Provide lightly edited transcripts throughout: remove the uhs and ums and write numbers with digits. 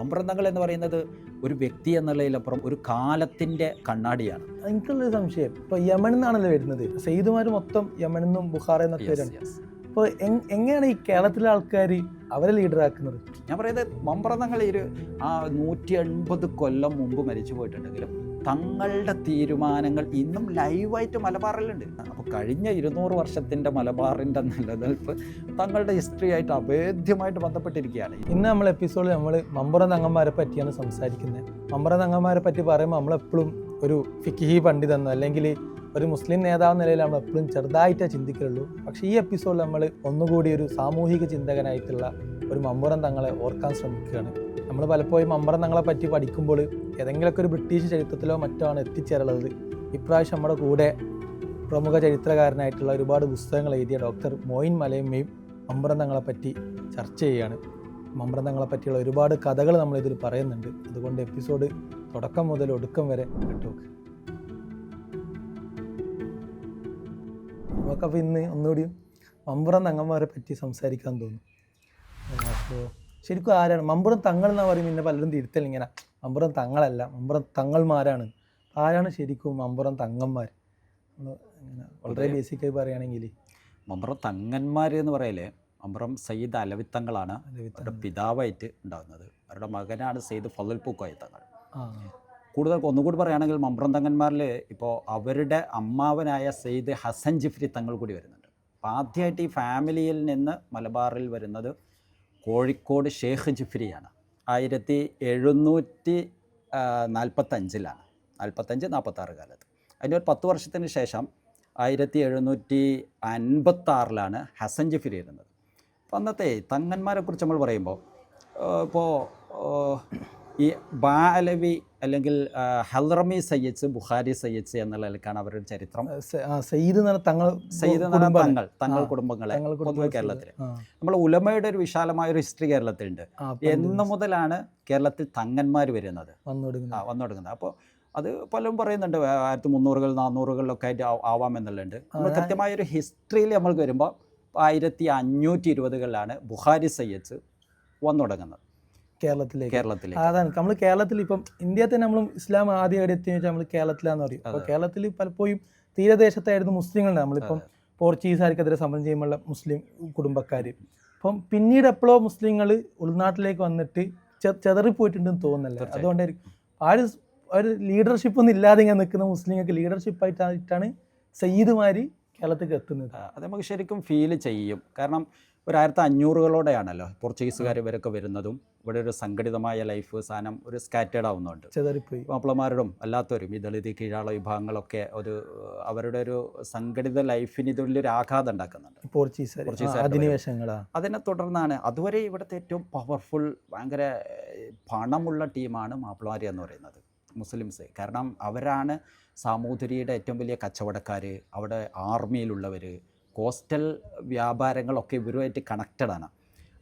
മമ്പ്രന്തങ്ങൾ എന്ന് പറയുന്നത് ഒരു വ്യക്തി എന്നുള്ളതിലപ്പുറം ഒരു കാലത്തിൻ്റെ കണ്ണാടിയാണ്. എനിക്കുള്ളൊരു സംശയം, ഇപ്പോൾ യമനിൽ നിന്നാണല്ലോ വരുന്നത്, സെയ്ദുമാർ മൊത്തം യമനിൽ നിന്നും ബുഖാറ എന്നൊക്കെ വരുന്നത്. അപ്പോൾ എങ്ങനെയാണ് ഈ കേരളത്തിലെ ആൾക്കാർ അവരെ ലീഡറാക്കുന്നത്? ഞാൻ പറയുന്നത് മമ്പ്രന്തങ്ങൾ 180 കൊല്ലം മുമ്പ് മരിച്ചു പോയിട്ടുണ്ടെങ്കിലും തങ്ങളുടെ തീരുമാനങ്ങൾ ഇന്നും ലൈവായിട്ട് മലബാറിലുണ്ട്. അപ്പോൾ കഴിഞ്ഞ 200 വർഷത്തിൻ്റെ മലബാറിൻ്റെ നിലനിൽപ്പ് തങ്ങളുടെ ഹിസ്റ്ററി ആയിട്ട് അഭേദ്യമായിട്ട് ബന്ധപ്പെട്ടിരിക്കുകയാണ്. ഇന്ന് നമ്മൾ എപ്പിസോഡിൽ നമ്മൾ മമ്പുറം തങ്ങന്മാരെ പറ്റിയാണ് സംസാരിക്കുന്നത്. മമ്പുറം തങ്ങന്മാരെ പറ്റി പറയുമ്പോൾ നമ്മളെപ്പോഴും ഒരു ഫിഖ്ഹി പണ്ഡിതെന്നോ അല്ലെങ്കിൽ ഒരു മുസ്ലിം നേതാവ് നിലയിൽ നമ്മൾ എപ്പോഴും ചെറുതായിട്ടേ ചിന്തിക്കുള്ളൂ. പക്ഷേ ഈ എപ്പിസോഡിൽ നമ്മൾ ഒന്നുകൂടി ഒരു സാമൂഹിക ചിന്തകനായിട്ടുള്ള ഒരു മമ്പുറം തങ്ങളെ ഓർക്കാൻ ശ്രമിക്കുകയാണ്. നമ്മൾ പലപ്പോഴും മമ്പുറം തങ്ങളെ പറ്റി പഠിക്കുമ്പോൾ ഏതെങ്കിലുമൊക്കെ ഒരു ബ്രിട്ടീഷ് ചരിത്രത്തിലോ മറ്റോ ആണ് എത്തിച്ചേരുള്ളത്. ഇപ്രാവശ്യം നമ്മുടെ കൂടെ പ്രമുഖ ചരിത്രകാരനായിട്ടുള്ള ഒരുപാട് പുസ്തകങ്ങൾ എഴുതിയ ഡോക്ടർ മോയിൻ മലയമ്മയും മമ്പുറം തങ്ങളെ പറ്റി ചർച്ച ചെയ്യുകയാണ്. മമ്പുറം തങ്ങളെ പറ്റിയുള്ള ഒരുപാട് കഥകൾ നമ്മളിതിൽ പറയുന്നുണ്ട്. അതുകൊണ്ട് എപ്പിസോഡ് തുടക്കം മുതൽ ഒടുക്കം വരെ കേട്ടോക്ക്. നമുക്കപ്പോൾ ഇന്ന് ഒന്നുകൂടി മമ്പുറം തങ്ങന്മാരെ പറ്റി സംസാരിക്കാൻ തോന്നും. അപ്പോൾ ശരിക്കും ആരാണ് മമ്പുറം തങ്ങൾ എന്ന് പറയുമ്പോൾ പിന്നെ പലരും തിരുത്തൽ ഇങ്ങനെ മമ്പുറം തങ്ങളല്ല, മമ്പുറം തങ്ങൾമാരാണ്. ആരാണ് ശരിക്കും മമ്പുറം തങ്ങന്മാർ? വളരെ ബേസിക്കായി പറയുകയാണെങ്കിൽ മമ്പുറം തങ്ങന്മാർ എന്ന് പറയലേ, മമ്പുറം സയ്യിദ് അലവിത്തങ്ങളാണ് അവരുടെ പിതാവായിട്ട് ഉണ്ടാകുന്നത്. അവരുടെ മകനാണ് സയ്യിദ് ഫളൽ പൂക്കോയ തങ്ങൾ. കൂടുതൽ ഒന്നുകൂടി പറയുകയാണെങ്കിൽ മമ്പുറം തങ്ങന്മാരിൽ ഇപ്പോൾ അവരുടെ അമ്മാവനായ സയ്യിദ് ഹസൻ ജിഫ്രി തങ്ങൾ കൂടി വരുന്നുണ്ട്. അപ്പോൾ ആദ്യമായിട്ട് ഈ ഫാമിലിയിൽ നിന്ന് മലബാറിൽ വരുന്നത് കോഴിക്കോട് ഷേഖ് ജിഫ്രിയാണ്. 1745-ലാണ്, 45-46 കാലത്ത്. അതിൻ്റെ ഒരു 10 വർഷത്തിന് ശേഷം 1756-ലാണ് ഹസൻ ജിഫ്രി വരുന്നത്. അപ്പോൾ അന്നത്തെ തങ്ങന്മാരെക്കുറിച്ച് നമ്മൾ പറയുമ്പോൾ ഇപ്പോൾ ഈ ബാഅലവി അല്ലെങ്കിൽ ഹൽറമി സയ്യിദ്സ്, ബുഖാരി സയ്യിദ്സ് എന്നുള്ള നിലക്കാണ് അവരുടെ ചരിത്രം. സയ്യിദ് തങ്ങൾ കുടുംബങ്ങളെ പൊതുവെ കേരളത്തിൽ നമ്മൾ ഉലമയുടെ ഒരു വിശാലമായൊരു ഹിസ്റ്ററി കേരളത്തിലുണ്ട്. എന്ന് മുതലാണ് കേരളത്തിൽ തങ്ങന്മാർ വരുന്നത്, വന്നു തുടങ്ങുന്നത്. അപ്പോൾ അത് പലരും പറയുന്നുണ്ട് 1300-കൾ 400-കളിലൊക്കെ ആയിട്ട് ആവാമെന്നുള്ളുണ്ട്. നമ്മൾ കൃത്യമായൊരു ഹിസ്റ്ററിയിൽ നമ്മൾക്ക് വരുമ്പോൾ 1520-കളിലാണ് ബുഖാരി സയ്യിദ്സ് വന്നു തുടങ്ങുന്നത് കേരളത്തിലേക്ക്. അതാണ് നമ്മൾ കേരളത്തിൽ ഇപ്പം ഇന്ത്യയിൽ തന്നെ നമ്മൾ ഇസ്ലാം ആദ്യം എവിടെ എത്തിയെന്ന് വെച്ചാൽ നമ്മൾ കേരളത്തിലാന്ന് പറയും. അപ്പോൾ കേരളത്തിൽ പലപ്പോഴും തീരദേശത്തായിരുന്നു മുസ്ലിങ്ങളുണ്ട്. നമ്മളിപ്പം പോർച്ചുഗീസുകാർക്കെതിരെ സമരം ചെയ്യുമ്പോൾ മുസ്ലിം കുടുംബക്കാർ. അപ്പം പിന്നീട് എപ്പോഴോ മുസ്ലിങ്ങൾ ഉൾനാട്ടിലേക്ക് വന്നിട്ട് ചെതറിപ്പോയിട്ടുണ്ടെന്ന് തോന്നുന്നല്ലേ. അതുകൊണ്ടായിരിക്കും ഒരു ലീഡർഷിപ്പ് ഒന്നും ഇല്ലാതെ ഇങ്ങനെ നിൽക്കുന്ന മുസ്ലിങ്ങൾക്ക് ലീഡർഷിപ്പായിട്ടാണ് സയ്യിദുമാർ കേരളത്തിലേക്ക് എത്തുന്നത്. അത് നമുക്ക് ശരിക്കും ഫീൽ ചെയ്യും. കാരണം ഒരു 1500-കളോടെയാണല്ലോ പോർച്ചുഗീസുകാർ ഇവരൊക്കെ വരുന്നതും. ഇവിടെ ഒരു സംഘടിതമായ ലൈഫ് സാധനം ഒരു സ്കാറ്റേഡ് ആവുന്നുണ്ട്. മാപ്പിളമാരോടും അല്ലാത്തവരും ഈ ദളിത് കീഴാള വിഭാഗങ്ങളൊക്കെ അവരുടെ ഒരു സംഘടിത ലൈഫിന് ഇത് വലിയൊരു ആഘാതം ഉണ്ടാക്കുന്നുണ്ട് പോർച്ചുഗീസുകാർ. അതിനെ തുടർന്നാണ് അതുവരെ ഇവിടുത്തെ ഏറ്റവും പവർഫുൾ ഭയങ്കര പണമുള്ള ടീമാണ് മാപ്പിളമാർ എന്ന് പറയുന്നത് മുസ്ലിംസ്. കാരണം അവരാണ് സാമൂതിരിയുടെ ഏറ്റവും വലിയ കച്ചവടക്കാർ, അവിടെ ആർമിയിലുള്ളവർ, കോസ്റ്റൽ വ്യാപാരങ്ങളൊക്കെ ഇവരുമായിട്ട് കണക്റ്റഡാണ്.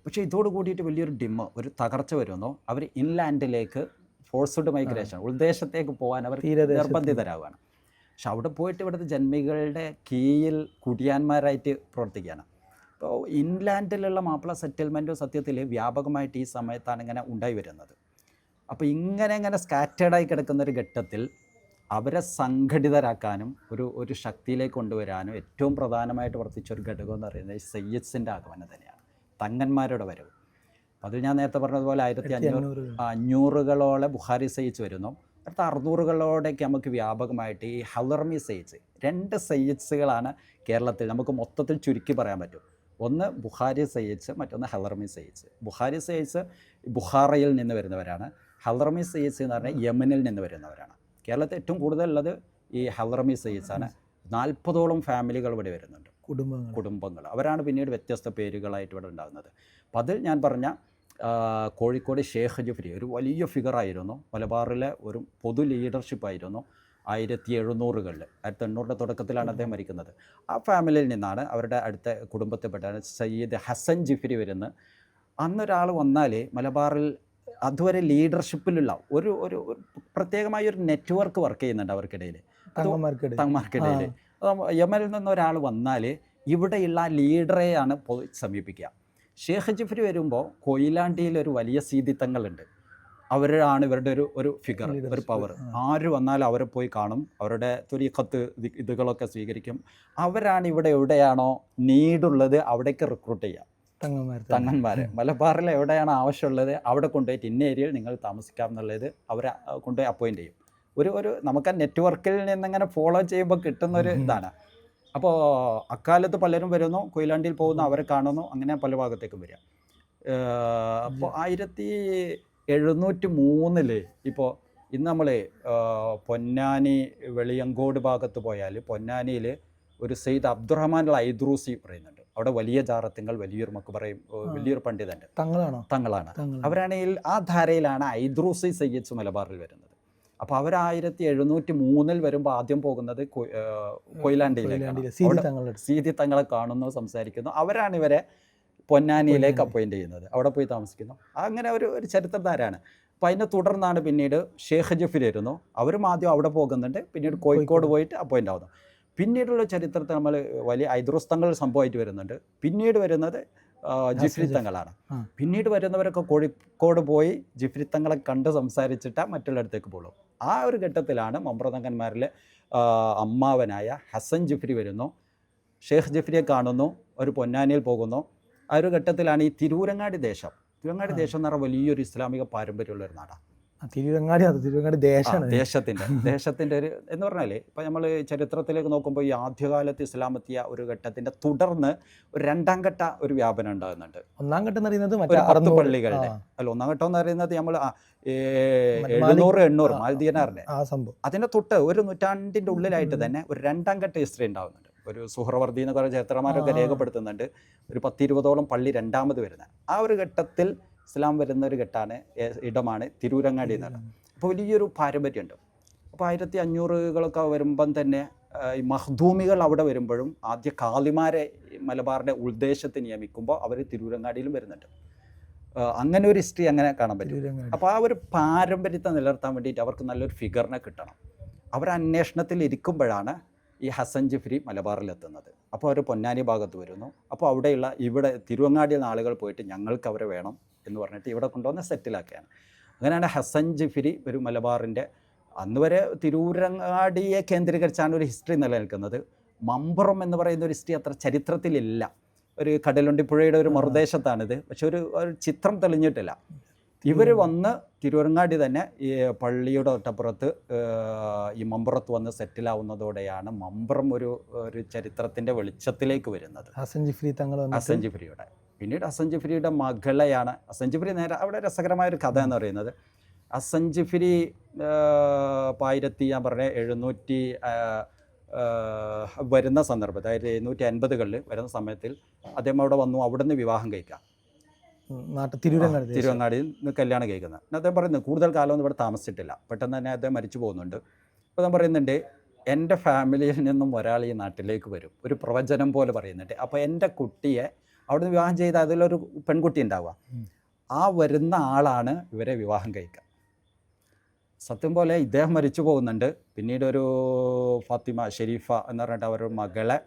പക്ഷേ ഇതോട് കൂടിയിട്ട് വലിയൊരു ഒരു തകർച്ച വരുമെന്നോ അവർ ഇൻലാൻഡിലേക്ക് ഫോഴ്സ്ഡ് മൈഗ്രേഷൻ ഉൾദേശത്തേക്ക് പോകാൻ അവർ നിർബന്ധിതരാവുകയാണ്. പക്ഷെ അവിടെ പോയിട്ട് ഇവിടുത്തെ ജന്മികളുടെ കീഴിൽ കുടിയാന്മാരായിട്ട് പ്രവർത്തിക്കുകയാണ്. അപ്പോൾ ഇൻലാൻഡിലുള്ള മാപ്പിള സെറ്റിൽമെൻറ്റും സത്യത്തിൽ വ്യാപകമായിട്ട് ഈ സമയത്താണ് ഇങ്ങനെ ഉണ്ടായി വരുന്നത്. അപ്പോൾ ഇങ്ങനെ സ്കാറ്റേഡായി കിടക്കുന്ന ഒരു ഘട്ടത്തിൽ അവരെ സംഘടിതരാക്കാനും ഒരു ശക്തിയിലേക്ക് കൊണ്ടുവരാനും ഏറ്റവും പ്രധാനമായിട്ട് പ്രവർത്തിച്ച ഒരു ഘടകം എന്ന് പറയുന്നത് സയ്യിദ്സിൻ്റെ ആഗമനം തന്നെയാണ്, തങ്ങന്മാരുടെ വരവ്. അതിൽ ഞാൻ നേരത്തെ പറഞ്ഞതുപോലെ 1500-കളോളം ബുഖാരി സയ്യിദ്സ് വരുന്നു. അടുത്ത 600-കളോടേക്ക് നമുക്ക് വ്യാപകമായിട്ട് ഈ ഹലർമി സയ്യിദ്സ്, 2 സയ്യിദ്സുകളാണ് കേരളത്തിൽ നമുക്ക് മൊത്തത്തിൽ ചുരുക്കി പറയാൻ പറ്റും. ഒന്ന് ബുഖാരി സയ്യിദ്സ്, മറ്റൊന്ന് ഹലർമി സയ്യിദ്സ്. ബുഖാരി സയ്യിദ്സ് ബുഖാറയിൽ നിന്ന് വരുന്നവരാണ്. ഹലർമി സയ്യിദ്സ് എന്ന് പറഞ്ഞാൽ യമനിൽ നിന്ന് വരുന്നവരാണ്. കേരളത്തിൽ ഏറ്റവും കൂടുതലുള്ളത് ഈ ഹലറമി സയ്യിദ്സാണ്. 40ഓളം ഫാമിലികൾ ഇവിടെ വരുന്നുണ്ട്, കുടുംബങ്ങൾ. അവരാണ് പിന്നീട് വ്യത്യസ്ത പേരുകളായിട്ട് ഇവിടെ ഉണ്ടാകുന്നത്. അപ്പോൾ അതിൽ ഞാൻ പറഞ്ഞ കോഴിക്കോട് ഷേഖ് ജിഫ്രി ഒരു വലിയ ഫിഗറായിരുന്നു. മലബാറിലെ ഒരു പൊതു ലീഡർഷിപ്പായിരുന്നു. 1700-കളിൽ 1800-യുടെ തുടക്കത്തിലാണ് അദ്ദേഹം മരിക്കുന്നത്. ആ ഫാമിലിയിൽ നിന്നാണ് അവരുടെ അടുത്ത കുടുംബത്തിൽപ്പെട്ടാണ് സയ്യിദ് ഹസൻ ജിഫ്രി വരുന്നത്. അന്നൊരാൾ വന്നാൽ മലബാറിൽ അതുവരെ ലീഡർഷിപ്പിലുള്ള ഒരു പ്രത്യേകമായ ഒരു നെറ്റ്വർക്ക് വർക്ക് ചെയ്യുന്നുണ്ട് അവർക്കിടയിൽ, തങ്ങന്മാർക്കിടയിൽ. യമനിൽ നിന്ന് ഒരാൾ വന്നാൽ ഇവിടെയുള്ള ലീഡറെയാണ് സമീപിക്കുക. ഷേഖ് ജിഫ്രി വരുമ്പോൾ കൊയിലാണ്ടിയിൽ ഒരു വലിയ സീതി തങ്ങളുണ്ട്. അവരാണ് ഇവരുടെ ഒരു ഫിഗർ, ഒരു Leadership. പവർ. ആര് വന്നാലും അവരെ പോയി കാണും, അവരുടെ ത്വരീഖത്ത് ഇതുകളൊക്കെ സ്വീകരിക്കും. അവരാണ് ഇവിടെ എവിടെയാണോ നീടുള്ളത് അവിടേക്ക് റിക്രൂട്ട് ചെയ്യുക. തങ്ങന്മാരെ മലബാറിൽ എവിടെയാണ് ആവശ്യമുള്ളത് അവിടെ കൊണ്ടുപോയിട്ട് ഇന്ന ഏരിയയിൽ നിങ്ങൾ താമസിക്കാം എന്നുള്ളത് അവരെ കൊണ്ടുപോയി അപ്പോയിൻ്റ് ചെയ്യും. ഒരു നമുക്ക് ആ നെറ്റ്വർക്കിൽ നിന്നിങ്ങനെ ഫോളോ ചെയ്യുമ്പോൾ കിട്ടുന്നൊരു ഇതാണ്. അപ്പോൾ അക്കാലത്ത് പലരും വരുന്നു, കൊയിലാണ്ടിയിൽ പോകുന്നു, അവരെ കാണുന്നു, അങ്ങനെ പല ഭാഗത്തേക്കും വരിക. അപ്പോൾ 1703 ഇപ്പോൾ ഇന്ന് നമ്മൾ പൊന്നാനി വെളിയങ്കോട് ഭാഗത്ത് പോയാൽ പൊന്നാനിയിൽ ഒരു സെയ്ദ് അബ്ദുറഹ്മാൻ അൽ ഐദ്രൂസി പറയുന്നുണ്ട്. അവിടെ വലിയ ജാറത്തിങ്ങൾ വലിയൊരു മക്ബറയും വലിയൊരു പണ്ഡിതൻ്റെ തങ്ങളാണ്. അവരാണെങ്കിൽ ആ ധാരയിലാണ് ഐദ്രൂസി സയ്യിദ്സ് മലബാറിൽ വരുന്നത്. അപ്പോൾ അവർ 1703 വരുമ്പോൾ ആദ്യം പോകുന്നത് കൊയിലാണ്ടിയിലേക്കാണ്. സീതി തങ്ങളെ കാണുന്നു, സംസാരിക്കുന്നു. അവരാണ് ഇവരെ പൊന്നാനിയിലേക്ക് അപ്പോയിൻ്റ് ചെയ്യുന്നത്, അവിടെ പോയി താമസിക്കുന്നു. അങ്ങനെ ഒരു ചരിത്രധാരാണ്. അപ്പോൾ അതിനെ തുടർന്നാണ് പിന്നീട് ഷേഖ് ജഫീർ വരുന്നു. അവരും ആദ്യം അവിടെ പോകുന്നുണ്ട്, പിന്നീട് കോഴിക്കോട് പോയിട്ട് അപ്പോയിൻ്റ് ആവുന്നു. പിന്നീടുള്ള ചരിത്രത്തിൽ നമ്മൾ വലിയ ഐദ്രൂസ് തങ്ങൾ സംഭവമായിട്ട് വരുന്നുണ്ട്. പിന്നീട് വരുന്നത് ജിഫ്രി തങ്ങളാണ്. പിന്നീട് വരുന്നവരൊക്കെ കോഴിക്കോട് പോയി ജിഫ്രി തങ്ങളെ കണ്ട് സംസാരിച്ചിട്ട് മറ്റുള്ളിടത്തേക്ക് പോകും. ആ ഒരു ഘട്ടത്തിലാണ് മമ്പ്രതങ്കന്മാരിലെ അമ്മാവനായ ഹസൻ ജിഫ്രി വരുന്നു. ഷേഖ് ജിഫ്രിയെ കാണുന്നു, ഒരു പൊന്നാനിയിൽ പോകുന്നു. ആ ഒരു ഘട്ടത്തിലാണ് ഈ തിരൂരങ്ങാടി ദേശം എന്ന് പറഞ്ഞാൽ വലിയൊരു ഇസ്ലാമിക പാരമ്പര്യമുള്ള ഒരു നാടാണ്. തിരൂരങ്ങാടി ദേശത്തിൻ്റെ ഒരു എന്ന് പറഞ്ഞാൽ ഇപ്പം നമ്മൾ ചരിത്രത്തിലേക്ക് നോക്കുമ്പോൾ ഈ ആദ്യകാലത്ത് ഇസ്ലാം എത്തിയ ഒരു ഘട്ടത്തിൻ്റെ തുടർന്ന് ഒരു രണ്ടാം ഘട്ട ഒരു വ്യാപനം ഉണ്ടാകുന്നുണ്ട്. ഒന്നാം ഘട്ടം എന്ന് പറയുന്നത് 10 പള്ളികളുടെ ഒന്നാം ഘട്ടം എന്ന് പറയുന്നത് നമ്മൾ 700 മാൽദീനാറിൻ്റെ അതിൻ്റെ തൊട്ട് ഒരു നൂറ്റാണ്ടിൻ്റെ ഉള്ളിലായിട്ട് തന്നെ ഒരു രണ്ടാം ഘട്ട ഹിസ്റ്ററി ഉണ്ടാകുന്നുണ്ട്. ഒരു സുഹ്റവർദി എന്ന് പറയുന്ന ചരിത്രമാരൊക്കെ രേഖപ്പെടുത്തുന്നുണ്ട്. ഒരു 10-20ഓളം പള്ളി രണ്ടാമത് വരുന്നത്. ആ ഒരു ഘട്ടത്തിൽ ഇസ്ലാം വരുന്ന ഒരു ഇടമാണ് തിരൂരങ്ങാടി എന്ന് പറയുന്നത്. അപ്പോൾ വലിയൊരു പാരമ്പര്യമുണ്ട്. അപ്പോൾ 1500കളൊക്കെ വരുമ്പം തന്നെ ഈ മഖ്ദൂമികൾ അവിടെ വരുമ്പോഴും ആദ്യ കാളിമാരെ മലബാറിൻ്റെ ഉൾദേശത്ത് നിയമിക്കുമ്പോൾ അവർ തിരൂരങ്ങാടിയിലും വരുന്നുണ്ട്. അങ്ങനെ ഒരു ഹിസ്റ്ററി അങ്ങനെ കാണാൻ പറ്റും. അപ്പോൾ ആ ഒരു പാരമ്പര്യത്തെ നിലനിർത്താൻ വേണ്ടിയിട്ട് അവർക്ക് നല്ലൊരു ഫിഗറിനെ കിട്ടണം. അവർ അന്വേഷണത്തിൽ ഇരിക്കുമ്പോഴാണ് ഈ ഹസൻ ജിഫ്രി മലബാറിലെത്തുന്നത്. അപ്പോൾ അവർ പൊന്നാനി ഭാഗത്ത് വരുന്നു. അപ്പോൾ അവിടെയുള്ള ഇവിടെ തിരുവങ്ങാടിയിൽ നിന്ന് ആളുകൾ പോയിട്ട് ഞങ്ങൾക്ക് അവരെ വേണം എന്ന് പറഞ്ഞിട്ട് ഇവിടെ കൊണ്ടുവന്ന് സെറ്റിലാക്കുകയാണ്. അങ്ങനെയാണ് ഹസൻ ജിഫ്രി ഒരു മലബാറിൻ്റെ അന്ന് വരെ തിരൂരങ്ങാടിയെ കേന്ദ്രീകരിച്ചാണ് ഒരു ഹിസ്റ്ററി നിലനിൽക്കുന്നത്. മമ്പുറം എന്ന് പറയുന്ന ഒരു ഹിസ്റ്ററി അത്ര ചരിത്രത്തിലില്ല. ഒരു കടലുണ്ടിപ്പുഴയുടെ ഒരു മറുദേശത്താണിത്. പക്ഷെ ഒരു ചിത്രം തെളിഞ്ഞിട്ടില്ല. ഇവർ വന്ന് തിരൂരങ്ങാടി തന്നെ ഈ പള്ളിയുടെ തൊട്ടപ്പുറത്ത് ഈ മമ്പുറത്ത് വന്ന് സെറ്റിലാവുന്നതോടെയാണ് മമ്പുറം ഒരു ചരിത്രത്തിൻ്റെ വെളിച്ചത്തിലേക്ക് വരുന്നത്. ഹസൻ ജിഫ്രിയുടെ പിന്നീട് ഹസൻ ജിഫ്രിയുടെ മകളെയാണ് ഹസൻ ജിഫ്രി നേരെ അവിടെ രസകരമായൊരു കഥ എന്ന് പറയുന്നത്. ഹസൻ ജിഫ്രി 1700 വരുന്ന സന്ദർഭത്തിൽ, അതായത് 750കളിൽ വരുന്ന സമയത്തിൽ അദ്ദേഹം അവിടെ വന്നു. അവിടെ നിന്ന് വിവാഹം കഴിക്കാം, തിരുവങ്ങാടിയിൽ നിന്ന് കല്യാണം കഴിക്കുന്നത്. അദ്ദേഹം പറയുന്നത് കൂടുതൽ കാലമൊന്നും ഇവിടെ താമസിച്ചിട്ടില്ല, പെട്ടെന്ന് തന്നെ അദ്ദേഹം മരിച്ചു പോകുന്നുണ്ട്. അപ്പോൾ അദ്ദേഹം പറയുന്നുണ്ട്, എൻ്റെ ഫാമിലിയിൽ നിന്നും ഒരാൾ ഈ നാട്ടിലേക്ക് വരും, ഒരു പ്രവചനം പോലെ പറയുന്നുണ്ട്. അപ്പോൾ എൻ്റെ കുട്ടിയെ അവിടുന്ന് വിവാഹം ചെയ്ത് അതിലൊരു പെൺകുട്ടി ഉണ്ടാവുക, ആ വരുന്ന ആളാണ് ഇവരെ വിവാഹം കഴിക്കുക. സത്യം പോലെ ഇദ്ദേഹം മരിച്ചു പോകുന്നുണ്ട്. പിന്നീട് ഒരു ഫാത്തിമ ഷെരീഫ എന്ന് പറഞ്ഞിട്ട് അവരുടെ മകളെ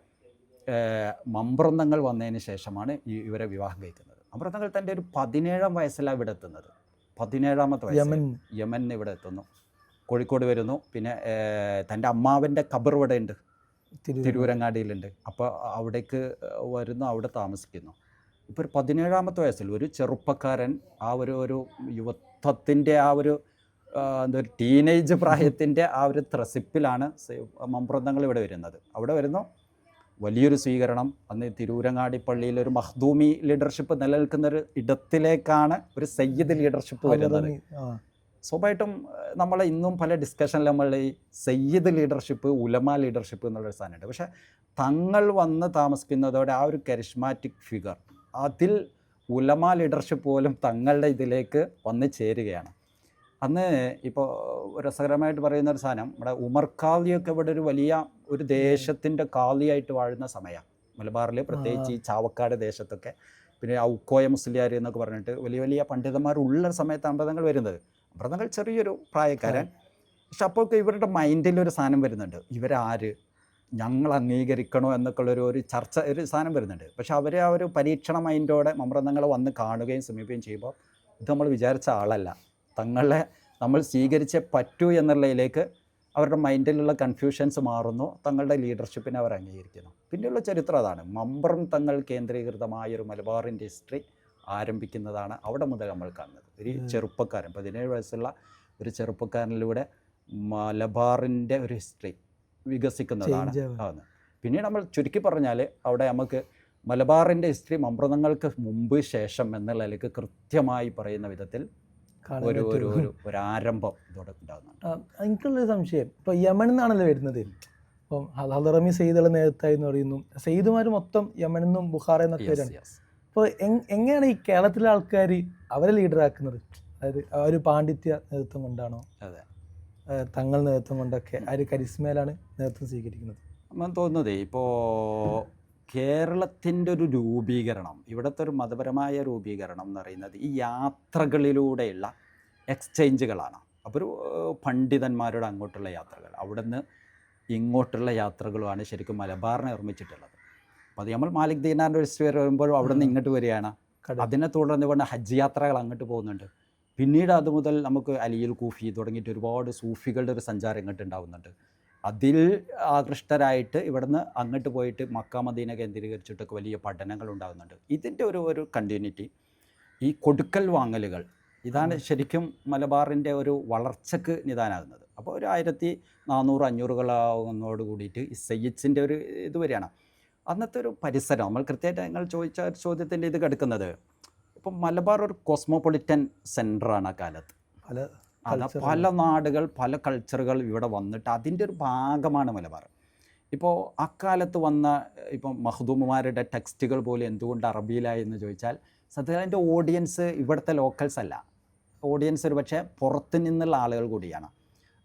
മമ്പ്രന്തങ്ങൾ വന്നതിന് ശേഷമാണ് ഇവരെ വിവാഹം കഴിക്കുന്നത്. മമ്പ്രന്തങ്ങൾ തൻ്റെ ഒരു 17ാം വയസ്സിലാണ് ഇവിടെ എത്തുന്നത്. 17ാമത്തെ വയസ്സിൽ യമനിൽ ഇവിടെ എത്തുന്നു, കോഴിക്കോട് വരുന്നു. പിന്നെ തൻ്റെ അമ്മാവൻ്റെ ഖബർ ഇവിടെ ഉണ്ട്, തിരൂരങ്ങാടിയിലുണ്ട്. അപ്പോൾ അവിടേക്ക് വരുന്നു, അവിടെ താമസിക്കുന്നു. ഇപ്പോൾ ഒരു 17ാമത്തെ വയസ്സിൽ ഒരു ചെറുപ്പക്കാരൻ ആ ഒരു യുവത്വത്തിൻ്റെ ആ ഒരു ഒരു ടീനേജ് പ്രായത്തിൻ്റെ ആ ഒരു ത്രസിപ്പിലാണ് മമ്പ്രന്തങ്ങൾ ഇവിടെ വരുന്നത്. അവിടെ വരുന്നു, വലിയൊരു സ്വീകരണം. അന്ന് തിരൂരങ്ങാടി പള്ളിയിൽ ഒരു മഖ്ദൂമി ലീഡർഷിപ്പ് നിലനിൽക്കുന്നൊരു ഇടത്തിലേക്കാണ് ഒരു സയ്യിദ് ലീഡർഷിപ്പ് വരുന്നത്. സ്വാഭാവികമായിട്ടും നമ്മൾ ഇന്നും പല ഡിസ്കഷനിൽ നമ്മൾ ഈ സയ്യിദ് ലീഡർഷിപ്പ്, ഉലമ ലീഡർഷിപ്പ് എന്നുള്ളൊരു സാധനമുണ്ട്. പക്ഷേ തങ്ങൾ വന്ന് താമസിക്കുന്നതോടെ ആ ഒരു കരിഷ്മാറ്റിക് ഫിഗർ, അതിൽ ഉലമ ലീഡർഷിപ്പ് പോലും തങ്ങളുടെ ഇതിലേക്ക് വന്ന് ചേരുകയാണ്. അന്ന് ഇപ്പോൾ രസകരമായിട്ട് പറയുന്ന ഒരു സാധനം, നമ്മുടെ ഉമർ ഖാലിയൊക്കെ ഇവിടെ ഒരു വലിയ ഒരു ദേശത്തിൻ്റെ ഖാലിയായിട്ട് വാഴുന്ന സമയമാണ് മലബാറിൽ, പ്രത്യേകിച്ച് ഈ ചാവക്കാട് ദേശത്തൊക്കെ. പിന്നെ ഔക്കോയ മുസ്ലിയാർ എന്നൊക്കെ പറഞ്ഞിട്ട് വലിയ വലിയ പണ്ഡിതന്മാരുള്ള സമയത്ത് അമ്പതങ്ങൾ വരുന്നത്. അമ്പതങ്ങൾ ചെറിയൊരു പ്രായക്കാരൻ. പക്ഷെ അപ്പോഴൊക്കെ ഇവരുടെ മൈൻഡിലൊരു സാധനം വരുന്നുണ്ട്, ഇവരാര്, ഞങ്ങൾ അംഗീകരിക്കണോ എന്നൊക്കെ ഒരു ചർച്ച, ഒരു സാധനം വരുന്നുണ്ട്. പക്ഷെ അവർ ആ ഒരു പരീക്ഷണ മൈൻഡോടെ മമ്പ്രന്തങ്ങളെ വന്ന് കാണുകയും സമീപിക്കുകയും ചെയ്യുമ്പോൾ ഇത് നമ്മൾ വിചാരിച്ച ആളല്ല, തങ്ങളെ നമ്മൾ സ്വീകരിച്ചേ പറ്റൂ എന്നുള്ളതിലേക്ക് അവരുടെ മൈൻഡിലുള്ള കൺഫ്യൂഷൻസ് മാറുന്നു, തങ്ങളുടെ ലീഡർഷിപ്പിനെ അവർ അംഗീകരിക്കുന്നു. പിന്നെയുള്ള ചരിത്രം അതാണ്. മമ്പറം തങ്ങൾ കേന്ദ്രീകൃതമായൊരു മലബാറിൻ്റെ ഹിസ്റ്ററി ആരംഭിക്കുന്നതാണ് അവിടെ മുതൽ നമ്മൾ കാണുന്നത്. ഒരു ചെറുപ്പക്കാരൻ 17 വയസ്സുള്ള ഒരു ചെറുപ്പക്കാരനിലൂടെ മലബാറിൻ്റെ ഒരു ഹിസ്റ്ററി വികസിക്കുന്നതാണ്. പിന്നീട് നമ്മൾ ചുരുക്കി പറഞ്ഞാൽ അവിടെ നമുക്ക് മലബാറിൻ്റെ ഹിസ്റ്ററി മമ്പ്രതങ്ങൾക്ക് മുമ്പ് ശേഷം എന്നുള്ളതിലേക്ക് കൃത്യമായി പറയുന്ന വിധത്തിൽ ഒരു ഒരു ഒരു ആരംഭം ഇതോടെ ഉണ്ടാകുന്നുണ്ട്. എനിക്കുള്ളൊരു സംശയം, ഇപ്പോൾ യമനിൽ നിന്നാണല്ലോ വരുന്നത്. ഇപ്പം ഹദറമി സെയ്ദുള്ള നേതൃത്വമായി എന്ന് പറയുന്നു, സെയ്ദുമാർ മൊത്തം യമനിൽ നിന്നും ബുഖാറയിൽ നിന്നൊക്കെ വരികയാണ്. അപ്പോൾ എങ്ങനെയാണ് ഈ കേരളത്തിലെ ആൾക്കാർ അവരെ ലീഡറാക്കുന്നത്? അതായത് ആ ഒരു പാണ്ഡിത്യ നേതൃത്വം കൊണ്ടാണോ, അതെ, തങ്ങൾ നേതൃത്വം കൊണ്ടൊക്കെ ആ ഒരു കരിസ്മയിലാണ് നേതൃത്വം സ്വീകരിക്കുന്നത്? നമ്മൾ തോന്നുന്നത് ഇപ്പോൾ കേരളത്തിൻ്റെ ഒരു രൂപീകരണം, ഇവിടുത്തെ ഒരു മതപരമായ രൂപീകരണം എന്ന് പറയുന്നത് ഈ യാത്രകളിലൂടെയുള്ള എക്സ്ചേഞ്ചുകളാണ്. അപ്പോൾ ഒരു പണ്ഡിതന്മാരുടെ അങ്ങോട്ടുള്ള യാത്രകൾ, അവിടുന്ന് ഇങ്ങോട്ടുള്ള യാത്രകളുമാണ് ശരിക്കും മലബാറിനെ നിർമ്മിച്ചിട്ടുള്ളത്. അപ്പോൾ അത് നമ്മൾ മാലിക് ദീനാറിൻ്റെ ഒരു ഹിസ്റ്ററി വരുമ്പോൾ അവിടെ നിന്ന് ഇങ്ങോട്ട് വരികയാണ്. അതിനെ തുടർന്ന് കൊണ്ട് ഹജ്ജ് യാത്രകൾ അങ്ങോട്ട് പോകുന്നുണ്ട്. പിന്നീട് അതുമുതൽ നമുക്ക് അലിയുൽ കൂഫി തുടങ്ങിയിട്ട് ഒരുപാട് സൂഫികളുടെ ഒരു സഞ്ചാരം ഇങ്ങോട്ട് ഉണ്ടാകുന്നുണ്ട്. അതിൽ ആകൃഷ്ടരായിട്ട് ഇവിടുന്ന് അങ്ങോട്ട് പോയിട്ട് മക്ക മദീന കേന്ദ്രീകരിച്ചിട്ടൊക്കെ വലിയ പഠനങ്ങൾ ഉണ്ടാകുന്നുണ്ട്. ഇതിൻ്റെ ഒരു കണ്ടിന്യൂറ്റി, ഈ കൊടുക്കൽ വാങ്ങലുകൾ, ഇതാണ് ശരിക്കും മലബാറിൻ്റെ ഒരു വളർച്ചയ്ക്ക് നിദാനാകുന്നത്. അപ്പോൾ ഒരു 1400-500 കൂടിയിട്ട് ഈ സയ്യിദ്സിൻ്റെ ഒരു ഇത് വരികയാണ്. അന്നത്തെ ഒരു പരിസരം നമ്മൾ കൃത്യമായിട്ട് നിങ്ങൾ ചോദിച്ച ചോദ്യത്തിൻ്റെ ഇത് കിടക്കുന്നത്, ഇപ്പം മലബാർ ഒരു കോസ്മോപൊളിറ്റൻ സെൻറ്ററാണ് ആ കാലത്ത്. പല നാടുകൾ, പല കൾച്ചറുകൾ ഇവിടെ വന്നിട്ട് അതിൻ്റെ ഒരു ഭാഗമാണ് മലബാർ. ഇപ്പോൾ അക്കാലത്ത് വന്ന ഇപ്പം മഖ്ദൂമുമാരുടെ ടെക്സ്റ്റുകൾ പോലും എന്തുകൊണ്ട് അറബിയിലായി എന്ന് ചോദിച്ചാൽ സത്യത്തിൽ അതിൻ്റെ ഓഡിയൻസ് ഇവിടുത്തെ ലോക്കൽസ് അല്ല, ഓഡിയൻസ് ഒരു പക്ഷേ പുറത്തു നിന്നുള്ള ആളുകൾ കൂടിയാണ്.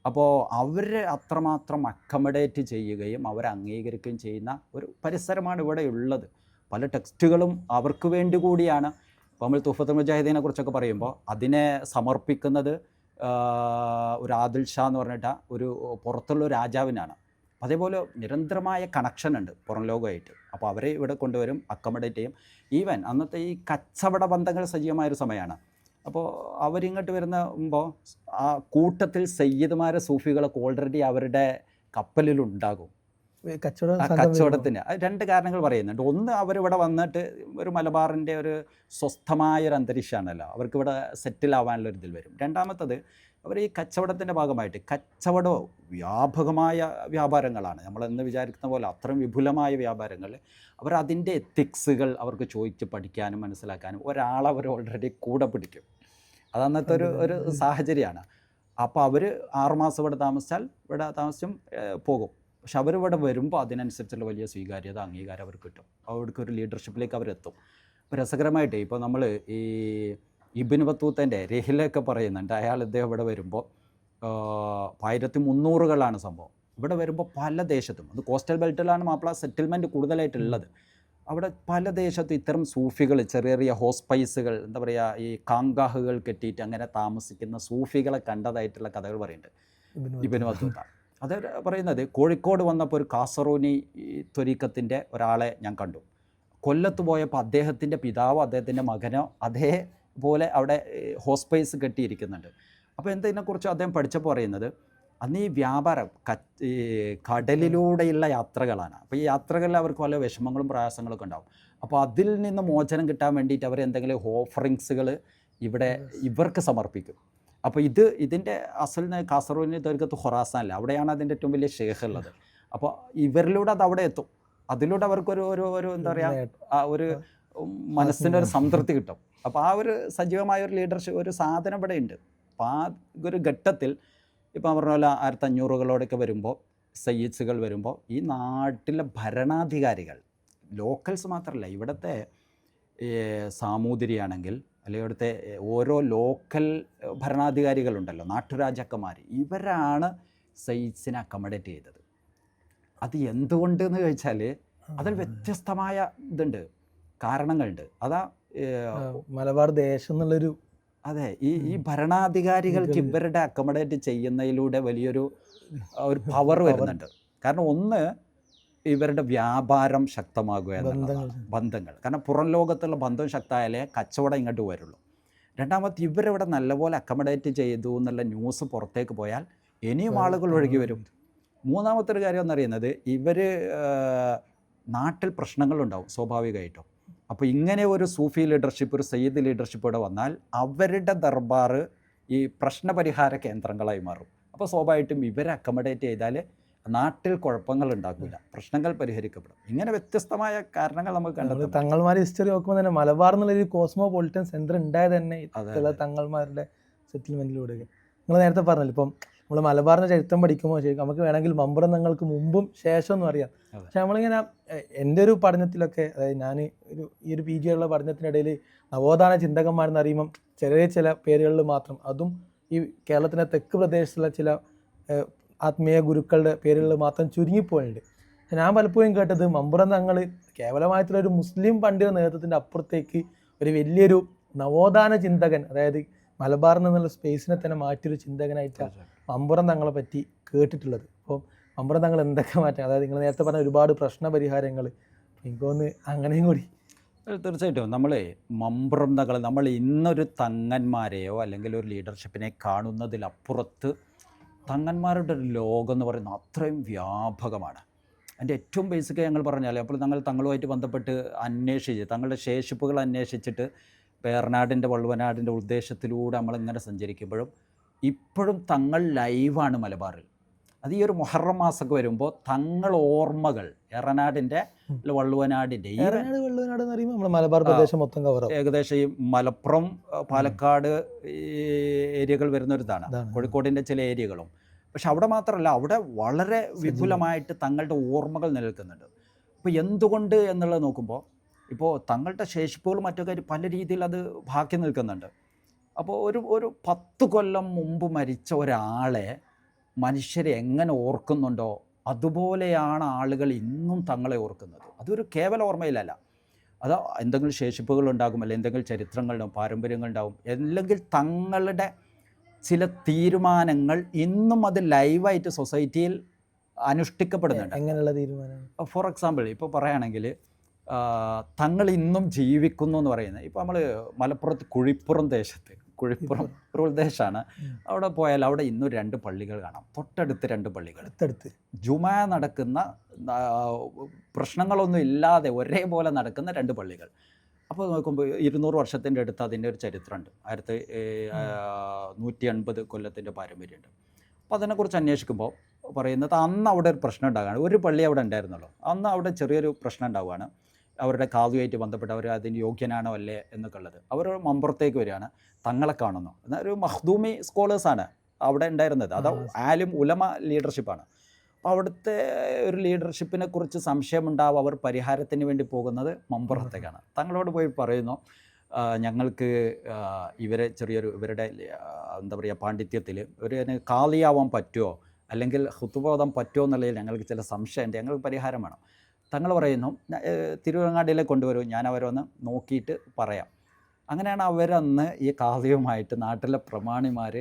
അപ്പോൾ അവർ അത്രമാത്രം അക്കമഡേറ്റ് ചെയ്യുകയും അവരെ അംഗീകരിക്കുകയും ചെയ്യുന്ന ഒരു പരിസരമാണ് ഇവിടെ ഉള്ളത്. പല ടെക്സ്റ്റുകളും അവർക്ക് വേണ്ടി കൂടിയാണ്. ഇപ്പോൾ നമ്മൾ തുഫത്തുൽ മുജാഹിദീനെ കുറിച്ചൊക്കെ പറയുമ്പോൾ അതിനെ സമർപ്പിക്കുന്നത് ഒരു ആദിൽ ഷാ എന്ന് പറഞ്ഞിട്ട് ഒരു പുറത്തുള്ള രാജാവിനാണ്. അതേപോലെ നിരന്തരമായ കണക്ഷൻ ഉണ്ട് പുറം ലോകമായിട്ട്. അപ്പോൾ അവരെ ഇവിടെ കൊണ്ടുവരും, അക്കമഡേറ്റ് ചെയ്യും. ഈവൻ അന്നത്തെ ഈ കച്ചവട ബന്ധങ്ങൾ സജീവമായൊരു സമയമാണ്. അപ്പോൾ അവരിങ്ങോട്ട് വരുമ്പോൾ ആ കൂട്ടത്തിൽ സയ്യിദ്മാരെ സൂഫികളൊക്കെ ഓൾറെഡി അവരുടെ കപ്പലിലുണ്ടാകും. കച്ചവടത്തിന് രണ്ട് കാരണങ്ങൾ പറയുന്നുണ്ട്. ഒന്ന്, അവരിവിടെ വന്നിട്ട് ഒരു മലബാറിൻ്റെ ഒരു സ്വസ്ഥമായൊരു അന്തരീക്ഷമാണല്ലോ, അവർക്കിവിടെ സെറ്റിൽ ആവാനുള്ള ഇതിൽ വരും. രണ്ടാമത്തത്, അവർ ഈ കച്ചവടത്തിൻ്റെ ഭാഗമായിട്ട്, കച്ചവടം വ്യാപകമായ വ്യാപാരങ്ങളാണ്, നമ്മളെന്ന് വിചാരിക്കുന്ന പോലെ അത്രയും വിപുലമായ വ്യാപാരങ്ങൾ. അവരതിൻ്റെ എത്തിക്സുകൾ അവർക്ക് ചോദിച്ച് പഠിക്കാനും മനസ്സിലാക്കാനും ഒരാളവർ ഓൾറെഡി കൂടെ പിടിക്കും. അതന്നത്തെ ഒരു സാഹചര്യമാണ്. അപ്പോൾ അവർ 6 മാസം ഇവിടെ താമസിച്ചാൽ ഇവിടെ താമസിച്ചും പോകും. പക്ഷെ അവരിവിടെ വരുമ്പോൾ അതിനനുസരിച്ചുള്ള വലിയ സ്വീകാര്യത, അംഗീകാരം അവർക്ക് കിട്ടും. അവർക്കൊരു ലീഡർഷിപ്പിലേക്ക് അവരെത്തും. ഇപ്പോൾ രസകരമായിട്ട് ഇപ്പോൾ നമ്മൾ ഈ ഇബ്നു ബത്തൂത്തൻ്റെ രഹിലൊക്കെ പറയുന്നുണ്ട്. ഇദ്ദേഹം ഇവിടെ വരുമ്പോൾ 1300-കളാണ് സംഭവം. ഇവിടെ വരുമ്പോൾ പല ദേശത്തും, അത് കോസ്റ്റൽ ബെൽറ്റിലാണ് മാപ്പിള സെറ്റിൽമെൻറ്റ് കൂടുതലായിട്ടുള്ളത്. അവിടെ പല ദേശത്തും ഇത്തരം സൂഫികൾ, ചെറിയ ചെറിയ ഹോസ്പൈസുകൾ, എന്താ പറയുക, ഈ കാങ്കാഹുകൾ കെട്ടിയിട്ട് അങ്ങനെ താമസിക്കുന്ന സൂഫികളെ കണ്ടതായിട്ടുള്ള കഥകൾ പറയുന്നുണ്ട് ഇബ്നു ബത്തൂത്ത. അത് പറയുന്നത്, കോഴിക്കോട് വന്നപ്പോൾ ഒരു കാസറൂനി ത്വരീക്കത്തിൻ്റെ ഒരാളെ ഞാൻ കണ്ടു. കൊല്ലത്ത് പോയപ്പോൾ അദ്ദേഹത്തിൻ്റെ പിതാവോ അദ്ദേഹത്തിൻ്റെ മകനോ അതേപോലെ അവിടെ ഹോസ്പൈസ് കെട്ടിയിരിക്കുന്നുണ്ട്. അപ്പോൾ ഇതിനെക്കുറിച്ച് അദ്ദേഹം പഠിച്ചപ്പോൾ പറയുന്നത്, അന്ന് ഈ വ്യാപാരം ഈ കടലിലൂടെയുള്ള യാത്രകളാണ്. അപ്പോൾ ഈ യാത്രകളിൽ അവർക്ക് പല വിഷമങ്ങളും പ്രയാസങ്ങളൊക്കെ ഉണ്ടാവും. അപ്പോൾ അതിൽ നിന്ന് മോചനം കിട്ടാൻ വേണ്ടിയിട്ട് അവർ എന്തെങ്കിലും ഓഫറിങ്സുകൾ ഇവിടെ ഇവർക്ക് സമർപ്പിക്കും. അപ്പോൾ ഇതിൻ്റെ അസലിന് കാസർഗോഡിന് തീർക്കത്ത് ഖുറാസാനല്ല, അവിടെയാണ് അതിൻ്റെ ഏറ്റവും വലിയ ഷേഖ് ഉള്ളത്. അപ്പോൾ ഇവരിലൂടെ അത് അവിടെ എത്തും. അതിലൂടെ അവർക്കൊരു ഒരു എന്താ പറയുക, ഒരു മനസ്സിൻ്റെ ഒരു സംതൃപ്തി കിട്ടും. അപ്പോൾ ആ ഒരു സജീവമായ ഒരു ലീഡർഷിപ്പ്, ഒരു സാധനം ഇവിടെ ഉണ്ട്. അപ്പോൾ ആ ഒരു ഘട്ടത്തിൽ ഇപ്പോൾ പറഞ്ഞ പോലെ 1500-കളോടൊക്കെ വരുമ്പോൾ, സയ്യിദ്സുകൾ വരുമ്പോൾ, ഈ നാട്ടിലെ ഭരണാധികാരികൾ, ലോക്കൽസ് മാത്രമല്ല, ഇവിടുത്തെ സാമൂതിരിയാണെങ്കിൽ അല്ലെങ്കിൽ ഇവിടുത്തെ ഓരോ ലോക്കൽ ഭരണാധികാരികളുണ്ടല്ലോ, നാട്ടുരാജാക്കന്മാർ, ഇവരാണ് സയ്യിദ്സിനെ അക്കമഡേറ്റ് ചെയ്തത്. അത് എന്തുകൊണ്ടെന്ന് ചോദിച്ചാൽ അതിൽ വ്യത്യസ്തമായ ഇതുണ്ട്, കാരണങ്ങളുണ്ട്. അതാ മലബാർ ദേശം എന്നുള്ളൊരു, അതെ, ഈ ഭരണാധികാരികൾക്ക് ഇവരുടെ അക്കമഡേറ്റ് ചെയ്യുന്നതിലൂടെ വലിയൊരു പവർ വരുന്നുണ്ട്. കാരണം ഒന്ന്, ഇവരുടെ വ്യാപാരം ശക്തമാകുക എന്നുള്ളതാണ്, ബന്ധങ്ങൾ. കാരണം പുറം ലോകത്തുള്ള ബന്ധം ശക്തമായാലേ കച്ചവടം ഇങ്ങോട്ട് വരുള്ളൂ. രണ്ടാമത്തെ ഇവരിവിടെ നല്ലപോലെ അക്കമഡേറ്റ് ചെയ്തു എന്നുള്ള ന്യൂസ് പുറത്തേക്ക് പോയാൽ ഇനിയും ആളുകൾ ഒഴുകി വരും. മൂന്നാമത്തെ ഒരു കാര്യം എന്നറിയുന്നത് ഇവർ നാട്ടിൽ പ്രശ്നങ്ങളുണ്ടാവും സ്വാഭാവികമായിട്ടും. അപ്പോൾ ഇങ്ങനെ ഒരു സൂഫി ലീഡർഷിപ്പ്, ഒരു സയ്യിദ് ലീഡർഷിപ്പ് ഇവിടെ വന്നാൽ അവരുടെ ദർബാർ ഈ പ്രശ്നപരിഹാര കേന്ദ്രങ്ങളായി മാറും. അപ്പോൾ സ്വാഭാവികമായിട്ടും ഇവരെ അക്കമഡേറ്റ് ചെയ്താൽ നാട്ടിൽ കുഴപ്പങ്ങൾ ഉണ്ടാക്കില്ല, പ്രശ്നങ്ങൾ പരിഹരിക്കപ്പെടും. ഇങ്ങനെ വ്യത്യസ്തമായ കാരണങ്ങൾ നമുക്ക് കണ്ടെത്തും. തങ്ങൾമാരുടെ ഹിസ്റ്ററി നോക്കുമ്പോൾ തന്നെ മലബാർ എന്നുള്ളൊരു കോസ്മോപൊളിറ്റൻ സെന്റർ ഉണ്ടായത് തന്നെ ചില തങ്ങൾമാരുടെ സെറ്റിൽമെന്റിലൂടെ. നിങ്ങൾ നേരത്തെ പറഞ്ഞല്ലോ, ഇപ്പം നമ്മൾ മലബാറിൻ്റെ ചരിത്രം പഠിക്കുമ്പോൾ ശരി നമുക്ക് വേണമെങ്കിൽ മമ്പുറം തങ്ങൾക്ക് മുമ്പും ശേഷം എന്ന് അറിയാം. പക്ഷെ നമ്മളിങ്ങനെ എൻ്റെ ഒരു പഠനത്തിലൊക്കെ, അതായത് ഞാൻ ഈ ഒരു PG ഉള്ള പഠനത്തിനിടയിൽ നവോത്ഥാന ചിന്തകന്മാരെന്ന് അറിയുമ്പം ചില പേരുകളിൽ മാത്രം, അതും ഈ കേരളത്തിൻ്റെ തെക്ക് പ്രദേശത്തുള്ള ചില ആത്മീയ ഗുരുക്കളുടെ പേരുകളിൽ മാത്രം ചുരുങ്ങിപ്പോയിട്ടുണ്ട്. ഞാൻ പലപ്പോഴും കേട്ടത് മമ്പുറം തങ്ങൾ കേവലമായിട്ടുള്ള ഒരു മുസ്ലിം പണ്ഡിത നേതൃത്വത്തിൻ്റെ അപ്പുറത്തേക്ക് ഒരു വലിയൊരു നവോത്ഥാന ചിന്തകൻ, അതായത് മലബാറിൽ നിന്നുള്ള സ്പേസിനെ തന്നെ മാറ്റിയൊരു ചിന്തകനായിട്ടാണ് മമ്പുറം തങ്ങളെ പറ്റി കേട്ടിട്ടുള്ളത്. അപ്പോൾ മമ്പുറം തങ്ങൾ എന്തൊക്കെ മാറ്റം, അതായത് നിങ്ങൾ നേരത്തെ പറഞ്ഞ ഒരുപാട് പ്രശ്ന പരിഹാരങ്ങൾ, എനിക്കൊന്ന് അങ്ങനെയും കൂടി. തീർച്ചയായിട്ടും നമ്മൾ മമ്പുറം തങ്ങൾ, നമ്മൾ ഇന്നൊരു തങ്ങന്മാരെയോ അല്ലെങ്കിൽ ഒരു ലീഡർഷിപ്പിനെ കാണുന്നതിലപ്പുറത്ത് തങ്ങന്മാരുടെ ഒരു ലോകം എന്ന് പറയുന്നത് അത്രയും വ്യാപകമാണ്. അതിൻ്റെ ഏറ്റവും ബേസിക് ഞങ്ങൾ പറഞ്ഞാൽ, അപ്പോൾ തങ്ങളുമായിട്ട് ബന്ധപ്പെട്ട് അന്വേഷിച്ച് തങ്ങളുടെ ശേഷിപ്പുകൾ അന്വേഷിച്ചിട്ട് പേർനാടിൻ്റെ വള്ളുവനാടിൻ്റെ ഉദ്ദേശത്തിലൂടെ നമ്മളിങ്ങനെ സഞ്ചരിക്കുമ്പോഴും ഇപ്പോഴും തങ്ങൾ ലൈവാണ് മലബാറിൽ. അത് ഈ ഒരു മുഹറം മാസമൊക്കെ വരുമ്പോൾ തങ്ങൾ ഓർമ്മകൾ എറനാടിൻ്റെ വള്ളുവനാടിൻ്റെ വള്ളുവനാട് എന്ന് പറയുമ്പോൾ നമ്മുടെ മലബാർ പ്രദേശം മൊത്തം കവർ, ഏകദേശം ഈ മലപ്പുറം പാലക്കാട് ഏരിയകൾ വരുന്നൊരിതാണ്, കോഴിക്കോടിൻ്റെ ചില ഏരിയകളും. പക്ഷെ അവിടെ മാത്രമല്ല, അവിടെ വളരെ വിപുലമായിട്ട് തങ്ങളുടെ ഓർമ്മകൾ നിലനിൽക്കുന്നുണ്ട്. അപ്പോൾ എന്തുകൊണ്ട് എന്നുള്ളത് നോക്കുമ്പോൾ ഇപ്പോൾ തങ്ങളുടെ ശേഷിപ്പുകൾ മറ്റൊക്കെ പല രീതിയിൽ അത് ബാക്കി നിൽക്കുന്നുണ്ട്. അപ്പോൾ ഒരു 10 കൊല്ലം മുമ്പ് മരിച്ച ഒരാളെ മനുഷ്യരെ എങ്ങനെ ഓർക്കുന്നുണ്ടോ അതുപോലെയാണ് ആളുകൾ ഇന്നും തങ്ങളെ ഓർക്കുന്നത്. അതൊരു കേവല ഓർമ്മയിലല്ല, അത് എന്തെങ്കിലും ശേഷിപ്പുകൾ ഉണ്ടാകും, അല്ലെങ്കിൽ എന്തെങ്കിലും ചരിത്രങ്ങളുണ്ടാവും, പാരമ്പര്യങ്ങളുണ്ടാവും, അല്ലെങ്കിൽ തങ്ങളുടെ ചില തീരുമാനങ്ങൾ ഇന്നും അത് ലൈവായിട്ട് സൊസൈറ്റിയിൽ അനുഷ്ഠിക്കപ്പെടുന്നുണ്ട്. എങ്ങനെയുള്ള തീരുമാനം? ഫോർ എക്സാമ്പിൾ ഇപ്പോൾ പറയുകയാണെങ്കിൽ തങ്ങൾ ഇന്നും ജീവിക്കുന്നു എന്ന് പറയുന്നത്, ഇപ്പോൾ നമ്മൾ മലപ്പുറത്ത് കുഴിപ്പുറം ദേശത്ത്, കുഴിപ്പുറം ഒരു ദേശമാണ്, അവിടെ പോയാൽ അവിടെ ഇന്നും 2 പള്ളികൾ കാണാം, തൊട്ടടുത്ത് 2 പള്ളികൾ, അടുത്തടുത്ത് ജുമാ നടക്കുന്ന, പ്രശ്നങ്ങളൊന്നും ഇല്ലാതെ ഒരേപോലെ നടക്കുന്ന 2 പള്ളികൾ. അപ്പോൾ നോക്കുമ്പോൾ 200 വർഷത്തിൻ്റെ അടുത്ത് അതിൻ്റെ ഒരു ചരിത്രമുണ്ട്, 180 കൊല്ലത്തിൻ്റെ പാരമ്പര്യമുണ്ട്. അപ്പോൾ അതിനെക്കുറിച്ച് അന്വേഷിക്കുമ്പോൾ പറയുന്നത് അന്ന് അവിടെ ഒരു പ്രശ്നം ഉണ്ടാകുകയാണ്. ഒരു പള്ളി അവിടെ ഉണ്ടായിരുന്നുള്ളൂ, അന്ന് അവിടെ ചെറിയൊരു പ്രശ്നം ഉണ്ടാവുകയാണ്. അവരുടെ കാതുമായിട്ട് ബന്ധപ്പെട്ട് അവർ അതിന് യോഗ്യനാണോ അല്ലേ എന്നൊക്കെ ഉള്ളത്. അവർ മമ്പുറത്തേക്ക് വരികയാണ്, തങ്ങളെ കാണുന്നു. എന്നാൽ ഒരു മഖ്ദൂമി സ്കോളേഴ്സാണ് അവിടെ ഉണ്ടായിരുന്നത്, അത് ആലിം ഉലമ ലീഡർഷിപ്പാണ്. അപ്പോൾ അവിടുത്തെ ഒരു ലീഡർഷിപ്പിനെ കുറിച്ച് സംശയമുണ്ടാവും, അവർ പരിഹാരത്തിന് വേണ്ടി പോകുന്നത് മമ്പുറത്തേക്കാണ്. തങ്ങളോട് പോയി പറയുന്നു, ഞങ്ങൾക്ക് ഇവരെ ഇവരുടെ എന്താ പറയുക പാണ്ഡിത്യത്തിൽ ഒരു കാളിയാവാൻ പറ്റുമോ അല്ലെങ്കിൽ ഹുത്തുബോധം പറ്റുമോ എന്നുള്ളതിൽ ഞങ്ങൾക്ക് ചില സംശയമുണ്ട്, ഞങ്ങൾക്ക് പരിഹാരം വേണം. തങ്ങൾ പറയുന്നു, തിരുവരങ്ങാടിയിലേക്ക് കൊണ്ടുവരും, ഞാൻ അവരൊന്ന് നോക്കിയിട്ട് പറയാം. അങ്ങനെയാണ് അവരന്ന് ഈ കാളിയുമായിട്ട് നാട്ടിലെ പ്രമാണിമാർ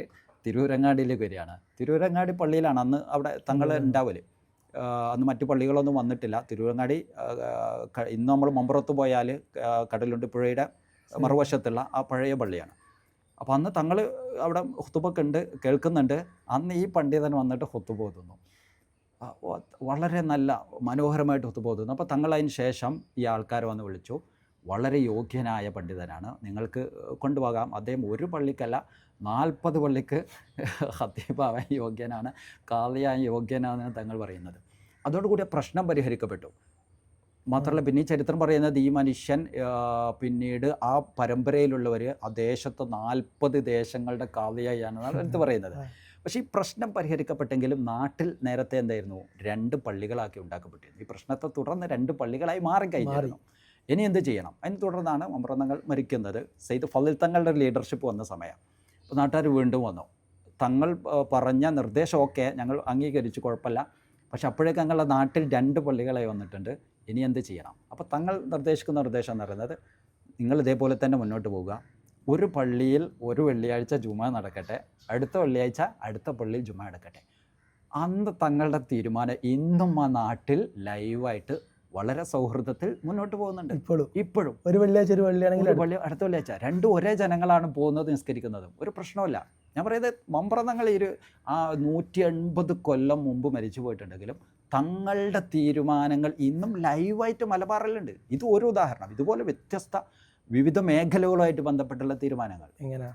തിരുവരങ്ങാടിയിലേക്ക് വരികയാണ്. തിരുവരങ്ങാടി പള്ളിയിലാണ് അന്ന് അവിടെ തങ്ങൾ ഉണ്ടാവൽ. അന്ന് മറ്റു പള്ളികളൊന്നും വന്നിട്ടില്ല. തിരുവരങ്ങാടി ഇന്ന് നമ്മൾ മമ്പുറത്ത് പോയാൽ കടലുണ്ടി പുഴയുടെ മറുവശത്തുള്ള ആ പഴയ പള്ളിയാണ്. അപ്പോൾ അന്ന് തങ്ങൾ അവിടെ ഹുത്തുബൊക്കെ ഉണ്ട്, കേൾക്കുന്നുണ്ട്. അന്ന് ഈ പണ്ഡിതൻ വന്നിട്ട് ഹുത്തുബ ഓതുന്നു, വളരെ നല്ല മനോഹരമായിട്ട് ഹുത്തുബ ഓതുന്നു. അപ്പോൾ തങ്ങൾ അതിന് ശേഷം ഈ ആൾക്കാരെ വന്ന് വിളിച്ചു, വളരെ യോഗ്യനായ പണ്ഡിതനാണ്, നിങ്ങൾക്ക് കൊണ്ടുപോകാം, അദ്ദേഹം ഒരു പള്ളിക്കല്ല 40 പള്ളിക്ക് ഖത്തീബാവാൻ യോഗ്യനാണ്, കാളിയാൻ യോഗ്യനാണെന്ന് തങ്ങൾ പറയുന്നത്. അതോടുകൂടി പ്രശ്നം പരിഹരിക്കപ്പെട്ടു. മാത്രമല്ല പിന്നെ ഈ ചരിത്രം പറയുന്നത് ഈ മനുഷ്യൻ പിന്നീട് ആ പരമ്പരയിലുള്ളവർ ആ ദേശത്ത് 40 ദേശങ്ങളുടെ കാളിയായാണ് എടുത്ത് പറയുന്നത്. പക്ഷേ ഈ പ്രശ്നം പരിഹരിക്കപ്പെട്ടെങ്കിലും നാട്ടിൽ നേരത്തെ എന്തായിരുന്നു, 2 പള്ളികളാക്കി ഉണ്ടാക്കപ്പെട്ടിരുന്നു. ഈ പ്രശ്നത്തെ തുടർന്ന് 2 പള്ളികളായി മാറിക്കഴിഞ്ഞിരുന്നു. ഇനി എന്ത് ചെയ്യണം? അതിനെ തുടർന്നാണ് മമ്പുറം തങ്ങൾ മരിക്കുന്നത്. സെയ്ദ് ഫളിൽ തങ്ങളുടെ ലീഡർഷിപ്പ് വന്ന സമയം. അപ്പോൾ നാട്ടുകാർ വീണ്ടും വന്നു, തങ്ങൾ പറഞ്ഞ നിർദ്ദേശം ഓക്കെ ഞങ്ങൾ അംഗീകരിച്ചു, കുഴപ്പമില്ല, പക്ഷെ അപ്പോഴേക്കും ഞങ്ങളുടെ നാട്ടിൽ 2 പള്ളികളായി വന്നിട്ടുണ്ട്, ഇനി എന്ത് ചെയ്യണം? അപ്പോൾ തങ്ങൾ നിർദ്ദേശിക്കുന്ന നിർദ്ദേശം എന്ന് പറയുന്നത്, നിങ്ങൾ ഇതേപോലെ തന്നെ മുന്നോട്ട് പോവുക, ഒരു പള്ളിയിൽ ഒരു വെള്ളിയാഴ്ച ജുമാ നടക്കട്ടെ, അടുത്ത വെള്ളിയാഴ്ച അടുത്ത പള്ളിയിൽ ജുമാ നടക്കട്ടെ. അന്ന് തങ്ങളുടെ തീരുമാനം ഇന്നും ആ നാട്ടിൽ ലൈവായിട്ട് വളരെ സൗഹൃദത്തിൽ മുന്നോട്ട് പോകുന്നുണ്ട് ഇപ്പോഴും. ഒരു വെള്ളിയാഴ്ച ഒരു വെള്ളിയാണെങ്കിൽ അടുത്ത വെള്ളിയാഴ്ച രണ്ടും ഒരേ ജനങ്ങളാണ് പോകുന്നത് നിസ്കരിക്കുന്നതും, ഒരു പ്രശ്നമില്ല. ഞാൻ പറയുന്നത് മമ്പ്രതങ്ങൾ 180 കൊല്ലം മുമ്പ് മരിച്ചു പോയിട്ടുണ്ടെങ്കിലും തങ്ങളുടെ തീരുമാനങ്ങൾ ഇന്നും ലൈവായിട്ട് മലബാറിലുണ്ട്. ഇത് ഒരു ഉദാഹരണം. ഇതുപോലെ വിവിധ മേഖലകളുമായിട്ട് ബന്ധപ്പെട്ടുള്ള തീരുമാനങ്ങൾ എങ്ങനെ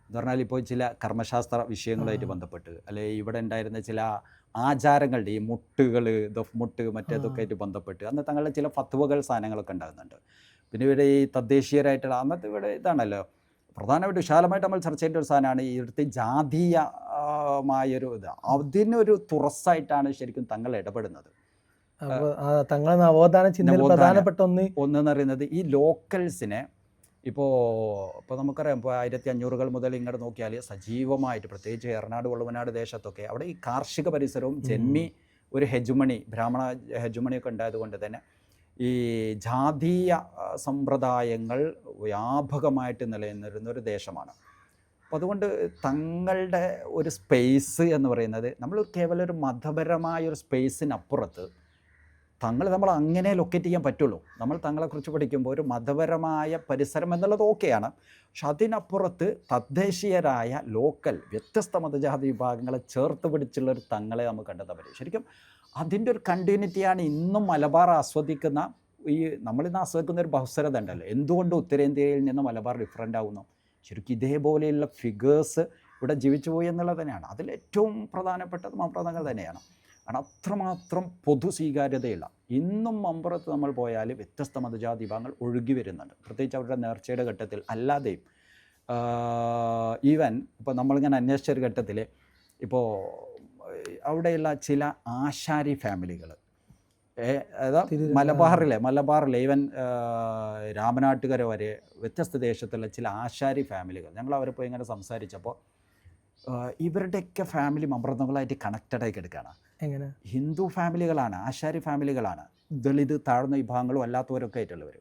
എന്ന് പറഞ്ഞാൽ ഇപ്പോൾ ചില കർമ്മശാസ്ത്ര വിഷയങ്ങളുമായിട്ട് ബന്ധപ്പെട്ട്, അല്ലെങ്കിൽ ഇവിടെ ഉണ്ടായിരുന്ന ചില ആചാരങ്ങളുടെ ഈ മുട്ടുകൾ, ദഫ്മുട്ട് മറ്റേതൊക്കെ ആയിട്ട് ബന്ധപ്പെട്ട് അന്ന് തങ്ങളുടെ ചില ഫത്വകൾ സാധനങ്ങളൊക്കെ ഉണ്ടാകുന്നുണ്ട്. പിന്നെ ഇവിടെ ഈ തദ്ദേശീയരായിട്ടുള്ള അന്നത്തെ ഇവിടെ ഇതാണല്ലോ പ്രധാനമായിട്ട് വിശാലമായിട്ട് നമ്മൾ ചർച്ച ചെയ്യേണ്ട ഒരു സാധനമാണ് ഇവിടുത്തെ ജാതീയമായൊരു ഇത്. അതിനൊരു തുറസ്സായിട്ടാണ് ശരിക്കും തങ്ങൾ ഇടപെടുന്നത്. തങ്ങളെ നവോത്ഥാന ചിന്തയിൽ പ്രധാനപ്പെട്ട ഒന്നെന്ന് പറയുന്നത് ഈ ലോക്കൽസിനെ ഇപ്പോൾ നമുക്കറിയാം, ഇപ്പോൾ 1500-കൾ മുതൽ ഇങ്ങോട്ട് നോക്കിയാൽ സജീവമായിട്ട് പ്രത്യേകിച്ച് എറണാട് വള്ളുവനാട് ദേശത്തൊക്കെ അവിടെ ഈ കാർഷിക പരിസരവും ജന്മി ഒരു ഹെജുമണി, ബ്രാഹ്മണ ഹെജുമണിയൊക്കെ ഉണ്ടായതുകൊണ്ട് തന്നെ ഈ ജാതീയ സമ്പ്രദായങ്ങൾ വ്യാപകമായിട്ട് നിലനിന്നിരുന്ന ഒരു ദേശമാണ്. അപ്പോൾ അതുകൊണ്ട് തങ്ങളുടെ ഒരു സ്പേസ് എന്ന് പറയുന്നത് നമ്മൾ കേവലം ഒരു മതപരമായ ഒരു സ്പേസിനപ്പുറത്ത് നമ്മൾ അങ്ങനെ ലൊക്കേറ്റ് ചെയ്യാൻ പറ്റുള്ളൂ. നമ്മൾ തങ്ങളെക്കുറിച്ച് പഠിക്കുമ്പോൾ ഒരു മതപരമായ പരിസരം എന്നുള്ളത് ഓക്കെയാണ്. പക്ഷെ അതിനപ്പുറത്ത് തദ്ദേശീയരായ ലോക്കൽ വ്യത്യസ്ത മതജാതി വിഭാഗങ്ങളെ ചേർത്ത് പിടിച്ചുള്ളൊരു തങ്ങളെ നമുക്ക് കണ്ടെത്താൻ പറ്റും. ശരിക്കും അതിൻ്റെ ഒരു കണ്ടിന്യൂറ്റിയാണ് ഇന്നും മലബാർ ആസ്വദിക്കുന്ന നമ്മളിന്ന് ആസ്വദിക്കുന്ന ഒരു ബഹുസ്വരത ഉണ്ടല്ലോ. എന്തുകൊണ്ട് ഉത്തരേന്ത്യയിൽ നിന്ന് മലബാർ ഡിഫറൻ്റ് ആകുന്നു? ശരിക്കും ഇതേപോലെയുള്ള ഫിഗേഴ്സ് ഇവിടെ ജീവിച്ചു പോയി എന്നുള്ളത് തന്നെയാണ്. അതിലേറ്റവും പ്രധാനപ്പെട്ടത് മമ്പ്രതങ്ങൾ തന്നെയാണ്. കാരണം അത്രമാത്രം പൊതു സ്വീകാര്യതയുള്ള ഇന്നും മമ്പുറത്ത് നമ്മൾ പോയാൽ വ്യത്യസ്ത മതജാതി വിഭാഗങ്ങൾ ഒഴുകി വരുന്നുണ്ട്. പ്രത്യേകിച്ച് അവരുടെ നേർച്ചയുടെ ഘട്ടത്തിൽ അല്ലാതെയും ഈവൻ ഇപ്പോൾ നമ്മളിങ്ങനെ അന്വേഷിച്ചൊരു ഘട്ടത്തിൽ ഇപ്പോൾ അവിടെയുള്ള ചില ആശാരി ഫാമിലികൾ മലബാറിലെ ഈവൻ രാമനാട്ടുകര വരെ വ്യത്യസ്ത ദേശത്തുള്ള ചില ആശാരി ഫാമിലികൾ ഞങ്ങൾ അവരെ പോയി ഇങ്ങനെ സംസാരിച്ചപ്പോൾ ഇവരുടെയൊക്കെ ഫാമിലി മമ്പ്രതങ്ങളായിട്ട് കണക്റ്റഡായി കിടക്കുകയാണ്. എങ്ങനെ? ഹിന്ദു ഫാമിലികളാണ്, ആശാരി ഫാമിലികളാണ്, ദളിത് താഴ്ന്ന വിഭാഗങ്ങളും അല്ലാത്തവരൊക്കെ ആയിട്ടുള്ളവർ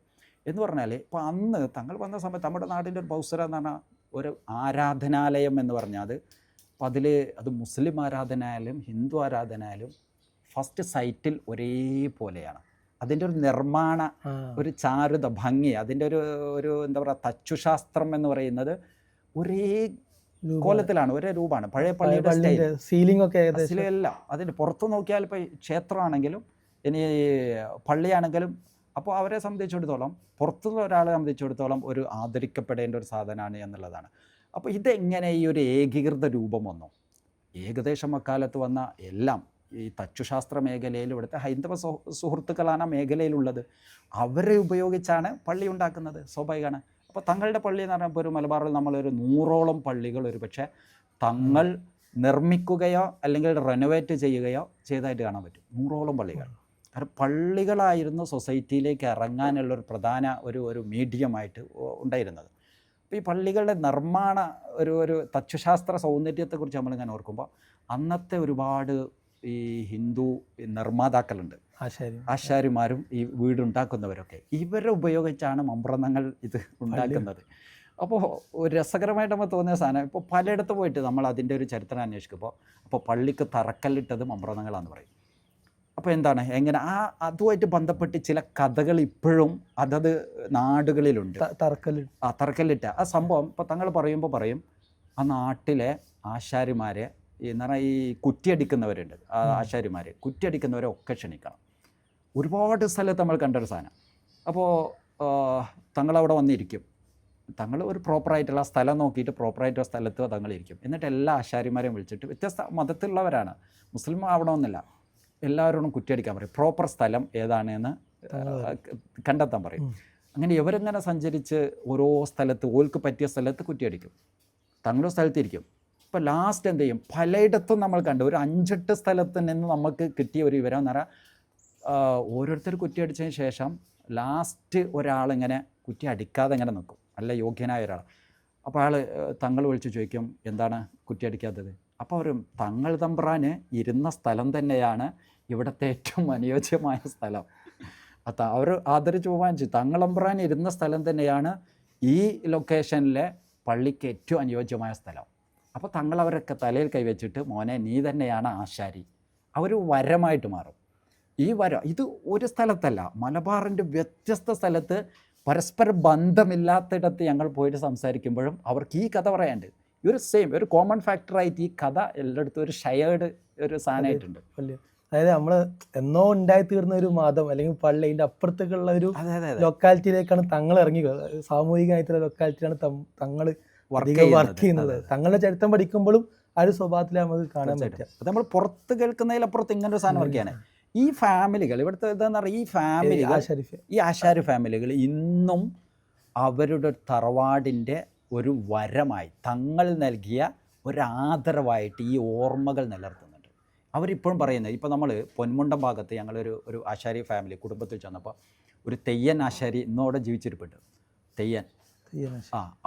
എന്ന് പറഞ്ഞാൽ. ഇപ്പോൾ അന്ന് തങ്ങൾ വന്ന സമയത്ത് നമ്മുടെ നാടിൻ്റെ ഒരു ബൗസര എന്ന് പറഞ്ഞാൽ ഒരു ആരാധനാലയം എന്ന് പറഞ്ഞാൽ അപ്പോൾ അത് മുസ്ലിം ആരാധനായാലും ഹിന്ദു ആരാധനായാലും ഫസ്റ്റ് സൈറ്റിൽ ഒരേപോലെയാണ്. അതിൻ്റെ ഒരു നിർമ്മാണ ഒരു ചാരുത ഭംഗി, അതിൻ്റെ ഒരു എന്താ പറയുക തച്ചുശാസ്ത്രം എന്ന് പറയുന്നത് ഒരേ കോലത്തിലാണ്, ഒരേ രൂപമാണ്. പഴയ പള്ളിയുടെ സീലിംഗ് ഒക്കെ എല്ലാം അതിൻ്റെ പുറത്തു നോക്കിയാൽ ഇപ്പോൾ ക്ഷേത്രമാണെങ്കിലും ഇനി പള്ളിയാണെങ്കിലും അപ്പോൾ അവരെ സംബന്ധിച്ചിടത്തോളം പുറത്തുള്ള ഒരാളെ സംബന്ധിച്ചിടത്തോളം ഒരു ആദരിക്കപ്പെടേണ്ട ഒരു സാധനമാണ് എന്നുള്ളതാണ്. അപ്പോൾ ഇതെങ്ങനെ ഈ ഒരു ഏകീകൃത രൂപം വന്നു? ഏകദേശം അക്കാലത്ത് വന്ന എല്ലാം ഈ തച്ചുശാസ്ത്ര മേഖലയിൽ ഇവിടുത്തെ ഹൈന്ദവ സുഹൃത്തുക്കളാണ് ആ മേഖലയിലുള്ളത്. അവരെ ഉപയോഗിച്ചാണ് പള്ളി ഉണ്ടാക്കുന്നത്, സ്വാഭാവികമാണ്. അപ്പോൾ തങ്ങളുടെ പള്ളി എന്ന് പറഞ്ഞാൽ ഇപ്പോൾ ഒരു മലബാറിൽ നമ്മളൊരു 100ഓളം പള്ളികൾ ഒരു പക്ഷേ തങ്ങൾ നിർമ്മിക്കുകയോ അല്ലെങ്കിൽ റെനോവേറ്റ് ചെയ്യുകയോ ചെയ്തതായിട്ട് കാണാൻ പറ്റും. 100ഓളം പള്ളികൾ. കാരണം പള്ളികളായിരുന്നു സൊസൈറ്റിയിലേക്ക് ഇറങ്ങാനുള്ളൊരു പ്രധാന ഒരു മീഡിയമായിട്ട് ഉണ്ടായിരുന്നത്. അപ്പോൾ ഈ പള്ളികളുടെ നിർമ്മാണ ഒരു തച്ചുശാസ്ത്ര സൗന്ദര്യത്തെക്കുറിച്ച് നമ്മളിങ്ങനെ ഓർക്കുമ്പോൾ അന്നത്തെ ഒരുപാട് ഈ ഹിന്ദു നിർമ്മാതാക്കളുണ്ട്, ആശാരിമാരും ഈ വീടുണ്ടാക്കുന്നവരൊക്കെ ഇവരെ ഉപയോഗിച്ചാണ് മമ്പ്രതങ്ങൾ ഇത് ഉണ്ടാക്കുന്നത്. അപ്പോൾ ഒരു രസകരമായിട്ട് നമുക്ക് തോന്നിയ സാധനം ഇപ്പോൾ പലയിടത്ത് പോയിട്ട് നമ്മൾ അതിൻ്റെ ഒരു ചരിത്രം അന്വേഷിക്കുമ്പോൾ അപ്പോൾ പള്ളിക്ക് തറക്കല്ലിട്ടത് മമ്പ്രതങ്ങളാണെന്ന് പറയും. അപ്പോൾ എന്താണ് എങ്ങനെ അതുമായിട്ട് ബന്ധപ്പെട്ട് ചില കഥകൾ ഇപ്പോഴും അതത് നാടുകളിലുണ്ട്. തറക്കല്ലിട്ട ആ സംഭവം ഇപ്പോൾ തങ്ങൾ പറയുമ്പോൾ പറയും ആ നാട്ടിലെ ആശാരിമാരെ എന്ന് പറഞ്ഞാൽ ഈ കുറ്റിയടിക്കുന്നവരുണ്ട്, ആശാരിമാർ കുറ്റിയടിക്കുന്നവരെ ഒക്കെ ക്ഷണിക്കണം. ഒരുപാട് സ്ഥലത്ത് നമ്മൾ കണ്ടൊരു സാധനം. അപ്പോൾ തങ്ങളവിടെ വന്നിരിക്കും. തങ്ങൾ ഒരു പ്രോപ്പറായിട്ടുള്ള സ്ഥലം നോക്കിയിട്ട് പ്രോപ്പറായിട്ടുള്ള സ്ഥലത്ത് തങ്ങളിരിക്കും. എന്നിട്ട് എല്ലാ ആശാരിമാരെയും വിളിച്ചിട്ട് വ്യത്യസ്ത മതത്തിലുള്ളവരാണ്, മുസ്ലിം ആവണമെന്നില്ല, എല്ലാവരോടും കുറ്റിയടിക്കാൻ പറയും. പ്രോപ്പർ സ്ഥലം ഏതാണ് എന്ന് കണ്ടെത്താൻ പറയും. അങ്ങനെ ഇവരിങ്ങനെ സഞ്ചരിച്ച് ഓരോ സ്ഥലത്ത് ഓൽക്ക് പറ്റിയ സ്ഥലത്ത് കുറ്റിയടിക്കും. തങ്ങളുടെ സ്ഥലത്തിരിക്കും. ഇപ്പോൾ ലാസ്റ്റ് എന്ത് ചെയ്യും? പലയിടത്തും നമ്മൾ കണ്ടു ഒരു 5-8 സ്ഥലത്ത് നിന്ന് നമുക്ക് കിട്ടിയ ഒരു വിവരം എന്ന് പറഞ്ഞാൽ ഓരോരുത്തർ കുറ്റിയടിച്ചതിന് ശേഷം ലാസ്റ്റ് ഒരാളിങ്ങനെ കുറ്റി അടിക്കാതെ ഇങ്ങനെ നിൽക്കും, നല്ല യോഗ്യനായ ഒരാൾ. അപ്പോൾ അയാൾ തങ്ങൾ വിളിച്ച് ചോദിക്കും എന്താണ് കുറ്റിയടിക്കാത്തത്? അപ്പോൾ അവർ തങ്ങൾ തമ്പ്രാന് ഇരുന്ന സ്ഥലം തന്നെയാണ് ഇവിടുത്തെ ഏറ്റവും അനുയോജ്യമായ സ്ഥലം. അവർ ആദരിച്ച് പോകാൻ തങ്ങളമ്പ്രാൻ ഇരുന്ന സ്ഥലം തന്നെയാണ് ഈ ലൊക്കേഷനിലെ പള്ളിക്ക് ഏറ്റവും അനുയോജ്യമായ സ്ഥലം. അപ്പോൾ തങ്ങൾ അവരൊക്കെ തലയിൽ കൈവച്ചിട്ട് മോനെ നീ തന്നെയാണ് ആശാരി, അവർ വരമായിട്ട് മാറും. ഇത് ഒരു സ്ഥലത്തല്ല, മലബാറിൻ്റെ വ്യത്യസ്ത സ്ഥലത്ത് പരസ്പര ബന്ധമില്ലാത്തിടത്ത് ഞങ്ങൾ പോയിട്ട് സംസാരിക്കുമ്പോഴും അവർക്ക് ഈ കഥ പറയാണ്ട്. ഈ ഒരു കോമൺ ഫാക്ടറായിട്ട് ഈ കഥ എല്ലായിടത്തും ഒരു ഷെയർഡ് ഒരു സാധനമായിട്ടുണ്ട്. അതായത് നമ്മൾ എന്നോ ഉണ്ടായി തീർന്ന ഒരു മതം അല്ലെങ്കിൽ പള്ളി അതിൻ്റെ അപ്പുറത്തേക്കുള്ള ഒരു ലൊക്കാലിറ്റിയിലേക്കാണ് തങ്ങൾ ഇറങ്ങി, സാമൂഹികമായിട്ടുള്ള ലൊക്കാലിറ്റിയിലാണ് തങ്ങൾ വർക്ക് ചെയ്യുന്നത്. തങ്ങളുടെ ചരിത്രം പഠിക്കുമ്പോഴും ആ ഒരു സ്വഭാവത്തിൽ നമുക്ക് കാണാൻ പറ്റുക. അത് നമ്മൾ പുറത്ത് കേൾക്കുന്നതിലപ്പുറത്ത് ഇങ്ങനെ ഒരു സാധനം വർക്കാണ്. ഈ ഫാമിലികൾ ഇവിടുത്തെ എന്താണെന്ന് പറയുക, ഈ ആശാരി ഫാമിലികൾ ഇന്നും അവരുടെ തറവാടിൻ്റെ ഒരു വരമായി തങ്ങൾ നൽകിയ ഒരാദരവായിട്ട് ഈ ഓർമ്മകൾ നിലനിർത്തുന്നുണ്ട്. അവരിപ്പോഴും പറയുന്നത്, ഇപ്പോൾ നമ്മൾ പൊന്മുണ്ടം ഭാഗത്ത് ഞങ്ങളൊരു ആശാരി ഫാമിലി കുടുംബത്തിൽ ചെന്നപ്പോൾ ഒരു തെയ്യൻ ആശാരി ഇന്നോടെ ജീവിച്ചിരിപ്പുണ്ട്. തെയ്യൻ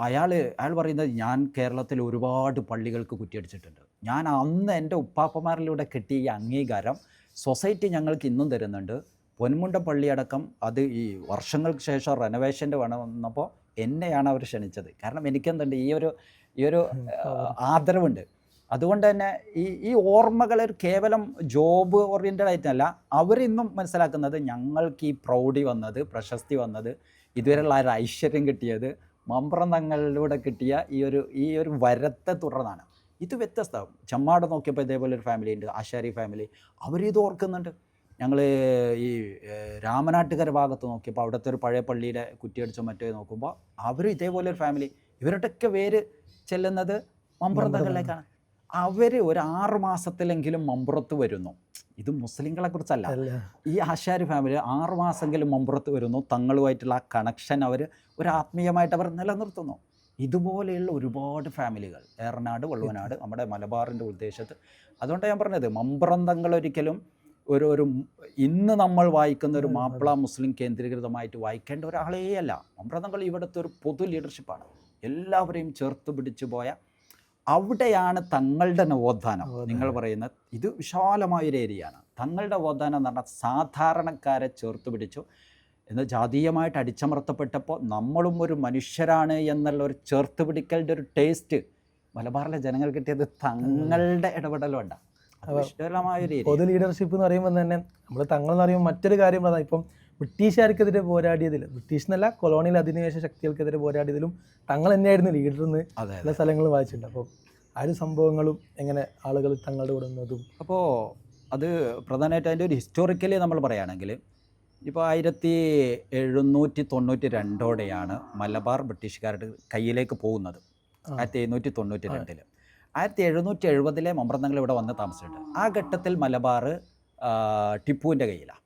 അയാൾ പറയുന്നത്, ഞാൻ കേരളത്തിൽ ഒരുപാട് പള്ളികൾക്ക് കുറ്റിയടിച്ചിട്ടുണ്ട്. ഞാൻ അന്ന് എൻ്റെ ഉപ്പാപ്പമാരിലൂടെ കിട്ടിയ ഈ അംഗീകാരം സൊസൈറ്റി ഞങ്ങൾക്ക് ഇന്നും തരുന്നുണ്ട്. പൊന്മുണ്ടം പള്ളിയടക്കം അത് ഈ വർഷങ്ങൾക്ക് ശേഷം റെനോവേഷൻ്റെ വന്നപ്പോൾ എന്നെയാണ് അവർ ക്ഷണിച്ചത്. കാരണം എനിക്കെന്തുണ്ട്, ഈ ഒരു ആദരവുണ്ട്. അതുകൊണ്ട് തന്നെ ഈ ഓർമ്മകൾ കേവലം ജോബ് ഓറിയൻറ്റഡ് ആയിട്ടല്ല, അവരിന്നും മനസ്സിലാക്കുന്നത് ഞങ്ങൾക്ക് ഈ പ്രൗഢി വന്നത്, പ്രശസ്തി വന്നത്, ഇതുവരെയുള്ള ഒരു ഐശ്വര്യം കിട്ടിയത് മമ്പുറം തങ്ങളിലൂടെ കിട്ടിയ ഈ ഒരു വരത്തെ തുടർന്നാണ്. ഇത് വ്യത്യസ്തം. ചെമ്മാട് നോക്കിയപ്പോൾ ഇതേപോലെ ഒരു ഫാമിലി ഉണ്ട്, ആശാരി ഫാമിലി, അവരിത് ഓർക്കുന്നുണ്ട്. ഞങ്ങൾ ഈ രാമനാട്ടുകര ഭാഗത്ത് നോക്കിയപ്പോൾ അവിടുത്തെ ഒരു പഴയ പള്ളിയുടെ കുറ്റിയടിച്ചോ മറ്റോ നോക്കുമ്പോൾ അവർ ഇതേപോലെ ഒരു ഫാമിലി, ഇവരുടെയൊക്കെ പേര് ചെല്ലുന്നത് മമ്പുറം തങ്ങളിലേക്കാണ്. അവർ ഒരു 6 മാസത്തിലെങ്കിലും മമ്പുറത്ത് വരുന്നു. ഇത് മുസ്ലിങ്ങളെ കുറിച്ചല്ല, ഈ ആശാരി ഫാമിലി 6 മാസമെങ്കിലും മമ്പുറത്ത് വരുന്നു. തങ്ങളുമായിട്ടുള്ള ആ കണക്ഷൻ ഒരു ആത്മീയമായിട്ട് അവർ നിലനിർത്തുന്നു. ഇതുപോലെയുള്ള ഒരുപാട് ഫാമിലികൾ ഏറനാട്, വള്ളുവനാട്, നമ്മുടെ മലബാറിൻ്റെ ഉദ്ദേശത്ത്. അതുകൊണ്ട് ഞാൻ പറഞ്ഞത്, മമ്പുറം തങ്ങൾ ഒരിക്കലും ഒരു ഇന്ന് നമ്മൾ വായിക്കുന്ന ഒരു മാപ്പിള മുസ്ലിം കേന്ദ്രീകൃതമായിട്ട് വായിക്കേണ്ട ഒരാളേ അല്ല. മമ്പുറം തങ്ങൾ ഇവിടുത്തെ ഒരു പൊതു ലീഡർഷിപ്പാണ്. എല്ലാവരെയും ചേർത്ത് പിടിച്ചു പോയ, അവിടെയാണ് തങ്ങളുടെ നവോത്ഥാനം. നിങ്ങൾ പറയുന്നത് ഇത് വിശാലമായൊരു ഏരിയയാണ്. തങ്ങളുടെ നവോത്ഥാനം എന്ന് പറഞ്ഞാൽ സാധാരണക്കാരെ ചേർത്ത് പിടിച്ചു എന്ന്, ജാതീയമായിട്ട് അടിച്ചമർത്തപ്പെട്ടപ്പോൾ നമ്മളും ഒരു മനുഷ്യരാണ് എന്നുള്ള ഒരു ചേർത്ത് പിടിക്കലിൻ്റെ ഒരു ടേസ്റ്റ് മലബാറിലെ ജനങ്ങൾ കിട്ടിയത് തങ്ങളുടെ ഇടപെടലുണ്ട്. വിശാലമായൊരു പൊതു ലീഡർഷിപ്പ് എന്ന് പറയുമ്പോൾ തന്നെ നമ്മൾ തങ്ങൾ എന്ന് പറയുമ്പോൾ മറ്റൊരു കാര്യം പറഞ്ഞാൽ, ഇപ്പം ബ്രിട്ടീഷുകാർക്കെതിരെ പോരാടിയതിൽ, ബ്രിട്ടീഷ് എന്നല്ല കൊളോണിയൽ അധിനിവേശ ശക്തികൾക്കെതിരെ പോരാടിയതിലും തങ്ങൾ തന്നെയായിരുന്നു ലീഡറിന്ന് എല്ലാ സ്ഥലങ്ങളും വായിച്ചിട്ടുണ്ട്. അപ്പോൾ ആ ഒരു സംഭവങ്ങളും എങ്ങനെ ആളുകൾ തങ്ങളുടെ കൂടെ നിന്നതും, അപ്പോൾ അത് പ്രധാനമായിട്ട് അതിൻ്റെ ഒരു ഹിസ്റ്റോറിക്കലി നമ്മൾ പറയുകയാണെങ്കിൽ, ഇപ്പോൾ 1792 മലബാർ ബ്രിട്ടീഷുകാരുടെ കയ്യിലേക്ക് പോകുന്നത്. 1792 1770 മമ്പുറം തങ്ങൾ ഇവിടെ വന്ന് താമസിച്ചിട്ടുണ്ട്. ആ ഘട്ടത്തിൽ മലബാർ ടിപ്പുവിൻ്റെ കയ്യിലാണ്.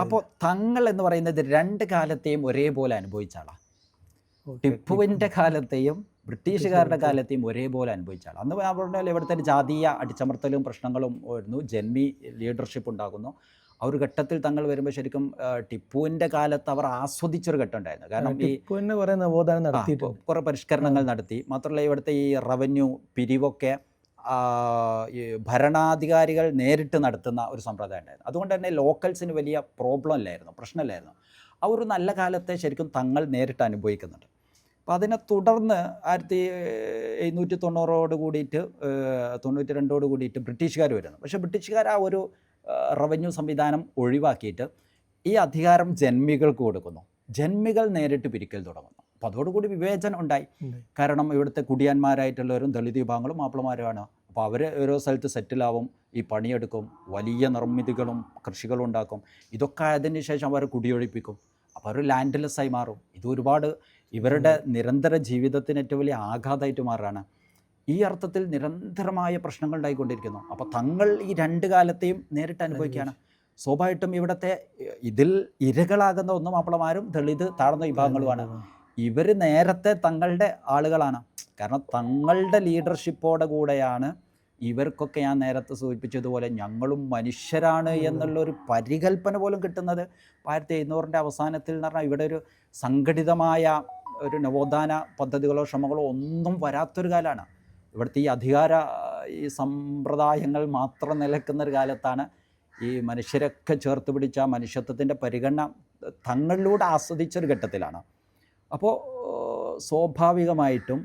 അപ്പോൾ തങ്ങൾ എന്ന് പറയുന്നത് 2 കാലത്തെയും ഒരേപോലെ അനുഭവിച്ച ആളാണ്. ടിപ്പുവിൻ്റെ കാലത്തെയും ബ്രിട്ടീഷുകാരുടെ കാലത്തെയും ഒരേപോലെ അനുഭവിച്ച ആളാണ്. അന്ന് പറഞ്ഞാൽ ഇവിടുത്തെ ജാതീയ അടിച്ചമർത്തലും പ്രശ്നങ്ങളും വരുന്നു, ജന്മി ലീഡർഷിപ്പ് ഉണ്ടാകുന്നു. ആ ഒരു ഘട്ടത്തിൽ തങ്ങൾ വരുമ്പോൾ ശരിക്കും ടിപ്പുവിൻ്റെ കാലത്ത് അവർ ആസ്വദിച്ചൊരു ഘട്ടം ഉണ്ടായിരുന്നു. കാരണം ഈ കുറേ പരിഷ്കരണങ്ങൾ നടത്തി. മാത്രമല്ല ഇവിടുത്തെ ഈ റവന്യൂ പിരിവൊക്കെ ഈ ഭരണാധികാരികൾ നേരിട്ട് നടത്തുന്ന ഒരു സമ്പ്രദായം ഉണ്ടായിരുന്നു. അതുകൊണ്ട് തന്നെ ലോക്കൽസിന് വലിയ പ്രശ്നമില്ലായിരുന്നു. ആ ഒരു നല്ല കാലത്തെ ശരിക്കും തങ്ങൾ നേരിട്ട് അനുഭവിക്കുന്നുണ്ട്. അപ്പോൾ അതിനെ തുടർന്ന് 1790 കൂടിയിട്ട് 92 ബ്രിട്ടീഷുകാർ വരുന്നു. പക്ഷേ ബ്രിട്ടീഷുകാർ ആ ഒരു റവന്യൂ സംവിധാനം ഒഴിവാക്കിയിട്ട് ഈ അധികാരം ജന്മികൾക്ക് കൊടുക്കുന്നു. ജന്മികൾ നേരിട്ട് പിരിക്കൽ തുടങ്ങുന്നു. അപ്പോൾ അതോടുകൂടി വിവേചനം ഉണ്ടായി. കാരണം ഇവിടുത്തെ കുടിയാന്മാരായിട്ടുള്ളവരും ദളിത് വിഭാഗങ്ങളും മാപ്പിളമാരുമാണ്. അപ്പോൾ അവർ ഓരോ സ്ഥലത്ത് സെറ്റിലാവും, ഈ പണിയെടുക്കും, വലിയ നിർമ്മിതികളും കൃഷികളും ഉണ്ടാക്കും. ഇതൊക്കെ അതിന് ശേഷം അവർ കുടിയൊഴിപ്പിക്കും. അപ്പോൾ അവർ ലാൻഡ്ലെസ്സായി മാറും. ഇത് ഒരുപാട് ഇവരുടെ നിരന്തര ജീവിതത്തിന് ഏറ്റവും വലിയ ആഘാതമായിട്ട് മാറുകയാണ്. ഈ അർത്ഥത്തിൽ നിരന്തരമായ പ്രശ്നങ്ങൾ ഉണ്ടായിക്കൊണ്ടിരിക്കുന്നു. അപ്പോൾ തങ്ങൾ ഈ 2 കാലത്തെയും നേരിട്ട് അനുഭവിക്കുകയാണ്. സ്വാഭാവികമായിട്ടും ഇവിടുത്തെ ഇതിൽ ഇരകളാകുന്ന ഒന്ന് മാപ്പിളമാരും ദളിത് താഴ്ന്ന വിഭാഗങ്ങളുമാണ്. ഇവർ നേരത്തെ തങ്ങളുടെ ആളുകളാണ്. കാരണം തങ്ങളുടെ ലീഡർഷിപ്പോടെ കൂടെയാണ് ഇവർക്കൊക്കെ ഞാൻ നേരത്തെ സൂചിപ്പിച്ചതുപോലെ ഞങ്ങളും മനുഷ്യരാണ് എന്നുള്ളൊരു പരികല്പന പോലും കിട്ടുന്നത് 1700 അവസാനത്തിൽ എന്ന് പറഞ്ഞാൽ ഇവിടെ ഒരു സംഘടിതമായ ഒരു നവോത്ഥാന പദ്ധതികളോ ശ്രമങ്ങളോ ഒന്നും വരാത്തൊരു കാലമാണ്. ഇവിടുത്തെ ഈ സമ്പ്രദായങ്ങൾ മാത്രം നിലയ്ക്കുന്നൊരു കാലത്താണ് ഈ മനുഷ്യരൊക്കെ ചേർത്ത് പിടിച്ച മനുഷ്യത്വത്തിൻ്റെ പരിഗണന തങ്ങളിലൂടെ ആസ്വദിച്ചൊരു ഘട്ടത്തിലാണ്. അപ്പോൾ സ്വാഭാവികമായിട്ടും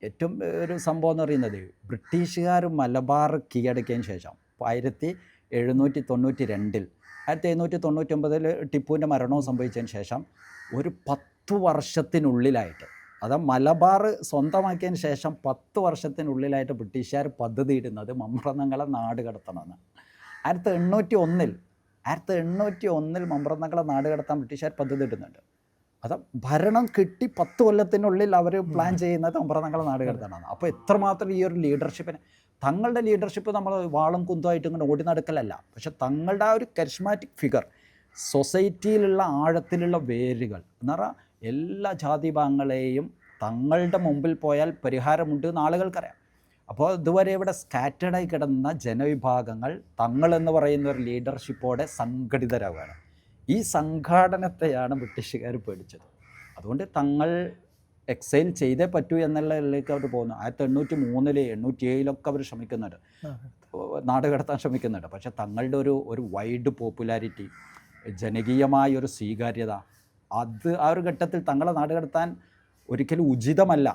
ഏറ്റവും ഒരു സംഭവം എന്ന് പറയുന്നത് ബ്രിട്ടീഷുകാർ മലബാർ കീഴടക്കിയതിന് ശേഷം 1770 1792 1799 ടിപ്പുവിൻ്റെ മരണവും സംഭവിച്ചതിന് ശേഷം ഒരു 10 വർഷത്തിനുള്ളിലായിട്ട്, അതാ മലബാർ സ്വന്തമാക്കിയതിന് ശേഷം 10 വർഷത്തിനുള്ളിലായിട്ട് ബ്രിട്ടീഷുകാർ പദ്ധതി ഇടുന്നത് മമ്പ്രതങ്ങളെ നാട് കടത്തണമെന്ന്. 1801 മമ്പ്രതങ്ങളെ നാട് കടത്താൻ ബ്രിട്ടീഷുകാർ പദ്ധതി ഇടുന്നുണ്ട്. അത് ഭരണം കിട്ടി 10 കൊല്ലത്തിനുള്ളിൽ അവർ പ്ലാൻ ചെയ്യുന്നത് മമ്പ്രതങ്ങളെ നാട് കടത്തണമെന്ന്. അപ്പോൾ എത്രമാത്രം ഈ ഒരു ലീഡർഷിപ്പിന്, തങ്ങളുടെ ലീഡർഷിപ്പ് നമ്മൾ വാളും കുന്തമായിട്ട് ഇങ്ങനെ ഓടി നടക്കലല്ല, പക്ഷെ തങ്ങളുടെ ആ ഒരു കരിസ്മാറ്റിക് ഫിഗർ, സൊസൈറ്റിയിലുള്ള ആഴത്തിലുള്ള വേരുകൾ എന്ന് പറഞ്ഞാൽ എല്ലാ ജാതിഭാഗങ്ങളെയും തങ്ങളുടെ മുമ്പിൽ പോയാൽ പരിഹാരമുണ്ട് എന്ന് ആളുകൾക്കറിയാം. അപ്പോൾ ഇതുവരെ ഇവിടെ സ്കാറ്റേഡായി കിടന്ന ജനവിഭാഗങ്ങൾ തങ്ങളെന്ന് പറയുന്ന ഒരു ലീഡർഷിപ്പോടെ സംഘടിതരാവുകയാണ്. ഈ സംഘാടനത്തെയാണ് ബ്രിട്ടീഷുകാർ പേടിച്ചത്. അതുകൊണ്ട് തങ്ങൾ എക്സൈൽ ചെയ്തേ പറ്റൂ എന്നുള്ളതിലേക്ക് അവർ പോകുന്നു. 1803 1807 അവർ ശ്രമിക്കുന്നുണ്ട്, നാട് കടത്താൻ ശ്രമിക്കുന്നുണ്ട്. പക്ഷേ തങ്ങളുടെ ഒരു വൈഡ് പോപ്പുലാരിറ്റി, ജനകീയമായ ഒരു സ്വീകാര്യത, അത് ആ ഒരു ഘട്ടത്തിൽ തങ്ങളെ നാട് കടത്താൻ ഒരിക്കലും ഉചിതമല്ല,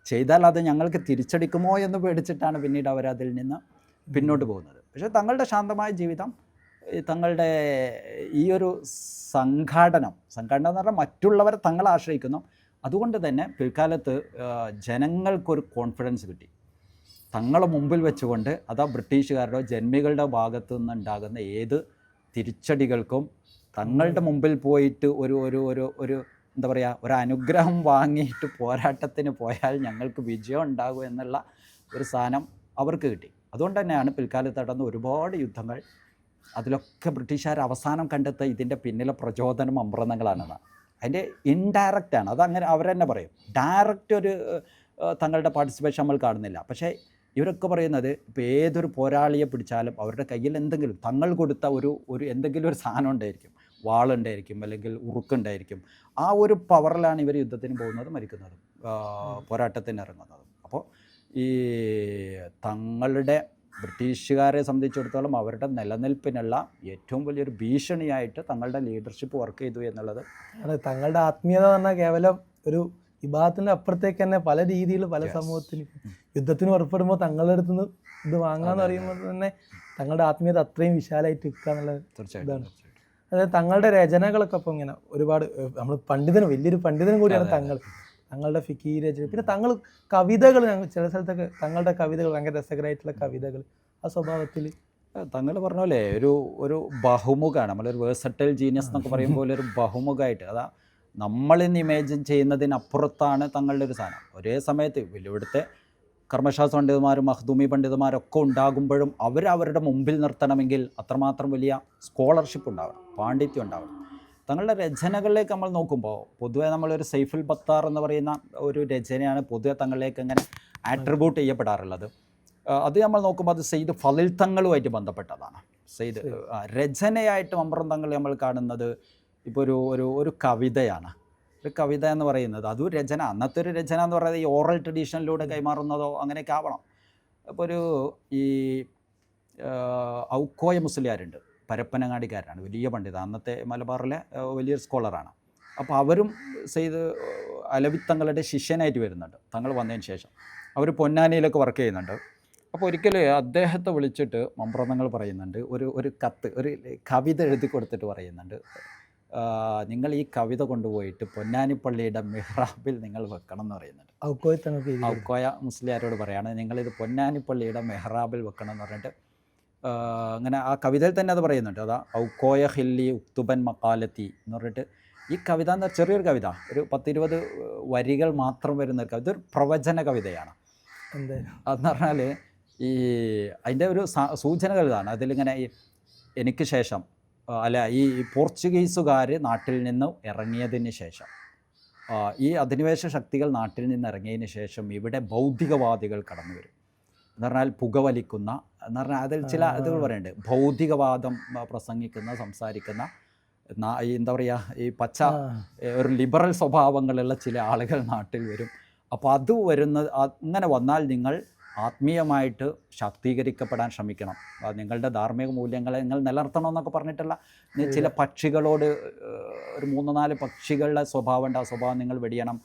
ചെയ്താൽ അത് ഞങ്ങൾക്ക് തിരിച്ചടിക്കുമോ എന്ന് പേടിച്ചിട്ടാണ് പിന്നീട് അവരതിൽ നിന്ന് പിന്നോട്ട് പോകുന്നത്. പക്ഷേ തങ്ങളുടെ ശാന്തമായ ജീവിതം, തങ്ങളുടെ ഈ ഒരു സംഘാടനം എന്ന് പറഞ്ഞാൽ മറ്റുള്ളവരെ തങ്ങളെ ആശ്രയിക്കുന്നു. അതുകൊണ്ട് തന്നെ പിൽക്കാലത്ത് ജനങ്ങൾക്കൊരു കോൺഫിഡൻസ് കിട്ടി. തങ്ങളെ മുമ്പിൽ വെച്ചുകൊണ്ട് അതാ ബ്രിട്ടീഷുകാരുടെ ജന്മികളുടെ ഭാഗത്തു നിന്നുണ്ടാകുന്ന ഏത് തിരിച്ചടികൾക്കും തങ്ങളുടെ മുമ്പിൽ പോയിട്ട് ഒരു എന്താ പറയുക, ഒരു അനുഗ്രഹം വാങ്ങിയിട്ട് പോരാട്ടത്തിന് പോയാൽ ഞങ്ങൾക്ക് വിജയം ഉണ്ടാകും എന്നുള്ള ഒരു സാധനം അവർക്ക് കിട്ടി. അതുകൊണ്ട് തന്നെയാണ് പിൽക്കാലത്ത് നടന്ന ഒരുപാട് യുദ്ധങ്ങൾ, അതിലൊക്കെ ബ്രിട്ടീഷുകാർ അവസാനം കണ്ടെത്ത ഇതിൻ്റെ പിന്നിലെ പ്രചോദനം മമ്പ്രതങ്ങളാണെന്ന്. അതിൻ്റെ ഇൻഡയറക്റ്റാണ്, അതങ്ങനെ അവർ തന്നെ പറയും. ഡയറക്റ്റ് ഒരു തങ്ങളുടെ പാർട്ടിസിപ്പേഷൻ നമ്മൾ കാണുന്നില്ല. പക്ഷേ ഇവരൊക്കെ പറയുന്നത് ഇപ്പോൾ ഏതൊരു പോരാളിയെ പിടിച്ചാലും അവരുടെ കയ്യിൽ എന്തെങ്കിലും തങ്ങൾ കൊടുത്ത ഒരു എന്തെങ്കിലും ഒരു സാധനം ഉണ്ടായിരിക്കും, വാളുണ്ടായിരിക്കും, അല്ലെങ്കിൽ ഉറുക്കുണ്ടായിരിക്കും. ആ ഒരു പവറിലാണ് ഇവർ യുദ്ധത്തിന് പോകുന്നതും മരിക്കുന്നതും പോരാട്ടത്തിന് ഇറങ്ങുന്നതും. അപ്പോൾ ഈ തങ്ങളുടെ ബ്രിട്ടീഷുകാരെ സംബന്ധിച്ചിടത്തോളം അവരുടെ നിലനിൽപ്പിനുള്ള ഏറ്റവും വലിയൊരു ഭീഷണിയായിട്ട് തങ്ങളുടെ ലീഡർഷിപ്പ് വർക്ക് ചെയ്തു എന്നുള്ളത്. അതെ, തങ്ങളുടെ ആത്മീയത പറഞ്ഞാൽ കേവലം ഒരു വിഭാഗത്തിൻ്റെ അപ്പുറത്തേക്ക് തന്നെ പല രീതിയിൽ പല സമൂഹത്തിന് യുദ്ധത്തിന് പുറപ്പെടുമ്പോൾ തങ്ങളുടെ അടുത്ത് നിന്ന് ഇത് വാങ്ങാന്ന് പറയുമ്പോൾ തന്നെ തങ്ങളുടെ ആത്മീയത അത്രയും വിശാലമായിട്ട് നിൽക്കുക എന്നുള്ളത് ഇതാണ്. അതായത് തങ്ങളുടെ രചനകളൊക്കെ അപ്പം ഇങ്ങനെ ഒരുപാട് നമ്മൾ വലിയൊരു പണ്ഡിതനും കൂടിയാണ് തങ്ങളുടെ ഫിക്കി രചന. പിന്നെ തങ്ങൾ കവിതകൾ, ചില സ്ഥലത്തൊക്കെ തങ്ങളുടെ കവിതകൾ ഭയങ്കര രസകരമായിട്ടുള്ള കവിതകൾ, ആ സ്വഭാവത്തിൽ തങ്ങൾ പറഞ്ഞ പോലെ ഒരു ബഹുമുഖമാണ്. നമ്മളൊരു വേഴ്സറ്റൈൽ ജീനിയസ് എന്നൊക്കെ പറയുമ്പോൾ ഒരു ബഹുമുഖമായിട്ട്, അതാ നമ്മളിന്ന് ഇമേജിൻ ചെയ്യുന്നതിനപ്പുറത്താണ് തങ്ങളുടെ ഒരു സാധനം. ഒരേ സമയത്ത് ഇവിടുത്തെ കർമ്മശാസ്ത്ര പണ്ഡിതന്മാരും മഖ്ദൂമി പണ്ഡിതന്മാരൊക്കെ ഉണ്ടാകുമ്പോഴും അവരുടെ മുമ്പിൽ നിർത്തണമെങ്കിൽ അത്രമാത്രം വലിയ സ്കോളർഷിപ്പ് ഉണ്ടാവണം, പാണ്ഡിത്യം ഉണ്ടാവണം. തങ്ങളുടെ രചനകളിലേക്ക് നമ്മൾ നോക്കുമ്പോൾ പൊതുവെ നമ്മളൊരു സൈഫുൽ ബത്താർ എന്ന് പറയുന്ന ഒരു രചനയാണ് പൊതുവെ തങ്ങളിലേക്ക് അങ്ങനെ ആട്രിബ്യൂട്ട് ചെയ്യപ്പെടാറുള്ളത്. അത് നമ്മൾ നോക്കുമ്പോൾ അത് സെയ്ദ് ഫളിൽ തങ്ങളുമായിട്ട് ബന്ധപ്പെട്ടതാണ്. സെയ്ദ് രചനയായിട്ട് മമ്പ്രം തങ്ങൾ നമ്മൾ കാണുന്നത് ഇപ്പോൾ ഒരു കവിതയാണ്. ഒരു കവിത എന്ന് പറയുന്നത് അതും രചന, അന്നത്തെ ഒരു രചന എന്ന് പറയുന്നത് ഈ ഓറൽ ട്രഡീഷനിലൂടെ കൈമാറുന്നതോ അങ്ങനെയൊക്കെ ആവണം. അപ്പോൾ ഈ ഔക്കോയ മുസ്ലിയാരുണ്ട്, പരപ്പനങ്ങാടിക്കാരനാണ്, വലിയ പണ്ഡിത, അന്നത്തെ മലബാറിലെ വലിയൊരു സ്കോളറാണ്. അപ്പോൾ അവരും സെയ്ദ് അലവിത്തങ്ങളുടെ ശിഷ്യനായിട്ട് വരുന്നുണ്ട് തങ്ങൾ വന്നതിന് ശേഷം. അവർ പൊന്നാനിയിലൊക്കെ വർക്ക് ചെയ്യുന്നുണ്ട്. അപ്പോൾ ഒരിക്കൽ അദ്ദേഹത്തെ വിളിച്ചിട്ട് മമ്പ്രതങ്ങൾ പറയുന്നുണ്ട്, ഒരു കത്ത്, ഒരു കവിത എഴുതി കൊടുത്തിട്ട് പറയുന്നുണ്ട്, നിങ്ങൾ ഈ കവിത കൊണ്ടുപോയിട്ട് പൊന്നാനിപ്പള്ളിയുടെ മെഹ്റാബിൽ നിങ്ങൾ വെക്കണം എന്ന് പറയുന്നുണ്ട്. ഔക്കോയ മുസ്ലിയാരോട് പറയാണ്, നിങ്ങളിത് പൊന്നാനിപ്പള്ളിയുടെ മെഹ്റാബിൽ വെക്കണം എന്ന് പറഞ്ഞിട്ട് അങ്ങനെ ആ കവിതയിൽ തന്നെ അത് പറയുന്നുണ്ട്. അതാ ഔക്കോയ ഹില്ലി ഉക്തുബൻ മക്കാലത്തി എന്ന് പറഞ്ഞിട്ട് ഈ കവിത എന്താ, ചെറിയൊരു കവിത, ഒരു 10-20 വരികൾ മാത്രം വരുന്ന ഒരു കവിത, ഇതൊരു പ്രവചന കവിതയാണ്. അതെന്ന് പറഞ്ഞാൽ ഈ അതിൻ്റെ ഒരു സൂചനകൾ ഇതാണ്. അതിലിങ്ങനെ എനിക്ക് ശേഷം ഈ പോർച്ചുഗീസുകാർ നാട്ടിൽ നിന്ന് ഇറങ്ങിയതിന് ശേഷം, ഈ അധിനിവേശ ശക്തികൾ നാട്ടിൽ നിന്ന് ഇറങ്ങിയതിന് ശേഷം ഇവിടെ ഭൗതികവാദികൾ കടന്നു വരും എന്ന് പറഞ്ഞാൽ പുകവലിക്കുന്ന എന്ന് പറഞ്ഞാൽ അതിൽ ചില ഇതുകൾ പറയുന്നുണ്ട്. ഭൗതികവാദം പ്രസംഗിക്കുന്ന, സംസാരിക്കുന്ന, എന്താ പറയുക, ഈ പച്ച ഒരു ലിബറൽ സ്വഭാവങ്ങളുള്ള ചില ആളുകൾ നാട്ടിൽ വരും. അപ്പോൾ അത് അങ്ങനെ വന്നാൽ നിങ്ങൾ ആത്മീയമായിട്ട് ശാക്തീകരിക്കപ്പെടാൻ ശ്രമിക്കണം, നിങ്ങളുടെ ധാർമ്മിക മൂല്യങ്ങളെ നിങ്ങൾ നിലനിർത്തണം എന്നൊക്കെ പറഞ്ഞിട്ടുള്ള ചില പക്ഷികളോട് ഒരു 3-4 പക്ഷികളുടെ സ്വഭാവം ഉണ്ട്, ആ സ്വഭാവം നിങ്ങൾ വെടിയണം,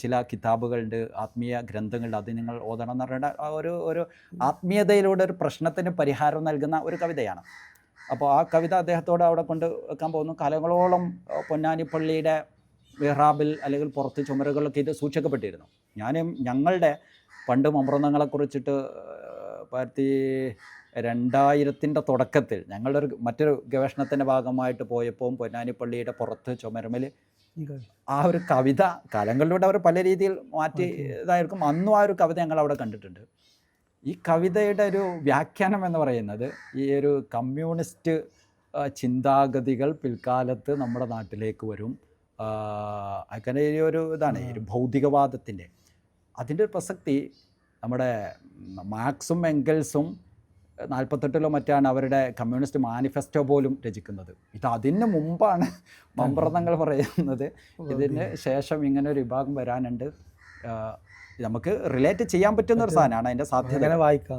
ചില കിതാബുകളുണ്ട്, ആത്മീയ ഗ്രന്ഥങ്ങളുണ്ട്, അത് നിങ്ങൾ ഓതണം എന്ന് പറഞ്ഞിട്ട് ഒരു ആത്മീയതയിലൂടെ ഒരു പ്രശ്നത്തിന് പരിഹാരം നൽകുന്ന ഒരു കവിതയാണ്. അപ്പോൾ ആ കവിത അദ്ദേഹത്തോട് അവിടെ കൊണ്ട് വെക്കാൻ പോകുന്നു. കാലങ്ങളോളം പൊന്നാനിപ്പള്ളിയുടെ മിഹ്റാബിൽ അല്ലെങ്കിൽ പുറത്ത് ചുമരുകളിലൊക്കെ ഇത് സൂക്ഷിക്കപ്പെട്ടിരുന്നു. ഞങ്ങളുടെ പണ്ട് മമ്പ്രന്തങ്ങളെക്കുറിച്ചിട്ട് 2000 തുടക്കത്തിൽ ഞങ്ങളുടെ മറ്റൊരു ഗവേഷണത്തിൻ്റെ ഭാഗമായിട്ട് പോയപ്പോൾ പൊന്നാനിപ്പള്ളിയുടെ പുറത്ത് ചുമരുമൽ ആ ഒരു കവിത കാലങ്ങളിലൂടെ അവർ പല രീതിയിൽ മാറ്റി ഇതായിരിക്കും. അന്നും ആ ഒരു കവിത ഞങ്ങൾ അവിടെ കണ്ടിട്ടുണ്ട്. ഈ കവിതയുടെ ഒരു വ്യാഖ്യാനം എന്ന് പറയുന്നത് ഈ ഒരു കമ്മ്യൂണിസ്റ്റ് ചിന്താഗതികൾ പിൽക്കാലത്ത് നമ്മുടെ നാട്ടിലേക്ക് വരും, അങ്ങനെ ഒരു ഇതാണ് ഈ ഒരു ഭൗതികവാദത്തിൻ്റെ അതിൻ്റെ ഒരു പ്രസക്തി. നമ്മുടെ മാർക്സും എംഗൽസും 48 മറ്റാണ് അവരുടെ കമ്മ്യൂണിസ്റ്റ് മാനിഫെസ്റ്റോ പോലും രചിക്കുന്നത്. ഇത് അതിന് മുമ്പാണ് മമ്പ്രതങ്ങൾ പറയുന്നത്. ഇതിന് ശേഷം ഇങ്ങനെ ഒരു വിഭാഗം വരാനുണ്ട്. നമുക്ക് റിലേറ്റ് ചെയ്യാൻ പറ്റുന്ന ഒരു സാധനമാണ്. അതിൻ്റെ സാധ്യത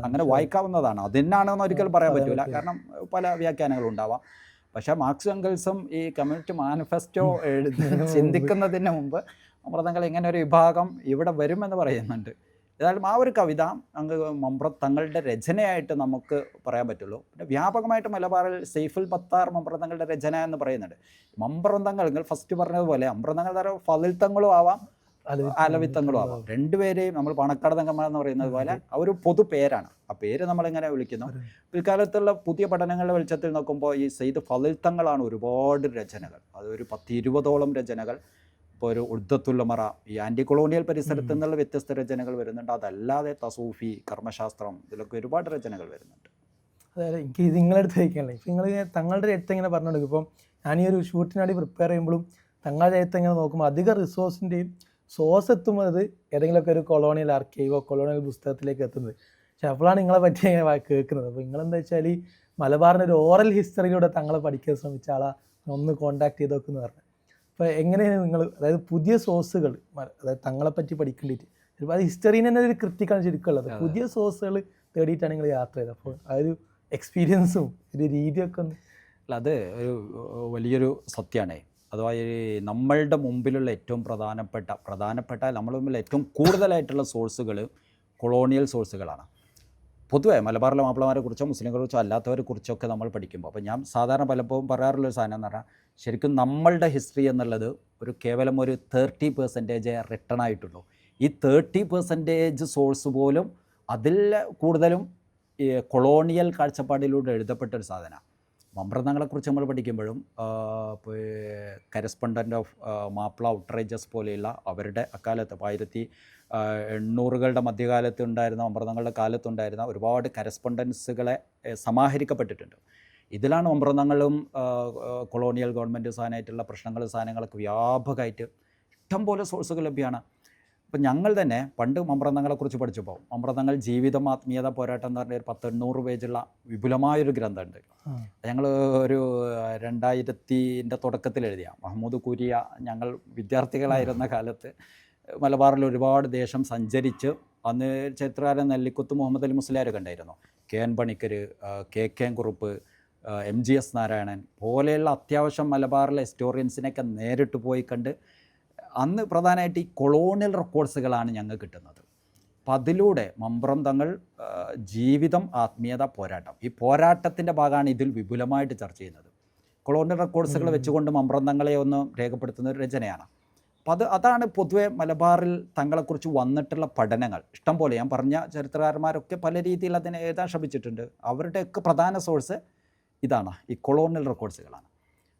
അങ്ങനെ വായിക്കാവുന്നതാണ്. അതിനാണെന്ന് ഒരിക്കലും പറയാൻ പറ്റില്ല, കാരണം പല വ്യാഖ്യാനങ്ങളും ഉണ്ടാവാം. പക്ഷേ മാർക്സും എംഗൽസും ഈ കമ്മ്യൂണിസ്റ്റ് മാനിഫെസ്റ്റോ ചിന്തിക്കുന്നതിന് മുമ്പ് മമ്പ്രതങ്ങൾ ഇങ്ങനെ ഒരു വിഭാഗം ഇവിടെ വരുമെന്ന് പറയുന്നുണ്ട്. ഏതായാലും ആ ഒരു കവിത മമ്പ്രത്തങ്ങളുടെ രചനയായിട്ട് നമുക്ക് പറയാൻ പറ്റുള്ളൂ. പിന്നെ വ്യാപകമായിട്ട് മലബാറിൽ സെയ്ഫുൽ ബത്താർ മമ്പ്രത്തങ്ങളുടെ രചന എന്ന് പറയുന്നുണ്ട്. മമ്പ്രന്തങ്ങൾ നിങ്ങൾ ഫസ്റ്റ് പറഞ്ഞതുപോലെ മമ്പ്രന്തങ്ങൾ തരം ഫലിത്തങ്ങളും ആവാം, അലവിത്തങ്ങളും ആവാം. രണ്ടുപേരെയും നമ്മൾ പണക്കാട് തങ്കമ്മ എന്ന് പറയുന്നത് പോലെ ആ ഒരു പൊതു പേരാണ്. ആ പേര് നമ്മളിങ്ങനെ വിളിക്കുന്നു. പിൽക്കാലത്തുള്ള പുതിയ പഠനങ്ങളുടെ വെളിച്ചത്തിൽ നോക്കുമ്പോൾ ഈ സെയ്ദ് ഫലിത്തങ്ങളാണ് ഒരുപാട് രചനകൾ. അതൊരു 10-20ഓളം രചനകൾ. ഇപ്പോൾ ഒരു ഉദ്ദത്തുല്ലമറ, ഈ ആൻറ്റി കൊളോണിയൽ പരിസരത്തു നിന്നുള്ള വ്യത്യസ്ത രചനകൾ വരുന്നുണ്ട്. അതല്ലാതെ തസൂഫി, കർമ്മശാസ്ത്രം, ഇതിലൊക്കെ ഒരുപാട് രചനകൾ വരുന്നുണ്ട്. അതായത് എനിക്ക് ഇത് നിങ്ങളെടുത്ത് ചോദിക്കാനല്ലേ, ഇപ്പം നിങ്ങൾ തങ്ങളുടെ എഴുത്ത് ഇങ്ങനെ പറഞ്ഞോളൂ. ഇപ്പം ഞാൻ ഈ ഒരു ഷൂട്ടിന് വേണ്ടി പ്രിപ്പയർ ചെയ്യുമ്പോഴും തങ്ങളുടെ എഴുത്ത് ഇങ്ങനെ നോക്കുമ്പോൾ അധിക റിസോഴ്സിൻ്റെയും സോഴ്സ് എത്തുന്നത് ഏതെങ്കിലുമൊക്കെ ഒരു കൊളോണിയൽ ആർക്കൈവോ കൊളോണിയൽ പുസ്തകത്തിലേക്ക് എത്തുന്നത്. പക്ഷെ അപ്പോഴാണ് നിങ്ങളെ പറ്റി ഇങ്ങനെ കേൾക്കുന്നത്. അപ്പോൾ നിങ്ങളെന്താ വെച്ചാൽ ഈ മലബാറിൻ്റെ ഒരു ഓറൽ ഹിസ്റ്ററിയിലൂടെ തങ്ങളെ പഠിക്കാൻ ശ്രമിച്ച ആളാ ഒന്ന് കോൺടാക്ട് ചെയ്ത് നോക്കുമെന്ന് പറഞ്ഞു. അപ്പോൾ എങ്ങനെയാണ് നിങ്ങൾ, അതായത് പുതിയ സോഴ്സുകൾ, അതായത് തങ്ങളെപ്പറ്റി പഠിക്കേണ്ടിയിട്ട് ഒരുപാട് ഹിസ്റ്ററീന് തന്നെ ഒരു ക്രിറ്റിക്കാണ് ശരിക്കുള്ളത്. പുതിയ സോഴ്സുകൾ തേടിയിട്ടാണ് നിങ്ങൾ യാത്ര ചെയ്തത്. അപ്പോൾ ആ ഒരു എക്സ്പീരിയൻസും ഒരു രീതിയൊക്കെ ഒന്ന് അത് ഒരു വലിയൊരു സത്യമാണ്. അഥവാ ഈ നമ്മളുടെ മുമ്പിലുള്ള ഏറ്റവും പ്രധാനപ്പെട്ട നമ്മുടെ മുമ്പിൽ ഏറ്റവും കൂടുതലായിട്ടുള്ള സോഴ്സുകൾ കൊളോണിയൽ സോഴ്സുകളാണ്. പൊതുവെ മലബാറിലെ മാപ്പിളമാരെ കുറിച്ചോ മുസ്ലിങ്ങളെ കുറിച്ചോ അല്ലാത്തവരെ കുറിച്ചൊക്കെ നമ്മൾ പഠിക്കുമ്പോൾ, അപ്പോൾ ഞാൻ സാധാരണ പലപ്പോഴും പറയാറുള്ളൊരു സാധനം എന്ന് പറഞ്ഞാൽ, ശരിക്കും നമ്മളുടെ ഹിസ്റ്ററി എന്നുള്ളത് കേവലം ഒരു 30% റിട്ടേൺ ആയിട്ടുള്ളൂ. ഈ 30% സോഴ്സ് പോലും അതിൽ കൂടുതലും ഈ കൊളോണിയൽ കാഴ്ചപ്പാടിലൂടെ എഴുതപ്പെട്ടൊരു സാധനമാണ്. മമ്പ്രതങ്ങളെക്കുറിച്ച് നമ്മൾ പഠിക്കുമ്പോഴും കരസ്പോണ്ടൻ്റ് ഓഫ് മാപ്പിള ഔട്ട്റേജസ് പോലെയുള്ള അവരുടെ അക്കാലത്ത് 1800കളുടെ മധ്യകാലത്ത് ഉണ്ടായിരുന്ന മമ്പ്രതങ്ങളുടെ കാലത്തുണ്ടായിരുന്ന ഒരുപാട് കരസ്പോണ്ടൻസുകളെ സമാഹരിക്കപ്പെട്ടിട്ടുണ്ട്. ഇതിലാണ് മമ്പ്രതങ്ങളും കൊളോണിയൽ ഗവൺമെൻറ് സാധനമായിട്ടുള്ള സാധനങ്ങളൊക്കെ വ്യാപകമായിട്ട് ഇഷ്ടംപോലെ സോഴ്സുകൾ ലഭ്യമാണ്. അപ്പം ഞങ്ങൾ തന്നെ പണ്ട് മമ്പ്രതങ്ങളെക്കുറിച്ച് പഠിച്ചപ്പോൾ മമ്പ്രതങ്ങൾ ജീവിതം ആത്മീയത പോരാട്ടം എന്ന് പറഞ്ഞ ഒരു 10-800 പേജുള്ള വിപുലമായൊരു ഗ്രന്ഥമുണ്ട്. ഞങ്ങൾ ഒരു 2000ൻ്റെ തുടക്കത്തിൽ എഴുതിയ മഹമ്മൂദ് കൂരിയ ഞങ്ങൾ വിദ്യാർത്ഥികളായിരുന്ന കാലത്ത് മലബാറിൽ ഒരുപാട് ദേശം സഞ്ചരിച്ച് അന്ന് ചരിത്രകാരൻ നെല്ലിക്കുത്ത് മുഹമ്മദ് അലി മുസ്ലിയാരൊക്കെ ഉണ്ടായിരുന്നു. KN Panicker, KK Kurup, MGS Narayanan പോലെയുള്ള അത്യാവശ്യം മലബാറിലെ ഹിസ്റ്റോറിയൻസിനെയൊക്കെ നേരിട്ട് പോയി കണ്ട് അന്ന് പ്രധാനമായിട്ട് ഈ കൊളോണിയൽ റെക്കോർഡ്സുകളാണ് ഞങ്ങൾക്ക് കിട്ടുന്നത്. അപ്പം അതിലൂടെ മമ്പ്രന്തങ്ങൾ ജീവിതം ആത്മീയത പോരാട്ടം, ഈ പോരാട്ടത്തിൻ്റെ ഭാഗമാണ് ഇതിൽ വിപുലമായിട്ട് ചർച്ച ചെയ്യുന്നത്. കൊളോണിയൽ റെക്കോർഡ്സുകൾ വെച്ചുകൊണ്ട് മമ്പ്രന്തങ്ങളെ ഒന്ന് രേഖപ്പെടുത്തുന്ന ഒരു രചനയാണ്. അപ്പം അതാണ് പൊതുവെ മലബാറിൽ തങ്ങളെക്കുറിച്ച് വന്നിട്ടുള്ള പഠനങ്ങൾ ഇഷ്ടം പോലെ. ഞാൻ പറഞ്ഞ ചരിത്രകാരന്മാരൊക്കെ പല രീതിയിൽ അതിനെ എഴുതാൻ ശ്രമിച്ചിട്ടുണ്ട്. അവരുടെയൊക്കെ പ്രധാന സോഴ്സ് ഇതാണ്, ഈ കൊളോണിയൽ റെക്കോർഡ്സുകളാണ്.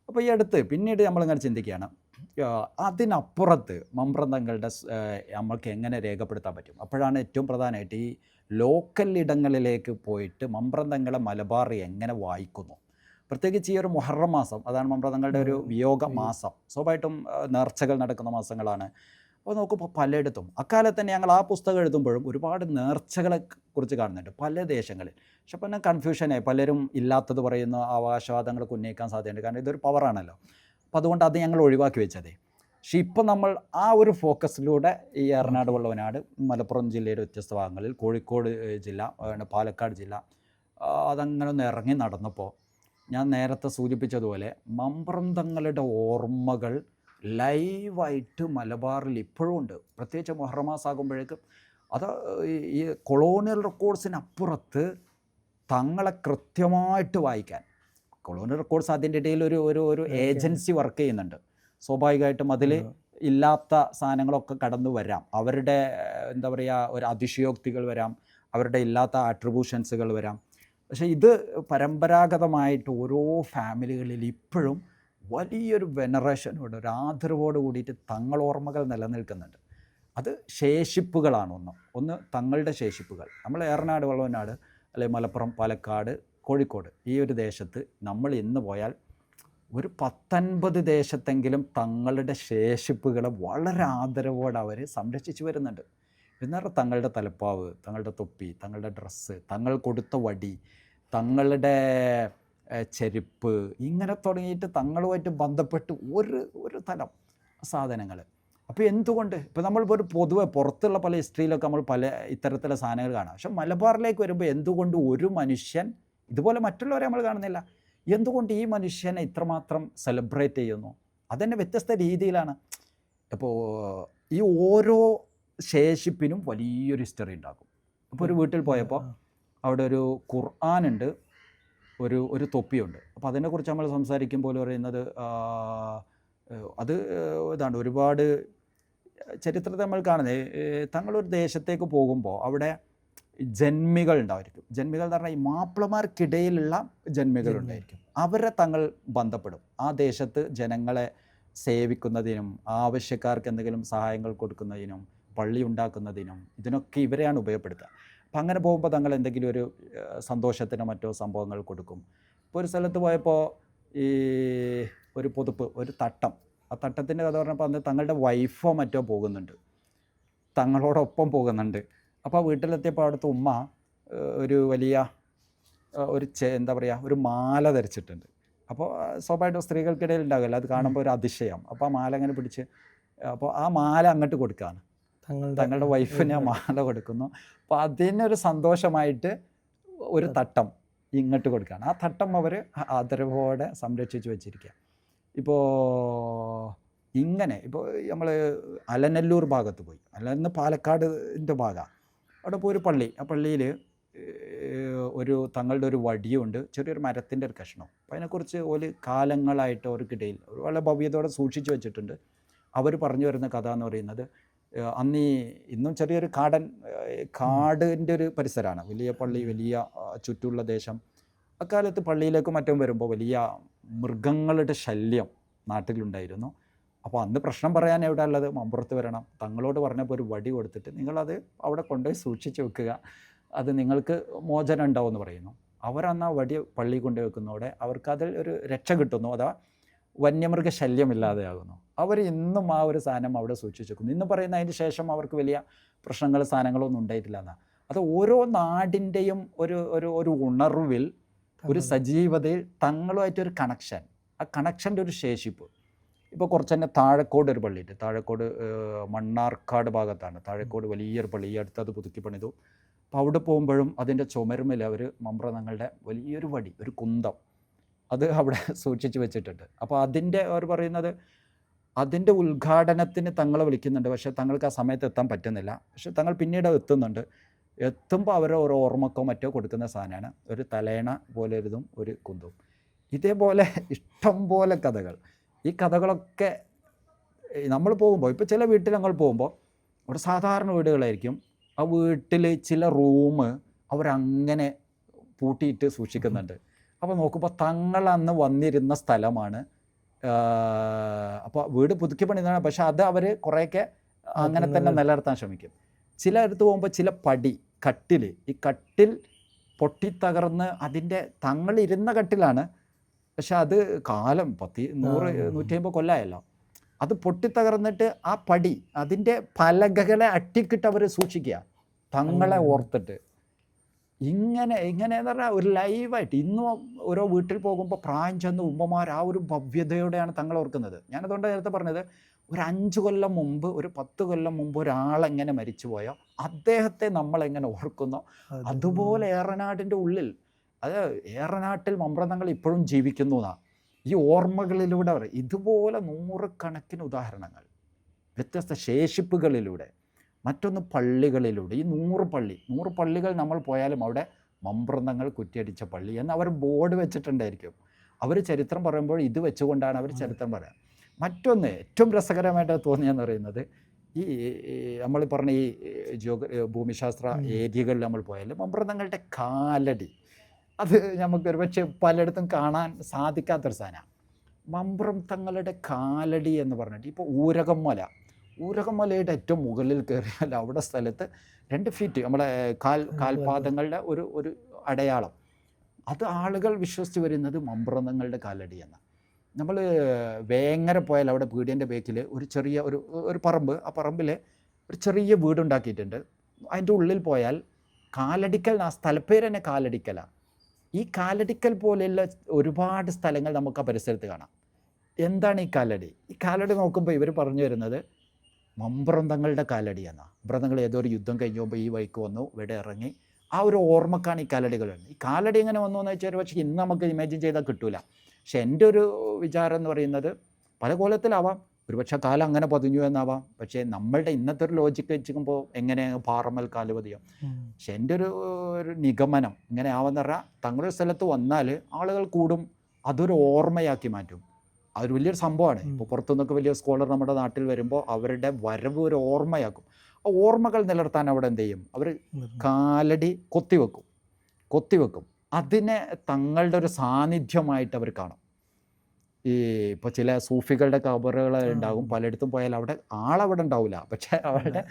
അപ്പോൾ ഈ അടുത്ത് പിന്നീട് നമ്മളിങ്ങനെ ചിന്തിക്കുകയാണ്, അതിനപ്പുറത്ത് മമ്പ്രന്തങ്ങളുടെ നമ്മൾക്ക് എങ്ങനെ രേഖപ്പെടുത്താൻ പറ്റും. അപ്പോഴാണ് ഏറ്റവും പ്രധാനമായിട്ട് ഈ ലോക്കൽ ഇടങ്ങളിലേക്ക് പോയിട്ട് മമ്പ്രന്തങ്ങളെ മലബാർ എങ്ങനെ വായിക്കുന്നു. പ്രത്യേകിച്ച് ഈ ഒരു മുഹറം മാസം, അതാണ് മമ്പ്രതങ്ങളുടെ ഒരു വിയോഗ മാസം. സ്വാഭാവികമായിട്ടും നേർച്ചകൾ നടക്കുന്ന മാസങ്ങളാണ്. അപ്പോൾ നോക്കുമ്പോൾ പലയിടത്തും അക്കാലത്ത് തന്നെ ഞങ്ങൾ ആ പുസ്തകം എഴുതുമ്പോഴും ഒരുപാട് നേർച്ചകളെ കുറിച്ച് കാണുന്നുണ്ട് പല ദേശങ്ങളിൽ. പക്ഷെ അപ്പം തന്നെ കൺഫ്യൂഷനായി, പലരും ഇല്ലാത്തത് പറയുന്ന അവകാശവാദങ്ങൾക്ക് ഉന്നയിക്കാൻ സാധ്യതയുണ്ട്. കാരണം ഇതൊരു പവറാണല്ലോ. അപ്പോൾ അതുകൊണ്ട് അത് ഞങ്ങൾ ഒഴിവാക്കി വെച്ചതേ. പക്ഷേ ഇപ്പം നമ്മൾ ആ ഒരു ഫോക്കസിലൂടെ ഈ എറണാട് വള്ളവനാട്, മലപ്പുറം ജില്ലയുടെ വ്യത്യസ്ത ഭാഗങ്ങളിൽ, കോഴിക്കോട് ജില്ല, പാലക്കാട് ജില്ല, അതങ്ങനെ ഒന്ന് ഇറങ്ങി നടന്നപ്പോൾ ഞാൻ നേരത്തെ സൂചിപ്പിച്ചതുപോലെ മമ്പ്രന്തങ്ങളുടെ ഓർമ്മകൾ ലൈവായിട്ട് മലബാറിൽ ഇപ്പോഴും ഉണ്ട്. പ്രത്യേകിച്ച് മുഹറം മാസം ആകുമ്പോഴേക്കും അത് ഈ കൊളോണിയൽ റെക്കോർഡ്സിനപ്പുറത്ത് തങ്ങളെ കൃത്യമായിട്ട് വായിക്കാൻ. കൊളോണിയൽ റെക്കോർഡ്സ് അതിൻ്റെ ഇടയിൽ ഒരു ഏജൻസി വർക്ക് ചെയ്യുന്നുണ്ട്. സ്വാഭാവികമായിട്ടും അതിൽ ഇല്ലാത്ത സാധനങ്ങളൊക്കെ കടന്നു വരാം. അവരുടെ എന്താ പറയുക, ഒരു അതിശയോക്തികൾ വരാം, അവരുടെ ഇല്ലാത്ത ആട്രിബ്യൂഷൻസുകൾ വരാം. പക്ഷേ ഇത് പരമ്പരാഗതമായിട്ട് ഓരോ ഫാമിലികളിൽ ഇപ്പോഴും വലിയൊരു വെനറേഷനോട്, ഒരു ആദരവോട് കൂടിയിട്ട് തങ്ങളോർമ്മകൾ നിലനിൽക്കുന്നുണ്ട്. അത് ശേഷിപ്പുകളാണ്. ഒന്ന് തങ്ങളുടെ ശേഷിപ്പുകൾ. നമ്മൾ ഏറനാട്, വള്ളവനാട്, അല്ലെങ്കിൽ മലപ്പുറം, പാലക്കാട്, കോഴിക്കോട്, ഈ ഒരു ദേശത്ത് നമ്മൾ ഇന്ന് പോയാൽ ഒരു 10-50 ദേശത്തെങ്കിലും തങ്ങളുടെ ശേഷിപ്പുകളെ വളരെ ആദരവോടെ അവർ സംരക്ഷിച്ച് വരുന്നുണ്ട്. എന്നാൽ തങ്ങളുടെ തലപ്പാവ്, തങ്ങളുടെ തൊപ്പി, തങ്ങളുടെ ഡ്രസ്സ്, തങ്ങൾ കൊടുത്ത വടി, തങ്ങളുടെ ചെരുപ്പ്, ഇങ്ങനെ തുടങ്ങിയിട്ട് തങ്ങളുമായിട്ട് ബന്ധപ്പെട്ട് ഒരു തലം സാധനങ്ങൾ. അപ്പോൾ എന്തുകൊണ്ട് ഇപ്പോൾ നമ്മളിപ്പോൾ ഒരു പൊതുവെ പുറത്തുള്ള പല ഹിസ്റ്ററിയിലൊക്കെ നമ്മൾ പല ഇത്തരത്തിലുള്ള സാധനങ്ങൾ കാണാം. പക്ഷെ മലബാറിലേക്ക് വരുമ്പോൾ എന്തുകൊണ്ട് ഒരു മനുഷ്യൻ ഇതുപോലെ മറ്റുള്ളവരെ നമ്മൾ കാണുന്നില്ല? എന്തുകൊണ്ട് ഈ മനുഷ്യനെ ഇത്രമാത്രം സെലിബ്രേറ്റ് ചെയ്യുന്നു? അതന്നെ വ്യത്യസ്ത രീതിയിലാണ്. അപ്പോൾ ഈ ഓരോ ശേഷിപ്പിനും വലിയൊരു ഹിസ്റ്ററി ഉണ്ടാക്കും. ഇപ്പോൾ ഒരു വീട്ടിൽ പോയപ്പോൾ അവിടെ ഒരു ഖുർആനുണ്ട്, ഒരു തൊപ്പിയുണ്ട്. അപ്പോൾ അതിനെക്കുറിച്ച് നമ്മൾ സംസാരിക്കുമ്പോൾ പറയുന്നത് അത് ഇതാണ്. ഒരുപാട് ചരിത്രത്തെ നമ്മൾ കാണുന്നത്, തങ്ങളൊരു ദേശത്തേക്ക് പോകുമ്പോൾ അവിടെ ജന്മികൾ ഉണ്ടായിരിക്കും. ജന്മികൾ എന്ന് പറഞ്ഞാൽ ഈ മാപ്പിളമാർക്കിടയിലുള്ള ജന്മികൾ ഉണ്ടായിരിക്കും. അവരെ തങ്ങൾ ബന്ധപ്പെടും. ആ ദേശത്ത് ജനങ്ങളെ സേവിക്കുന്നതിനും ആവശ്യക്കാർക്ക് എന്തെങ്കിലും സഹായങ്ങൾ കൊടുക്കുന്നതിനും പള്ളി ഉണ്ടാക്കുന്നതിനും ഇതിനൊക്കെ ഇവരെയാണ് ഉപയോഗപ്പെടുത്തുക. അപ്പം അങ്ങനെ പോകുമ്പോൾ തങ്ങൾ എന്തെങ്കിലും ഒരു സന്തോഷത്തിനോ മറ്റോ സംഭവങ്ങൾ കൊടുക്കും. ഇപ്പോൾ ഒരു സ്ഥലത്ത് പോയപ്പോൾ ഈ ഒരു പൊതുപ്പ്, ഒരു തട്ടം, ആ തട്ടത്തിൻ്റെ കഥ പറഞ്ഞപ്പോൾ അന്ന് തങ്ങളുടെ വൈഫോ മറ്റോ പോകുന്നുണ്ട്, തങ്ങളോടൊപ്പം പോകുന്നുണ്ട്. അപ്പോൾ വീട്ടിലെത്തിയപ്പോൾ അവിടുത്തെ ഉമ്മ ഒരു വലിയ എന്താ പറയുക, ഒരു മാല ധരിച്ചിട്ടുണ്ട്. അപ്പോൾ സ്വാഭാവികമായിട്ടും സ്ത്രീകൾക്കിടയിൽ ഉണ്ടാകില്ല, അത് കാണുമ്പോൾ ഒരു അതിശയം. അപ്പോൾ ആ മാല അങ്ങനെ പിടിച്ച്, അപ്പോൾ ആ മാല അങ്ങോട്ട് കൊടുക്കുകയാണ്, തങ്ങളുടെ വൈഫിന് ആ മാല കൊടുക്കുന്നു. അപ്പോൾ അതിനൊരു സന്തോഷമായിട്ട് ഒരു തട്ടം ഇങ്ങോട്ട് കൊടുക്കുകയാണ്. ആ തട്ടം അവർ ആദരവോടെ സംരക്ഷിച്ച് വെച്ചിരിക്കുക. ഇപ്പോൾ ഇങ്ങനെ ഇപ്പോൾ നമ്മൾ അലനല്ലൂർ ഭാഗത്ത് പോയി, അല്ലെന്ന് പാലക്കാടിൻ്റെ ഭാഗമാണ്. അവിടെ പോയി ഒരു പള്ളി, ആ പള്ളിയിൽ തങ്ങളുടെ ഒരു വടിയുണ്ട്, ചെറിയൊരു മരത്തിൻ്റെ ഒരു കഷ്ണം. അപ്പോൾ അതിനെക്കുറിച്ച് ഒരു കാലങ്ങളായിട്ട് അവർക്കിടയിൽ വളരെ ഭവ്യതയോടെ സൂക്ഷിച്ച് വെച്ചിട്ടുണ്ട്. അവർ പറഞ്ഞു വരുന്ന കഥ എന്ന് പറയുന്നത്, ഇന്നും ചെറിയൊരു കാടിൻ്റെ ഒരു പരിസരമാണ്, വലിയ പള്ളി, വലിയ ചുറ്റുള്ള ദേശം. അക്കാലത്ത് പള്ളിയിലേക്ക് മറ്റും വരുമ്പോൾ വലിയ മൃഗങ്ങളുടെ ശല്യം നാട്ടിലുണ്ടായിരുന്നു. അപ്പോൾ അന്ന് പ്രശ്നം പറയാൻ എവിടെ ഉള്ളത്, മമ്പുറത്ത് വരണം. തങ്ങളോട് പറഞ്ഞപ്പോൾ ഒരു വടി കൊടുത്തിട്ട് നിങ്ങളത് അവിടെ കൊണ്ടുപോയി സൂക്ഷിച്ച് വെക്കുക, അത് നിങ്ങൾക്ക് മോചനം ഉണ്ടാവും എന്ന് പറയുന്നു. അവരന്ന് ആ വടി പള്ളി കൊണ്ടുപോയി വെക്കുന്നതോടെ അവർക്കതിൽ ഒരു രക്ഷ കിട്ടുന്നു, അഥവാ വന്യമൃഗ ശല്യമില്ലാതെയാകുന്നു. അവർ ഇന്നും ആ ഒരു സാധനം അവിടെ സൂക്ഷിച്ച് വെക്കുന്നു. ഇന്ന് പറയുന്ന അതിന് ശേഷം അവർക്ക് വലിയ പ്രശ്നങ്ങൾ, സാധനങ്ങളൊന്നും ഉണ്ടായിട്ടില്ല എന്നാണ്. അത് ഓരോ നാടിൻ്റെയും ഒരു ഉണർവിൽ, ഒരു സജീവതയിൽ തങ്ങളുമായിട്ടൊരു കണക്ഷൻ, ആ കണക്ഷൻ്റെ ഒരു ശേഷിപ്പ്. ഇപ്പോൾ കുറച്ച് തന്നെ താഴക്കോട് ഒരു പള്ളിയുണ്ട്. താഴക്കോട് മണ്ണാർക്കാട് ഭാഗത്താണ് താഴക്കോട് വലിയൊരു പള്ളി, ഈ അടുത്തത് പുതുക്കി പണിതു. അപ്പോൾ അവിടെ പോകുമ്പോഴും അതിൻ്റെ ചുമരുമേൽ അവർ മമ്പ്രതങ്ങളുടെ വലിയൊരു വടി, ഒരു കുന്തം, അത് അവിടെ സൂക്ഷിച്ച് വെച്ചിട്ടുണ്ട്. അപ്പോൾ അതിൻ്റെ അവർ പറയുന്നത്, അതിൻ്റെ ഉദ്ഘാടനത്തിന് തങ്ങളെ വിളിക്കുന്നുണ്ട്. പക്ഷേ തങ്ങൾക്ക് ആ സമയത്ത് എത്താൻ പറ്റുന്നില്ല. പക്ഷേ തങ്ങൾ പിന്നീട് എത്തുന്നുണ്ട്. എത്തുമ്പോൾ അവർ ഒരു ഓർമ്മക്കോ മറ്റോ കൊടുക്കുന്ന സാധനമാണ് ഒരു തലേണ പോലെ ഒരിതും ഒരു കുന്തവും. ഇതേപോലെ ഇഷ്ടം പോലെ കഥകൾ. ഈ കഥകളൊക്കെ നമ്മൾ പോകുമ്പോൾ, ഇപ്പോൾ ചില വീട്ടിൽ ഞങ്ങൾ പോകുമ്പോൾ ഒരു സാധാരണ വീടുകളായിരിക്കും, ആ വീട്ടിൽ ചില റൂം അവരങ്ങനെ പൂട്ടിയിട്ട് സൂക്ഷിക്കുന്നുണ്ട്. അപ്പോൾ നോക്കുമ്പോൾ തങ്ങൾ അന്ന് വന്നിരുന്ന സ്ഥലമാണ്. അപ്പോൾ വീട് പുതുക്കി പണിതാണ്, പക്ഷെ അത് അവർ കുറേയൊക്കെ അങ്ങനെ തന്നെ നിലനിർത്താൻ ശ്രമിക്കും. ചില അടുത്ത് പോകുമ്പോൾ ചില കട്ടിൽ, ഈ കട്ടിൽ പൊട്ടിത്തകർന്ന് അതിൻ്റെ തങ്ങളിരുന്ന കട്ടിലാണ്, പക്ഷെ അത് കാലം 100-150 കൊല്ലമായല്ലോ. അത് പൊട്ടിത്തകർന്നിട്ട് ആ അതിൻ്റെ പലകകളെ അട്ടിക്കിട്ട് അവർ സൂക്ഷിക്കുക, തങ്ങളെ ഓർത്തിട്ട്. ഇങ്ങനെ എന്ന് പറഞ്ഞാൽ ഒരു ലൈവായിട്ട് ഇന്നും ഓരോ വീട്ടിൽ പോകുമ്പോൾ പ്രായം ചെന്ന് ഉമ്മമാർ ആ ഒരു ഭവ്യതയോടെയാണ് തങ്ങൾ ഓർക്കുന്നത്. ഞാനതുകൊണ്ട് നേരത്തെ പറഞ്ഞത്, ഒരു 5 കൊല്ലം മുമ്പ്, ഒരു 10 കൊല്ലം മുമ്പ് ഒരാളെങ്ങനെ മരിച്ചുപോയോ അദ്ദേഹത്തെ നമ്മളെങ്ങനെ ഓർക്കുന്നോ അതുപോലെ ഏറനാടിൻ്റെ ഉള്ളിൽ, അത് ഏറനാട്ടിൽ മമ്പ്രതങ്ങൾ ഇപ്പോഴും ജീവിക്കുന്നു എന്നാണ്. ഈ ഓർമ്മകളിലൂടെ ഇതുപോലെ നൂറുകണക്കിന് ഉദാഹരണങ്ങൾ വ്യത്യസ്ത ശേഷിപ്പുകളിലൂടെ. മറ്റൊന്ന് പള്ളികളിലൂടെ. ഈ 100 പള്ളികൾ നമ്മൾ പോയാലും അവിടെ മമ്പ്രന്തങ്ങൾ കുറ്റിയടിച്ച പള്ളി എന്ന് അവർ ബോർഡ് വെച്ചിട്ടുണ്ടായിരിക്കും. അവർ ചരിത്രം പറയുമ്പോൾ ഇത് വെച്ചുകൊണ്ടാണ് അവർ ചരിത്രം പറയുക. മറ്റൊന്ന് ഏറ്റവും രസകരമായിട്ട് തോന്നിയെന്ന് പറയുന്നത്, ഈ നമ്മൾ പറഞ്ഞ ഈ ഭൂമിശാസ്ത്ര ഏരിയകളിൽ നമ്മൾ പോയാൽ മമ്പ്രന്തങ്ങളുടെ കാലടി, അത് നമുക്ക് ഒരുപക്ഷെ പലയിടത്തും കാണാൻ സാധിക്കാത്തൊരു സാധനമാണ്. മമ്പ്രന്തങ്ങളുടെ കാലടി എന്ന് പറഞ്ഞിട്ട് ഇപ്പോൾ ഊരകമലയുടെ ഏറ്റവും മുകളിൽ കയറിയാൽ അവിടെ സ്ഥലത്ത് 2 ഫീറ്റ് നമ്മുടെ കാൽപാദങ്ങളുടെ ഒരു അടയാളം, അത് ആളുകൾ വിശ്വസിച്ച് വരുന്നത് മമ്പ്രന്തങ്ങളുടെ കാലടി എന്ന്. നമ്മൾ വേങ്ങര പോയാൽ അവിടെ പീടിയൻ്റെ ബേക്കിൽ ഒരു ചെറിയ ഒരു പറമ്പ്, ആ പറമ്പിൽ ഒരു ചെറിയ വീടുണ്ടാക്കിയിട്ടുണ്ട്. അതിൻ്റെ ഉള്ളിൽ പോയാൽ കാലടിക്കൽ, ആ സ്ഥലപ്പേര് തന്നെ കാലടിക്കലാണ്. ഈ കാലടിക്കൽ പോലെയുള്ള ഒരുപാട് സ്ഥലങ്ങൾ നമുക്ക് ആ പരിസരത്ത് കാണാം. എന്താണ് ഈ കാലടി? ഈ കാലടി നോക്കുമ്പോൾ ഇവർ പറഞ്ഞു വരുന്നത് മമ്പ്രന്തങ്ങളുടെ കാലടി എന്നാണ്. മമ്പ്രന്തങ്ങൾ ഏതോ ഒരു യുദ്ധം കഴിഞ്ഞ് പോകുമ്പോൾ ഈ വഴിക്ക് വന്നു, ഇവിടെ ഇറങ്ങി, ആ ഒരു ഓർമ്മക്കാണ് ഈ കാലടികളുണ്ട്. ഈ കാലടി എങ്ങനെ വന്നു എന്ന് വെച്ചാൽ പക്ഷേ ഇന്ന് നമുക്ക് ഇമാജിൻ ചെയ്താൽ കിട്ടൂല. പക്ഷെ എൻ്റെ ഒരു വിചാരം എന്ന് പറയുന്നത് പല കോലത്തിലാവാം. ഒരുപക്ഷെ കാലം അങ്ങനെ പതിഞ്ഞു എന്നാവാം. പക്ഷേ നമ്മളുടെ ഇന്നത്തെ ഒരു ലോജിക്ക് വെച്ചിരിക്കുമ്പോൾ എങ്ങനെ പാറമൽ കാല് പതിയും. പക്ഷെ എൻ്റെ ഒരു നിഗമനം ഇങ്ങനെ ആവാന്ന് പറഞ്ഞാൽ തങ്ങളുടെ സ്ഥലത്ത് വന്നാൽ ആളുകൾ കൂടും, അതൊരു ഓർമ്മയാക്കി മാറ്റും. അതൊരു വലിയൊരു സംഭവമാണ്. ഇപ്പോൾ പുറത്തുനിന്നൊക്കെ വലിയ സ്കോളർ നമ്മുടെ നാട്ടിൽ വരുമ്പോൾ അവരുടെ വരവ് ഒരു ഓർമ്മയാക്കും. ആ ഓർമ്മകൾ നിലനിർത്താൻ അവിടെ എന്ത് ചെയ്യും? അവർ കാലടി കൊത്തിവെക്കും. അതിനെ തങ്ങളുടെ ഒരു സാന്നിധ്യമായിട്ട് അവർ കാണും. ഈ ഇപ്പോൾ ചില സൂഫികളുടെ കബറുകൾ ഉണ്ടാകും, പലയിടത്തും പോയാൽ അവിടെ ആളവിടെ ഉണ്ടാവില്ല, പക്ഷേ അവരുടെ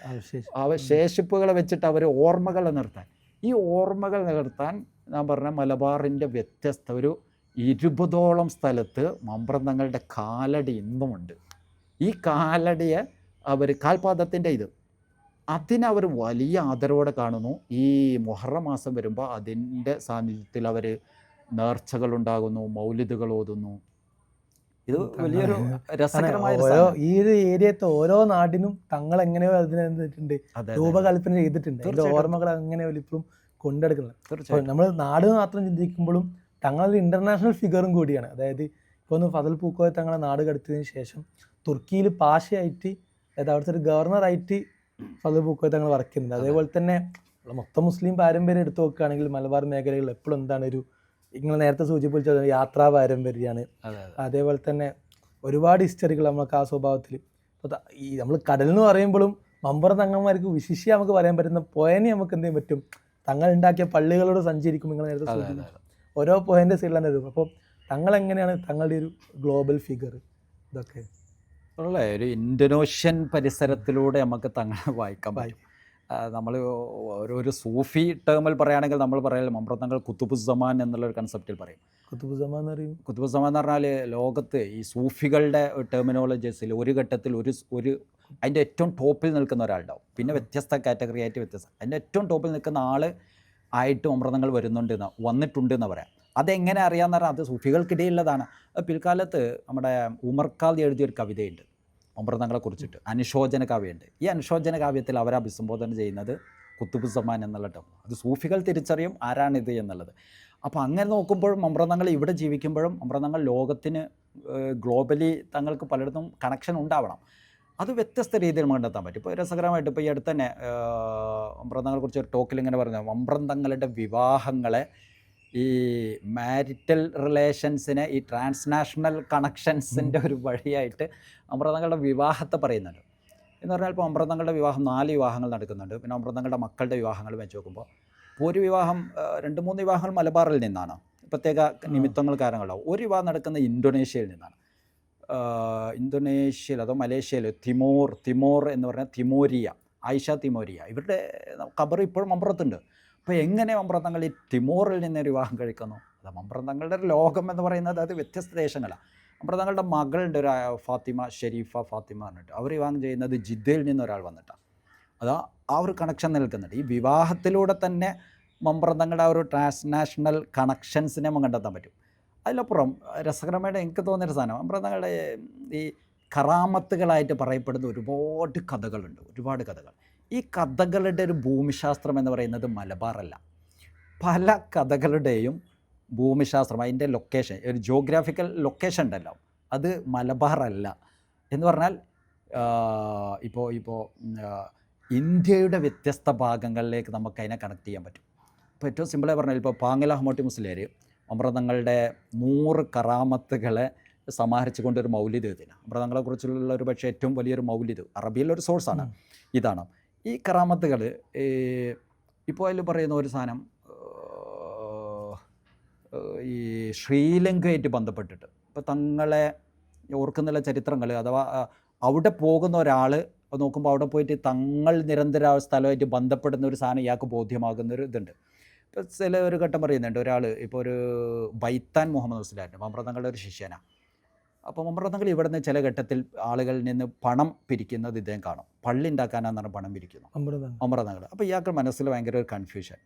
അവശേഷിപ്പുകളെ വെച്ചിട്ട് അവർ ഓർമ്മകൾ നിലനിർത്താൻ, ഈ ഓർമ്മകൾ നിലനിർത്താൻ ഞാൻ പറഞ്ഞ മലബാറിൻ്റെ വ്യത്യസ്ത ഒരു 20ഓളം സ്ഥലത്ത് മമ്പ്രന്തങ്ങളുടെ കാലടി ഇന്നുമുണ്ട്. ഈ കാലടിയെ അവർ കാൽപാദത്തിൻ്റെ അതിനവർ വലിയ ആദരവോടെ കാണുന്നു. ഈ മുഹറം മാസം വരുമ്പോൾ അതിൻ്റെ സാന്നിധ്യത്തിൽ അവർ നേർച്ചകളുണ്ടാകുന്നു, മൗലിദുകൾ ഓതുന്നു. ഇത് വലിയൊരു രസകരമായ ഈ ഒരു ഏരിയത്തെ ഓരോ നാടിനും തങ്ങൾ എങ്ങനെയോ അതിനെന്തിട്ടുണ്ട് രൂപകൽപ്പന ചെയ്തിട്ടുണ്ട്. അതിന്റെ ഓർമ്മകൾ അങ്ങനെ ഇപ്പോഴും കൊണ്ടെടുക്കുന്നത്. നമ്മൾ നാട് മാത്രം ചിന്തിക്കുമ്പോഴും തങ്ങളൊരു ഇന്റർനാഷണൽ ഫിഗറും കൂടിയാണ്. അതായത് ഇപ്പോൾ ഒന്ന് ഫസൽ പൂക്കോയ തങ്ങളെ നാട് കടത്തിയതിന് ശേഷം തുർക്കിയിൽ പാഷയായിട്ട്, അതായത് അവിടുത്തെ ഒരു ഗവർണറായിട്ട് ഫസൽ പൂക്കോയ തങ്ങൾ വർക്ക് ചെയ്യുന്നുണ്ട്. അതേപോലെ തന്നെ മൊത്തം മുസ്ലിം പാരമ്പര്യം എടുത്തു നോക്കുകയാണെങ്കിൽ മലബാർ മേഖലകളിൽ എപ്പോഴും എന്താണ് ഒരു നിങ്ങൾ നേരത്തെ സൂചിപ്പിച്ചത് യാത്രാ പാരമ്പര്യമാണ്. അതേപോലെ തന്നെ ഒരുപാട് ഹിസ്റ്ററികൾ നമുക്ക് ആ സ്വഭാവത്തിൽ. ഈ നമ്മൾ കടൽ എന്ന് പറയുമ്പോഴും മമ്പുറം തങ്ങന്മാർക്ക് വിശിഷ്യ നമുക്ക് പറയാൻ പറ്റുന്ന പോയനെ നമുക്ക് എന്ത് ചെയ്യാൻ പറ്റും? തങ്ങൾ ഉണ്ടാക്കിയ പള്ളികളോട് സഞ്ചരിക്കും. നിങ്ങൾ നേരത്തെ സൂചിപ്പിച്ചു ഓരോ പോയിന്റ് സൈഡിലാണ് വരും. അപ്പോൾ തങ്ങൾ എങ്ങനെയാണ് തങ്ങളുടെ ഒരു ഗ്ലോബൽ ഫിഗർ? ഇതൊക്കെ ഉള്ള ഒരു ഇന്തോനേഷ്യൻ പരിസരത്തിലൂടെ നമുക്ക് തങ്ങളെ വായിക്കാൻ പറ്റും. നമ്മൾ ഒരു സൂഫി ടേമിൽ പറയുകയാണെങ്കിൽ നമ്മൾ പറയാൻ മമ്പ്രത്തങ്ങൾ കുത്തുബുസ്സമാൻ എന്നുള്ളൊരു കൺസെപ്റ്റിൽ പറയും. കുത്തുബുസ്സമാൻ എന്ന് പറഞ്ഞാൽ ലോകത്ത് ഈ സൂഫികളുടെ ടെർമിനോളജീസിൽ ഒരു ഘട്ടത്തിൽ ഒരു അതിൻ്റെ ഏറ്റവും ടോപ്പിൽ നിൽക്കുന്ന ഒരാളുണ്ടാവും. പിന്നെ വ്യത്യസ്ത കാറ്റഗറി ആയിട്ട് അതിൻ്റെ ഏറ്റവും ടോപ്പിൽ നിൽക്കുന്ന ആൾ ആയിട്ട് മമ്പ്രത്തങ്ങൾ വന്നിട്ടുണ്ട് എന്ന് പറയാം. അതെങ്ങനെ അറിയാമെന്ന് പറഞ്ഞാൽ അത് സൂഫികൾക്കിടയിലുള്ളതാണ്. പിൽക്കാലത്ത് നമ്മുടെ ഉമർ ഖാദി എഴുതിയൊരു കവിതയുണ്ട് മമ്പ്രത്തങ്ങളെ കുറിച്ചിട്ട്, അനുശോചന കാവ്യമുണ്ട്. ഈ അനുശോചന കാവ്യത്തിൽ അവർ അഭിസംബോധന ചെയ്യുന്നത് കുത്തുബുസ്സമാൻ എന്നുള്ള ടേം. അത് സൂഫികൾ തിരിച്ചറിയും ആരാണിത് എന്നുള്ളത്. അപ്പോൾ അങ്ങനെ നോക്കുമ്പോഴും മമ്പ്രത്തങ്ങൾ ഇവിടെ ജീവിക്കുമ്പോഴും മമ്പ്രത്തങ്ങൾ ലോകത്തിന് ഗ്ലോബലി തങ്ങൾക്ക് പലയിടത്തും കണക്ഷൻ ഉണ്ടാവണം. അത് വ്യത്യസ്ത രീതിയിൽ കണ്ടെത്താൻ പറ്റും. ഇപ്പോൾ രസകരമായിട്ട് ഇപ്പോൾ ഈ അടുത്ത് തന്നെ മമ്പ്രത്തങ്ങളെ കുറിച്ച് ഒരു ടോക്കിൽ ഇങ്ങനെ പറഞ്ഞു, മമ്പ്രത്തങ്ങളുടെ വിവാഹങ്ങളെ ഈ മാരിറ്റൽ റിലേഷൻസിനെ ഈ ട്രാൻസ്നാഷണൽ കണക്ഷൻസിൻ്റെ ഒരു വഴിയായിട്ട് മമ്പ്രത്തങ്ങളുടെ വിവാഹത്തെ പറയുന്നുണ്ട്. എന്ന് പറഞ്ഞാൽ ഇപ്പോൾ മമ്പ്രത്തങ്ങളുടെ വിവാഹം 4 വിവാഹങ്ങൾ നടക്കുന്നുണ്ട്. പിന്നെ മമ്പ്രത്തങ്ങളുടെ മക്കളുടെ വിവാഹങ്ങൾ വെച്ച് നോക്കുമ്പോൾ ഇപ്പോൾ ഒരു വിവാഹം 2-3 വിവാഹങ്ങൾ മലബാറിൽ നിന്നാണ്, പ്രത്യേക നിമിത്തങ്ങൾ കാരണങ്ങളാവും. ഒരു വിവാഹം നടക്കുന്നത് ഇന്തോനേഷ്യയിൽ നിന്നാണ്. ഇന്തോനേഷ്യയിൽ അതോ മലേഷ്യയിൽ തിമോർ എന്ന് പറഞ്ഞാൽ തിമോരിയ, ആയിഷ തിമോരിയ, ഇവരുടെ ഖബർ ഇപ്പോഴും മമ്പ്രത്തുണ്ട്. അപ്പോൾ എങ്ങനെ മമ്പ്രത്തങ്ങൾ ഈ തിമോറിൽ നിന്ന് ഒരു വിവാഹം കഴിക്കുന്നു? അത് മമ്പ്രത്തങ്ങളുടെ ഒരു ലോകം എന്ന് പറയുന്നത് അത് വ്യത്യസ്ത ദേശങ്ങളാണ്. മമ്പ്രത്തങ്ങളുടെ മകളുടെ ഒരു ഷെരീഫ ഫാത്തിമ പറഞ്ഞിട്ട് അവർ വിവാഹം ചെയ്യുന്നത് ജിദ്ദയിൽ നിന്ന് ഒരാൾ വന്നിട്ടാണ്. അത് ആ ഒരു കണക്ഷൻ നിൽക്കുന്നുണ്ട്. ഈ വിവാഹത്തിലൂടെ തന്നെ മമ്പ്രത്തങ്ങളുടെ ആ ഒരു ട്രാൻസ്നാഷണൽ കണക്ഷൻസിനെ നമുക്ക് കണ്ടെത്താൻ പറ്റും. അതിലപ്പുറം രസകരമായിട്ട് എനിക്ക് തോന്നിയൊരു സാധനം, മമ്പ്രത്തങ്ങളുടെ ഈ കറാമത്തുകളായിട്ട് പറയപ്പെടുന്ന ഒരുപാട് കഥകൾ. ഈ കഥകളുടെ ഒരു ഭൂമിശാസ്ത്രം എന്ന് പറയുന്നത് മലബാറല്ല. പല കഥകളുടെയും ഭൂമിശാസ്ത്രം, അതിൻ്റെ ലൊക്കേഷൻ, ഒരു ജിയോഗ്രാഫിക്കൽ ലൊക്കേഷൻ ഉണ്ടല്ലോ, അത് മലബാർ അല്ല. എന്ന് പറഞ്ഞാൽ ഇപ്പോൾ ഇന്ത്യയുടെ വ്യത്യസ്ത ഭാഗങ്ങളിലേക്ക് നമുക്ക് അതിനെ കണക്ട് ചെയ്യാൻ പറ്റും. ഇപ്പോൾ ഏറ്റവും സിമ്പിളായി പറഞ്ഞാൽ ഇപ്പോൾ പാങ്ങൽ അഹമ്മദ് മുസ്ലിയാർ അമൃതങ്ങളുടെ 100 കറാമത്തുകളെ സമാഹരിച്ചു കൊണ്ടൊരു മൗലിദ് എഴുതിന്. അമൃതങ്ങളെക്കുറിച്ചുള്ള ഒരു പക്ഷേ ഏറ്റവും വലിയൊരു മൗലിദ് അറബിയിലൊരു സോഴ്സാണ് ഇതാണ്. ഈ കറാമത്തുകൾ ഇപ്പോൾ അതിൽ പറയുന്ന ഒരു സാധനം ഈ ശ്രീലങ്കയായിട്ട് ബന്ധപ്പെട്ടിട്ട് ഇപ്പോൾ തങ്ങളെ ഓർക്കുന്നുള്ള ചരിത്രങ്ങൾ, അഥവാ അവിടെ പോകുന്ന ഒരാൾ നോക്കുമ്പോൾ അവിടെ പോയിട്ട് തങ്ങൾ നിരന്തര സ്ഥലമായിട്ട് ബന്ധപ്പെടുന്ന ഒരു സാധനം ഇയാൾക്ക് ബോധ്യമാകുന്നൊരു ഇതുണ്ട്. ഇപ്പോൾ ചില ഒരു ഘട്ടം പറയുന്നുണ്ട്, ഒരാൾ ഇപ്പോൾ ഒരു ബൈത്താൻ മുഹമ്മദ് മുസ്ലിയാരുടെ മമ്പ്രതങ്ങളുടെ ഒരു ശിഷ്യനാണ്. അപ്പോൾ മമ്പ്രതങ്ങൾ ഇവിടെ നിന്ന് ചില ഘട്ടത്തിൽ ആളുകളിൽ നിന്ന് പണം പിരിക്കുന്നത് ഇദ്ദേഹം കാണും. പള്ളി ഉണ്ടാക്കാനാണെന്നാണ് പണം പിരിക്കുന്നത് മമ്പ്രതങ്ങൾ. അപ്പോൾ ഇയാൾക്ക് മനസ്സിൽ ഭയങ്കര ഒരു കൺഫ്യൂഷൻ.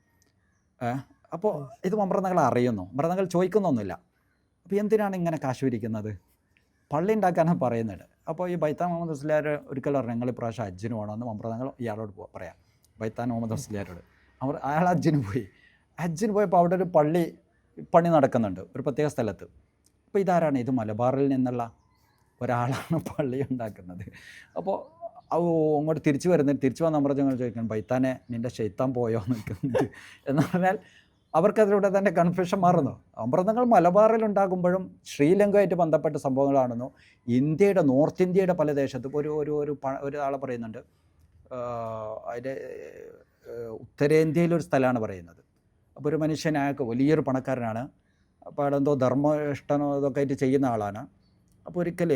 അപ്പോൾ ഇത് മമ്പ്രതങ്ങൾ അറിയുന്നു, മമ്പ്രതങ്ങൾ ചോദിക്കുന്നൊന്നുമില്ല. അപ്പോൾ എന്തിനാണ് ഇങ്ങനെ കാശ് പിരിക്കുന്നത്? പള്ളി ഉണ്ടാക്കാനാണ് പറയുന്നത്. അപ്പോൾ ഈ ബൈത്താൻ മുഹമ്മദ് മുസ്ലിയാർ ഒരിക്കൽ പറഞ്ഞു, ഞങ്ങൾ ഇപ്രാവശ്യം ഹജ്ജിന് പോകണമെന്ന് മമ്പ്രതങ്ങൾ ഇയാളോട് പറയാം, ബൈത്താൻ മുഹമ്മദ് മുസ്ലിയാരോട്. അയാൾ ഹജ്ജിന് പോയപ്പോൾ അവിടെ ഒരു പണി നടക്കുന്നുണ്ട് ഒരു പ്രത്യേക സ്ഥലത്ത്. അപ്പോൾ ഇതാരാണ്? ഇത് മലബാറിൽ നിന്നുള്ള ഒരാളാണ് പള്ളി ഉണ്ടാക്കുന്നത്. അപ്പോൾ അങ്ങോട്ട് തിരിച്ചു വന്ന അമൃതങ്ങൾ ചോദിക്കണം, ബൈത്താനെ നിൻ്റെ ശൈത്താൻ പോയോ നിൽക്കുന്നത് എന്ന് പറഞ്ഞാൽ അവർക്കതിലൂടെ തന്നെ കൺഫ്യൂഷൻ മാറുന്നു. അമൃതങ്ങൾ മലബാറിൽ ഉണ്ടാകുമ്പോഴും ശ്രീലങ്കയായിട്ട് ബന്ധപ്പെട്ട സംഭവങ്ങളാണെന്നോ, ഇന്ത്യയുടെ നോർത്ത് ഇന്ത്യയുടെ പല ദേശത്തും ഒരാളെ പറയുന്നുണ്ട്, അതിൻ്റെ ഉത്തരേന്ത്യയിലൊരു സ്ഥലമാണ് പറയുന്നത്. അപ്പോൾ ഒരു മനുഷ്യൻ, അയാൾക്ക് വലിയൊരു പണക്കാരനാണ്, അപ്പോൾ അയാളെന്തോ ധർമ്മഷ്ടനോ ഇതൊക്കെ ആയിട്ട് ചെയ്യുന്ന ആളാണ്. അപ്പോൾ ഒരിക്കൽ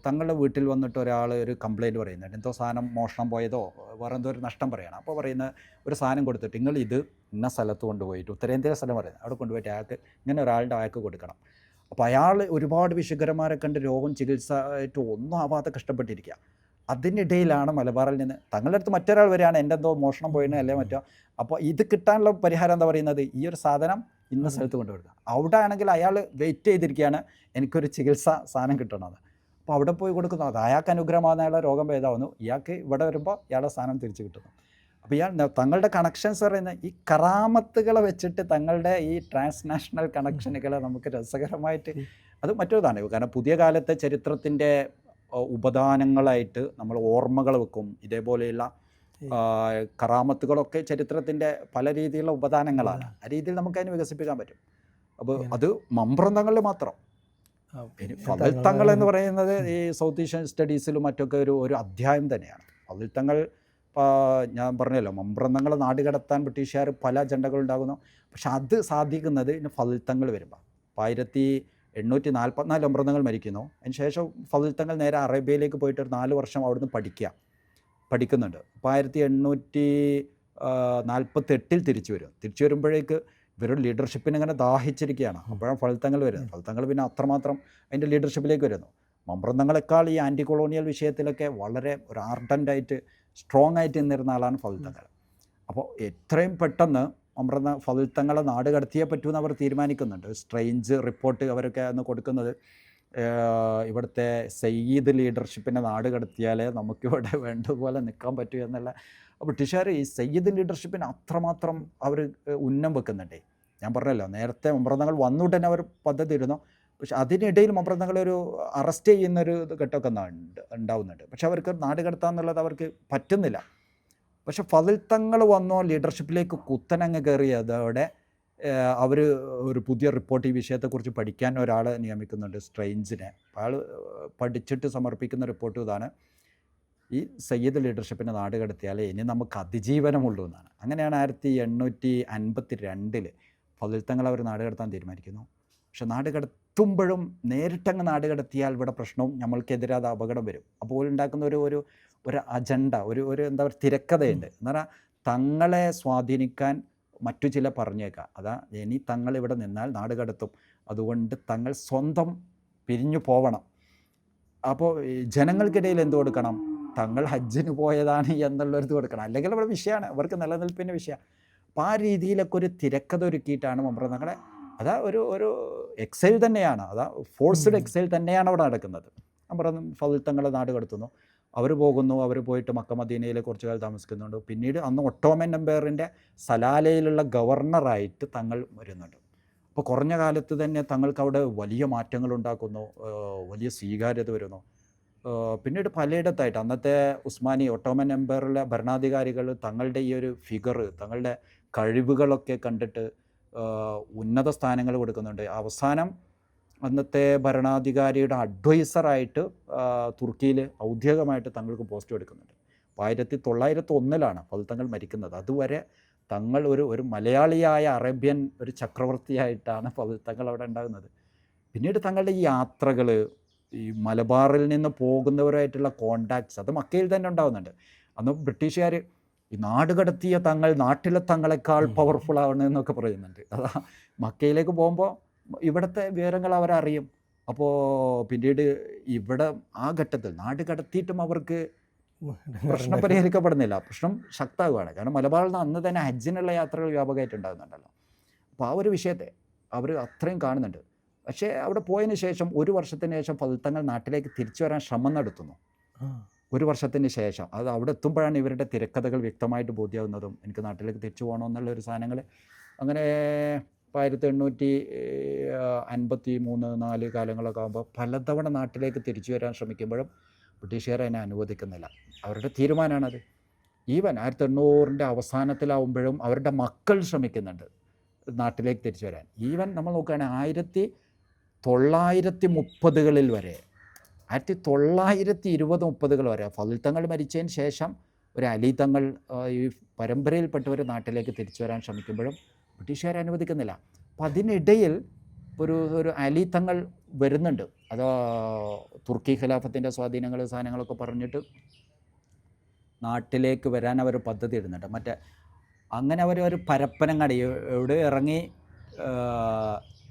തങ്ങളുടെ വീട്ടിൽ വന്നിട്ട് ഒരാൾ ഒരു കംപ്ലയിൻറ്റ് പറയുന്നുണ്ട്, എന്തോ സാധനം മോഷണം പോയതോ വേറെ എന്തോ ഒരു നഷ്ടം പറയണം. അപ്പോൾ പറയുന്ന ഒരു സാധനം കൊടുത്തിട്ട് നിങ്ങൾ ഇത് ഇന്ന സ്ഥലത്ത് കൊണ്ടുപോയിട്ട്, ഉത്തരേന്ത്യയിലെ സ്ഥലം പറയുന്നത്, അവിടെ കൊണ്ടുപോയിട്ട് അയാൾക്ക് ഇങ്ങനെ ഒരാളുടെ അയാൾക്ക് കൊടുക്കണം. അപ്പോൾ അയാൾ ഒരുപാട് വിശുദ്ധരന്മാരെ കണ്ട് രോഗം ചികിത്സ ആയിട്ട് ഒന്നും ആവാതെ കഷ്ടപ്പെട്ടിരിക്കുക. അതിനിടയിലാണ് മലബാറിൽ നിന്ന് തങ്ങളുടെ അടുത്ത് മറ്റൊരാൾ വരികയാണ്, എൻ്റെ എന്തോ മോഷണം പോയിന് അല്ലേ മറ്റോ. അപ്പോൾ ഇത് കിട്ടാനുള്ള പരിഹാരം എന്താ പറയുന്നത്, ഈ ഒരു സാധനം ഇന്ന സ്ഥലത്ത് കൊണ്ടുവരിക. അവിടെ ആണെങ്കിൽ അയാൾ വെയിറ്റ് ചെയ്തിരിക്കുകയാണ്, എനിക്കൊരു ചികിത്സ സാധനം കിട്ടണമെന്ന്. അപ്പോൾ അവിടെ പോയി കൊടുക്കുന്നു, അത് അയാൾക്ക് അനുഗ്രഹമാകുന്ന അയാളെ രോഗം ഭേദമാവുന്നു, ഇയാൾക്ക് ഇവിടെ വരുമ്പോൾ ഇയാളുടെ സാധനം തിരിച്ചു കിട്ടുന്നു. അപ്പോൾ ഇയാൾ തങ്ങളുടെ കണക്ഷൻസ് പറയുന്ന ഈ കറാമത്തുകളെ വെച്ചിട്ട് തങ്ങളുടെ ഈ ട്രാൻസ്നാഷണൽ കണക്ഷനുകളെ നമുക്ക് രസകരമായിട്ട്, അത് മറ്റൊരിതാണ്. കാരണം പുതിയ കാലത്തെ ചരിത്രത്തിൻ്റെ ഉപദാനങ്ങളായിട്ട് നമ്മൾ ഓർമ്മകൾ വെക്കും. ഇതേപോലെയുള്ള കറാമത്തുകളൊക്കെ ചരിത്രത്തിൻ്റെ പല രീതിയിലുള്ള ഉപദാനങ്ങളാണ്. ആ രീതിയിൽ നമുക്ക് അതിനെ വികസിപ്പിക്കാൻ പറ്റും. അപ്പോൾ അത് മമ്പ്രന്തങ്ങളിൽ മാത്രം. ഫതിൽത്തങ്ങൾ എന്ന് പറയുന്നത് ഈ സൗത്ത് ഏഷ്യൻ സ്റ്റഡീസിലും മറ്റൊക്കെ ഒരു അധ്യായം തന്നെയാണ്. ഫതിൽത്തങ്ങൾ ഞാൻ പറഞ്ഞല്ലോ, മമ്പ്രന്തങ്ങൾ നാടുകടത്താൻ ബ്രിട്ടീഷുകാർ പല അജണ്ടകളുണ്ടാകുന്നു. പക്ഷെ അത് സാധിക്കുന്നത് ഫതിൽത്തങ്ങൾ വരുമ്പോൾ 1844 മമ്പ്രന്തങ്ങൾ മരിക്കുന്നു. അതിന് ശേഷം ഫതിൽത്തങ്ങൾ നേരെ അറേബ്യയിലേക്ക് പോയിട്ട് ഒരു 4 വർഷം അവിടുന്ന് പഠിക്കുന്നുണ്ട്. അപ്പോൾ 1848 തിരിച്ചു വരുമ്പോഴേക്ക് ഇവരുടെ ലീഡർഷിപ്പിന് ഇങ്ങനെ ദാഹിച്ചിരിക്കുകയാണ്. അപ്പോഴാണ് ഫലിതങ്ങൾ വരുന്നത്. ഫലിതങ്ങൾ പിന്നെ അത്രമാത്രം അതിൻ്റെ ലീഡർഷിപ്പിലേക്ക് വരുന്നു. മമ്പ്രന്തങ്ങളെക്കാൾ ഈ ആൻറ്റി കൊളോണിയൽ വിഷയത്തിലൊക്കെ വളരെ ഒരു ആർഡൻ്റായിട്ട് സ്ട്രോങ് ആയിട്ട് നിന്നിരുന്ന ആളാണ് ഫലിതങ്ങൾ. അപ്പോൾ എത്രയും പെട്ടെന്ന് ഫലിതങ്ങളെ നാട് കടത്തിയേ പറ്റുമെന്ന് അവർ തീരുമാനിക്കുന്നുണ്ട്. സ്ട്രെയിഞ്ച് റിപ്പോർട്ട് അവരൊക്കെ അന്ന് കൊടുക്കുന്നത്, ഇവിടുത്തെ സയ്യിദ് ലീഡർഷിപ്പിനെ നാട് കടത്തിയാലേ നമുക്കിവിടെ വേണ്ടതുപോലെ നിൽക്കാൻ പറ്റൂ എന്നുള്ള. ബ്രിട്ടീഷുകാർ ഈ സയ്യിദ് ലീഡർഷിപ്പിന് അത്രമാത്രം അവർ ഉന്നം വെക്കുന്നുണ്ട്. ഞാൻ പറഞ്ഞല്ലോ, നേരത്തെ മമ്പ്രന്തങ്ങൾ വന്നുടനെ അവർ പദ്ധതി ഇരുന്നു. പക്ഷെ അതിനിടയിൽ മമ്പ്രന്തങ്ങളെ ഒരു അറസ്റ്റ് ചെയ്യുന്നൊരു ഘട്ടമൊക്കെ ഉണ്ടാവുന്നുണ്ട്. പക്ഷെ അവർക്ക് നാട് കടത്താന്നുള്ളത് അവർക്ക് പറ്റുന്നില്ല. പക്ഷെ ഫതിൽത്തങ്ങൾ വന്നോ ലീഡർഷിപ്പിലേക്ക് കുത്തനങ്ങ് കയറിയതോടെ അവർ ഒരു പുതിയ റിപ്പോർട്ട് ഈ വിഷയത്തെക്കുറിച്ച് പഠിക്കാൻ ഒരാളെ നിയമിക്കുന്നുണ്ട്, സ്ട്രെയിഞ്ചിനെ. അയാൾ പഠിച്ചിട്ട് സമർപ്പിക്കുന്ന റിപ്പോർട്ട് ഇതാണ്: ഈ സയ്യിദ് ലീഡർഷിപ്പിനെ നാട് കടത്തിയാലേ ഇനി നമുക്ക് അതിജീവനമുള്ളൂ എന്നാണ്. അങ്ങനെയാണ് 1852 ഫതിൽത്തങ്ങൾ അവർ നാട് കടത്താൻ തീരുമാനിക്കുന്നു. പക്ഷെ നാട് കടത്തുമ്പോഴും നേരിട്ടങ്ങ് നാട് കടത്തിയാൽ ഇവിടെ പ്രശ്നവും നമ്മൾക്കെതിരെ അത് അപകടം വരും. അപ്പോൾ ഉണ്ടാക്കുന്ന ഒരു അജണ്ട, ഒരു എന്താ പറയുക, തിരക്കഥയുണ്ട്. എന്ന് പറഞ്ഞാൽ തങ്ങളെ സ്വാധീനിക്കാൻ മറ്റു ചില പറഞ്ഞേക്കാം. അതാ, ഇനി തങ്ങൾ ഇവിടെ നിന്നാൽ നാട് കടത്തും, അതുകൊണ്ട് തങ്ങൾ സ്വന്തം പിരിഞ്ഞു പോവണം. അപ്പോൾ ജനങ്ങൾക്കിടയിൽ എന്ത് കൊടുക്കണം? തങ്ങൾ ഹജ്ജിന് പോയതാണ് എന്നുള്ളൊരിത് കൊടുക്കണം, അല്ലെങ്കിൽ അവിടെ വിഷയമാണ്, അവർക്ക് നിലനിൽപ്പിൻ്റെ വിഷയമാണ്. അപ്പോൾ ആ രീതിയിലൊക്കെ ഒരു തിരക്കഥ ഒരുക്കിയിട്ടാണ് മമ്പ്രന്തങ്ങളെ, അതാ ഒരു എക്സൈൽ തന്നെയാണ്, അതാ ഫോഴ്സ്ഡ് എക്സൈൽ തന്നെയാണ് അവിടെ നടക്കുന്നത്. ഫതിൽത്തങ്ങളെ നാട് കടത്തുന്നു, അവർ പോകുന്നു. അവർ പോയിട്ട് മക്ക മദീനയിൽ കുറച്ചു കാലം താമസിക്കുന്നുണ്ട്. പിന്നീട് അന്ന് ഒട്ടോമൻ എംപയറിൻ്റെ സലാലയിലുള്ള ഗവർണറായിട്ട് തങ്ങൾ വരുന്നുണ്ട്. അപ്പോൾ കുറഞ്ഞ കാലത്ത് തന്നെ തങ്ങൾക്ക് അവിടെ വലിയ മാറ്റങ്ങൾ ഉണ്ടാക്കുന്നു, വലിയ സ്വീകാര്യത വരുന്നു. പിന്നീട് പലയിടത്തായിട്ട് അന്നത്തെ ഉസ്മാനി ഒട്ടോമൻ എംപയറിലെ ഭരണാധികാരികൾ തങ്ങളുടെ ഈ ഒരു ഫിഗർ, തങ്ങളുടെ കഴിവുകളൊക്കെ കണ്ടിട്ട് ഉന്നത സ്ഥാനങ്ങൾ കൊടുക്കുന്നുണ്ട്. അവസാനം അന്നത്തെ ഭരണാധികാരിയുടെ അഡ്വൈസറായിട്ട് തുർക്കിയിൽ ഔദ്യോഗികമായിട്ട് തങ്ങൾക്ക് പോസ്റ്റ് എടുക്കുന്നുണ്ട്. 1901 ഫൽതങ്ങൾ മരിക്കുന്നത്. അതുവരെ തങ്ങൾ ഒരു മലയാളിയായ അറേബ്യൻ ഒരു ചക്രവർത്തിയായിട്ടാണ് ഫൽതങ്ങൾ അവിടെ ഉണ്ടാകുന്നത്. പിന്നീട് തങ്ങളുടെ ഈ യാത്രകൾ, ഈ മലബാറിൽ നിന്ന് പോകുന്നവരായിട്ടുള്ള കോണ്ടാക്ട്സ്, അത് മക്കയിൽ തന്നെ ഉണ്ടാകുന്നുണ്ട്. അന്ന് ബ്രിട്ടീഷുകാർ ഈ നാട് കടത്തിയ തങ്ങൾ നാട്ടിലെ തങ്ങളെക്കാൾ പവർഫുൾ ആവണമെന്നൊക്കെ പറയുന്നുണ്ട്. അതാ മക്കയിലേക്ക് പോകുമ്പോൾ ഇവിടുത്തെ വിവരങ്ങൾ അവരറിയും. അപ്പോൾ പിന്നീട് ഇവിടെ ആ ഘട്ടത്തിൽ നാട് കടത്തിയിട്ടും അവർക്ക് പ്രശ്നം പരിഹരിക്കപ്പെടുന്നില്ല, പ്രശ്നം ശക്തമാകുകയാണ്. കാരണം മലബാറിൽ നിന്ന് അന്ന് തന്നെ ഹജ്ജിനുള്ള യാത്രകൾ വ്യാപകമായിട്ട് ഉണ്ടാകുന്നുണ്ടല്ലോ. അപ്പോൾ ആ ഒരു വിഷയത്തെ അവർ അത്രയും കാണുന്നുണ്ട്. പക്ഷേ അവിടെ പോയതിന് ശേഷം 1 വർഷത്തിന് ശേഷം ഫൽതങ്ങൾ നാട്ടിലേക്ക് തിരിച്ചു വരാൻ ശ്രമം നടത്തുന്നു. 1 വർഷത്തിന് ശേഷം അത് അവിടെ എത്തുമ്പോഴാണ് ഇവരുടെ തിരക്കഥകൾ വ്യക്തമായിട്ട് ബോധ്യമാകുന്നതും എനിക്ക് നാട്ടിലേക്ക് തിരിച്ചു പോകണമെന്നുള്ള ഒരു സാധനങ്ങൾ. അങ്ങനെ 1853-4 കാലങ്ങളൊക്കെ ആകുമ്പോൾ പലതവണ നാട്ടിലേക്ക് തിരിച്ചു വരാൻ ശ്രമിക്കുമ്പോഴും ബ്രിട്ടീഷുകാർ അതിനെ അനുവദിക്കുന്നില്ല. അവരുടെ തീരുമാനമാണത്. ഈവൻ 1800 അവസാനത്തിലാവുമ്പോഴും അവരുടെ മക്കൾ ശ്രമിക്കുന്നുണ്ട് നാട്ടിലേക്ക് തിരിച്ചു വരാൻ. ഈവൻ നമ്മൾ നോക്കുകയാണെങ്കിൽ 1930 വരെ, 1920-30 വരെ ഫൽതങ്ങൾ മരിച്ചതിന് ശേഷം ഒരു അലി തങ്ങൾ ഈ പരമ്പരയിൽപ്പെട്ടവർ നാട്ടിലേക്ക് തിരിച്ചു വരാൻ ശ്രമിക്കുമ്പോഴും ബ്രിട്ടീഷുകാരെ അനുവദിക്കുന്നില്ല. അപ്പം അതിനിടയിൽ ഒരു അലി തങ്ങൾ വരുന്നുണ്ട്. അത് തുർക്കി ഖിലാഫത്തിൻ്റെ സാധനങ്ങളൊക്കെ പറഞ്ഞിട്ട് നാട്ടിലേക്ക് വരാൻ അവർ പദ്ധതി ഇടുന്നുണ്ട്. അങ്ങനെ ഒരു പരപ്പനങ്ങാടി എവിടെ ഇറങ്ങി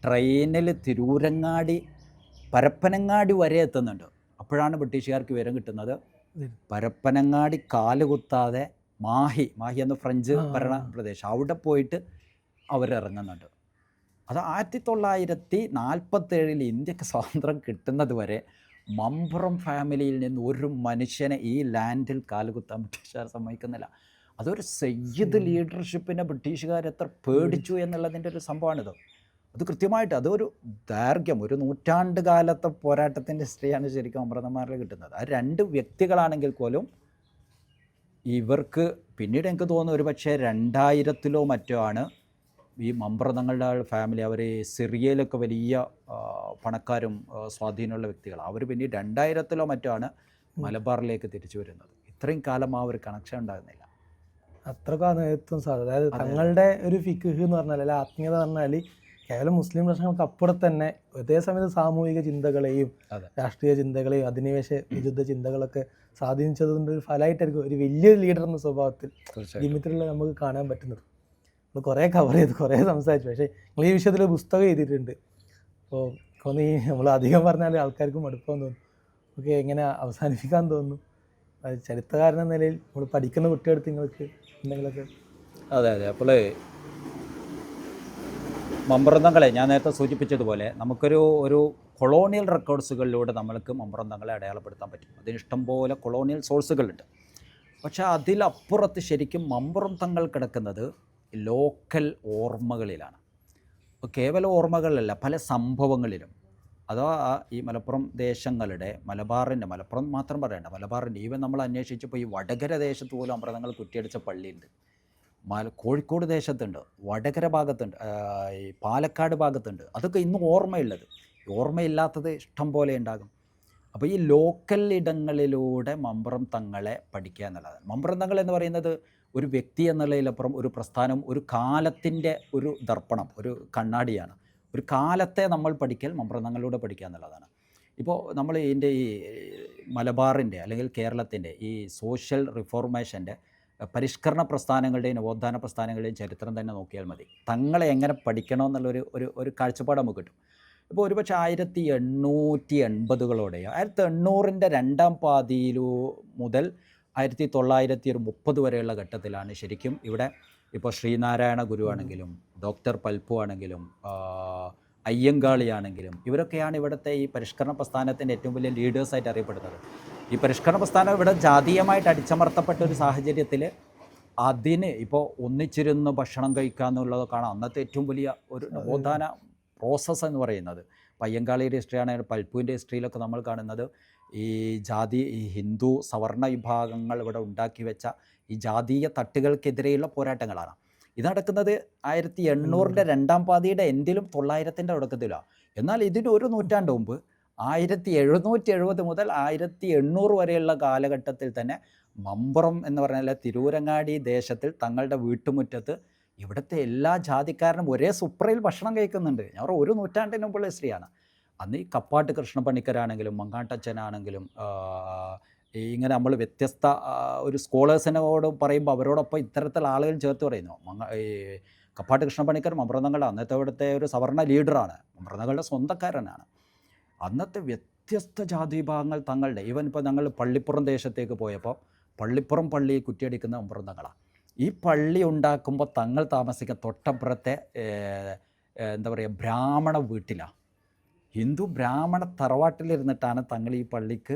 ട്രെയിനിൽ തിരൂരങ്ങാടി പരപ്പനങ്ങാടി വരെ എത്തുന്നുണ്ട്. അപ്പോഴാണ് ബ്രിട്ടീഷുകാർക്ക് വിവരം കിട്ടുന്നത് പരപ്പനങ്ങാടി കാലുകുത്താതെ മാഹി എന്ന ഫ്രഞ്ച് ഭരണ പ്രദേശം, അവിടെ പോയിട്ട് അവരിറങ്ങുന്നുണ്ട്. അത് 1947 ഇന്ത്യക്ക് സ്വാതന്ത്ര്യം കിട്ടുന്നത് വരെ മമ്പുറം ഫാമിലിയിൽ നിന്ന് ഒരു മനുഷ്യനെ ഈ ലാൻഡിൽ കാലുകുത്താൻ ബ്രിട്ടീഷുകാർ സമ്മതിക്കുന്നില്ല. അതൊരു സയ്യിദ് ലീഡർഷിപ്പിനെ ബ്രിട്ടീഷുകാർ എത്ര പേടിച്ചു എന്നുള്ളതിൻ്റെ ഒരു സംഭവമാണിത്. അത് കൃത്യമായിട്ട് അതൊരു ദൈർഘ്യം, ഒരു നൂറ്റാണ്ട് കാലത്തെ പോരാട്ടത്തിൻ്റെ ഹിസ്റ്ററിയാണ് ശരിക്കും അമൃതന്മാരിൽ കിട്ടുന്നത്. ആ 2 വ്യക്തികളാണെങ്കിൽ പോലും ഇവർക്ക് പിന്നീട് എനിക്ക് തോന്നുന്നു ഒരു പക്ഷേ 2000-ലോ മറ്റോ ആണ് ഈ മമ്പ്രതങ്ങളുടെ ഫാമിലി, അവർ സിറിയയിലൊക്കെ വലിയ പണക്കാരും സ്വാധീനമുള്ള വ്യക്തികളാണ്. അവർ പിന്നീട് 2000-ലോ മറ്റോ ആണ് മലബാറിലേക്ക് തിരിച്ചു വരുന്നത്. ഇത്രയും കാലം ആ ഒരു കണക്ഷൻ ഉണ്ടാകുന്നില്ല. അത്രക്കാണ് ഏറ്റവും സാധ്യത. അതായത് തങ്ങളുടെ ഒരു ഫിഖ് എന്ന് പറഞ്ഞാൽ, അല്ലെങ്കിൽ ആത്മീയത പറഞ്ഞാൽ കേവലം മുസ്ലിം പ്രശ്നങ്ങൾക്ക് അപ്പുറം തന്നെ അതേ സമയത്ത് സാമൂഹിക ചിന്തകളെയും രാഷ്ട്രീയ ചിന്തകളെയും അധിനിവേശ വിരുദ്ധ ചിന്തകളൊക്കെ സ്വാധീനിച്ചതുകൊണ്ട് ഒരു ഫലമായിട്ടായിരിക്കും ഒരു വലിയൊരു ലീഡർ എന്ന സ്വഭാവത്തിൽ ജിമിത്തിലുള്ള നമുക്ക് കാണാൻ പറ്റുന്നത്. നമ്മൾ കുറേ കവർ ചെയ്ത് കുറേ സംസാരിച്ചു. പക്ഷേ നിങ്ങൾ ഈ വിഷയത്തിൽ പുസ്തകം എഴുതിയിട്ടുണ്ട്. അപ്പോൾ ഒന്ന് നമ്മൾ അധികം പറഞ്ഞാൽ ആൾക്കാർക്ക് മടുപ്പാന്ന് തോന്നും. ഓക്കെ, എങ്ങനെ അവസാനിപ്പിക്കാൻ തോന്നുന്നു? ചരിത്രകാരൻ എന്ന നിലയിൽ നമ്മൾ പഠിക്കുന്ന കുട്ടികളെടുത്ത് നിങ്ങൾക്ക് എന്തെങ്കിലുമൊക്കെ? അതെ. അപ്പോൾ മമ്പ്രതങ്ങളെ ഞാൻ നേരത്തെ സൂചിപ്പിച്ചതുപോലെ നമുക്കൊരു കൊളോണിയൽ റെക്കോർഡ്സുകളിലൂടെ നമ്മൾക്ക് മമ്പ്രതങ്ങളെ അടയാളപ്പെടുത്താൻ പറ്റും. അതിന് ഇഷ്ടംപോലെ കൊളോണിയൽ സോഴ്സുകളുണ്ട്. പക്ഷേ അതിലപ്പുറത്ത് ശരിക്കും മമ്പ്രതങ്ങൾ കിടക്കുന്നത് ലോക്കൽ ഓർമ്മകളിലാണ്. കേവല ഓർമ്മകളിലല്ല, പല സംഭവങ്ങളിലും. അഥവാ ഈ മലപ്പുറം ദേശങ്ങളുടെ മലപ്പുറം മാത്രം പറയണ്ട, മലബാറിൻ്റെ ഈവൻ നമ്മൾ അന്വേഷിച്ചപ്പോൾ ഈ വടകര ദേശത്ത് പോലും അമൃതങ്ങൾ കുറ്റിയടിച്ച പള്ളിയുണ്ട്. കോഴിക്കോട് ദേശത്തുണ്ട്, വടകര ഭാഗത്തുണ്ട്, ഈ പാലക്കാട് ഭാഗത്തുണ്ട്. അതൊക്കെ ഇന്ന് ഓർമ്മയുള്ളത്. ഓർമ്മയില്ലാത്തത് ഇഷ്ടം പോലെ ഉണ്ടാകും. അപ്പോൾ ഈ ലോക്കൽ ഇടങ്ങളിലൂടെ മമ്പ്രം തങ്ങളെ പഠിക്കുക എന്നുള്ളതാണ്. മമ്പ്രം തങ്ങൾ എന്ന് പറയുന്നത് ഒരു വ്യക്തി എന്നുള്ളതിലപ്പുറം ഒരു പ്രസ്ഥാനം, ഒരു കാലത്തിൻ്റെ ഒരു ദർപ്പണം, ഒരു കണ്ണാടിയാണ്. ഒരു കാലത്തെ നമ്മൾ പഠിക്കൽ മമ്പ്രം തങ്ങളിലൂടെ പഠിക്കുക എന്നുള്ളതാണ്. ഇപ്പോൾ നമ്മൾ ഇതിൻ്റെ ഈ മലബാറിൻ്റെ അല്ലെങ്കിൽ കേരളത്തിൻ്റെ ഈ സോഷ്യൽ റിഫോർമേഷൻ്റെ പരിഷ്കരണ പ്രസ്ഥാനങ്ങളുടെയും നവോത്ഥാന പ്രസ്ഥാനങ്ങളുടെയും ചരിത്രം തന്നെ നോക്കിയാൽ മതി. തങ്ങളെ എങ്ങനെ പഠിക്കണമെന്നുള്ളൊരു ഒരു കാഴ്ചപ്പാട് നമുക്ക് കിട്ടും. ഇപ്പോൾ ഒരുപക്ഷെ 1880-കളോടെയോ 1800-ൻ്റെ രണ്ടാം പാതിയിലു മുതൽ 1930 വരെയുള്ള ഘട്ടത്തിലാണ് ശരിക്കും ഇവിടെ ഇപ്പോൾ ശ്രീനാരായണ ഗുരു ആണെങ്കിലും ഡോക്ടർ പൽപ്പു ആണെങ്കിലും അയ്യങ്കാളിയാണെങ്കിലും ഇവരൊക്കെയാണ് ഇവിടുത്തെ ഈ പരിഷ്കരണ പ്രസ്ഥാനത്തിൻ്റെ ഏറ്റവും വലിയ ലീഡേഴ്സായിട്ട് അറിയപ്പെടുന്നത്. ഈ പരിഷ്കരണ പ്രസ്ഥാനം ഇവിടെ ജാതീയമായിട്ട് അടിച്ചമർത്തപ്പെട്ട ഒരു സാഹചര്യത്തിൽ അതിന് ഇപ്പോൾ ഒന്നിച്ചിരുന്ന് ഭക്ഷണം കഴിക്കുക എന്നുള്ളതൊക്കെയാണ് അന്നത്തെ ഏറ്റവും വലിയ ഒരു നവോത്ഥാന പ്രോസസ്സ് എന്ന് പറയുന്നത്. പയ്യങ്കാളിയുടെ ഹിസ്റ്ററി ആണെങ്കിൽ പൽപ്പുവിൻ്റെ ഹിസ്റ്ററിയിലൊക്കെ നമ്മൾ കാണുന്നത് ഈ ഹിന്ദു സവർണ വിഭാഗങ്ങൾ ഇവിടെ ഉണ്ടാക്കി വെച്ച ഈ ജാതീയ തട്ടുകൾക്കെതിരെയുള്ള പോരാട്ടങ്ങളാണ്. ഇത് നടക്കുന്നത് 1800-ൻ്റെ രണ്ടാം പാതിയുടെ എൻഡിലും 900-ൻ്റെ തുടക്കത്തിലാണ്. എന്നാൽ ഇതിന് ഒരു നൂറ്റാണ്ട് മുമ്പ് 1770 മുതൽ 1800 വരെയുള്ള കാലഘട്ടത്തിൽ തന്നെ മമ്പുറം എന്ന് പറഞ്ഞാൽ തിരൂരങ്ങാടി ദേശത്തിൽ തങ്ങളുടെ വീട്ടുമുറ്റത്ത് ഇവിടുത്തെ എല്ലാ ജാതിക്കാരനും ഒരേ സുപ്രയിൽ ഭക്ഷണം കഴിക്കുന്നുണ്ട്. ഞാൻ ഒരു നൂറ്റാണ്ടിന് മുമ്പുള്ള ഹിസ്റ്ററിയാണ്. അന്ന് ഈ കപ്പാട്ട് കൃഷ്ണപ്പണിക്കരാണെങ്കിലും മങ്ങാട്ടച്ചനാണെങ്കിലും ഇങ്ങനെ നമ്മൾ വ്യത്യസ്ത ഒരു സ്കോളേഴ്സിനോട് പറയുമ്പോൾ അവരോടൊപ്പം ഇത്തരത്തിലുള്ള ആളുകൾ ചേർത്ത് പറയുന്നു. ഈ കപ്പാട്ട് കൃഷ്ണപ്പണിക്കർ മമ്പ്രതങ്ങളുടെ അന്നത്തെ ഇവിടുത്തെ ഒരു സവർണ ലീഡറാണ്, മമ്പ്രതങ്ങളുടെ സ്വന്തക്കാരനാണ്. അന്നത്തെ വ്യത്യസ്ത ജാതി വിഭാഗങ്ങൾ തങ്ങളുടെ ഈവൻ ഇപ്പോൾ ഞങ്ങൾ പള്ളിപ്പുറം ദേശത്തേക്ക് പോയപ്പോൾ പള്ളിപ്പുറം പള്ളി കുറ്റിയടിക്കുന്ന മമ്പ്രതങ്ങളാണ്. ഈ പള്ളി ഉണ്ടാക്കുമ്പോൾ തങ്ങൾ താമസിക്കുന്ന തൊട്ടപ്പുറത്തെ എന്താ പറയുക ബ്രാഹ്മണ വീട്ടിലാണ്. ഹിന്ദു ബ്രാഹ്മണ തറവാട്ടിലിരുന്നിട്ടാണ് തങ്ങൾ ഈ പള്ളിക്ക്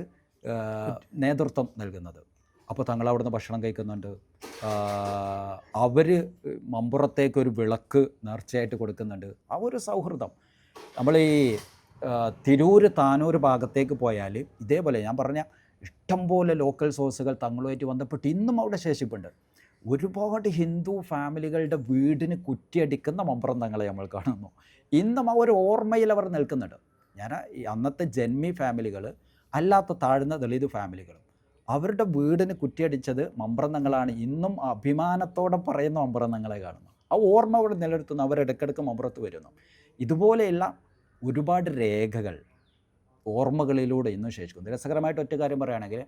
നേതൃത്വം നൽകുന്നത്. അപ്പോൾ തങ്ങൾ അവിടുന്ന് ഭക്ഷണം കഴിക്കുന്നുണ്ട്. അവർ മമ്പുറത്തേക്കൊരു വിളക്ക് നേർച്ചയായിട്ട് കൊടുക്കുന്നുണ്ട്. ആ ഒരു സൗഹൃദം നമ്മൾ ഈ തിരൂര് താനൂർ ഭാഗത്തേക്ക് പോയാൽ ഇതേപോലെ ഞാൻ പറഞ്ഞ ഇഷ്ടംപോലെ ലോക്കൽ സോഴ്സുകൾ തങ്ങളുമായിട്ട് ബന്ധപ്പെട്ട് ഇന്നും അവിടെ ശേഷിപ്പുണ്ട്. ഒരുപാട് ഹിന്ദു ഫാമിലികളുടെ വീടിന് കുറ്റിയടിക്കുന്ന മമ്പുറം തങ്ങളെ നമ്മൾ കാണുന്നു. ഇന്നും ആ ഒരു ഓർമ്മയിൽ അവർ നിൽക്കുന്നുണ്ട്. ഞാൻ അന്നത്തെ ജന്മി ഫാമിലികൾ അല്ലാത്ത താഴ്ന്ന ദളിത് ഫാമിലികളും അവരുടെ വീടിന് കുറ്റിയടിച്ചത് മമ്പുറം തങ്ങളാണ്. ഇന്നും അഭിമാനത്തോടെ പറയുന്ന മമ്പുറം തങ്ങളെ കാണുന്നു. ആ ഓർമ്മ അവിടെ നിലനിർത്തുന്നു. അവരിടയ്ക്കിടയ്ക്ക് മമ്പുറത്ത് വരുന്നു. ഇതുപോലെയുള്ള ഒരുപാട് രേഖകൾ ഓർമ്മകളിലൂടെ ഇന്നും ശേഷിക്കുന്നു. രസകരമായിട്ട് ഒറ്റ കാര്യം പറയുകയാണെങ്കിൽ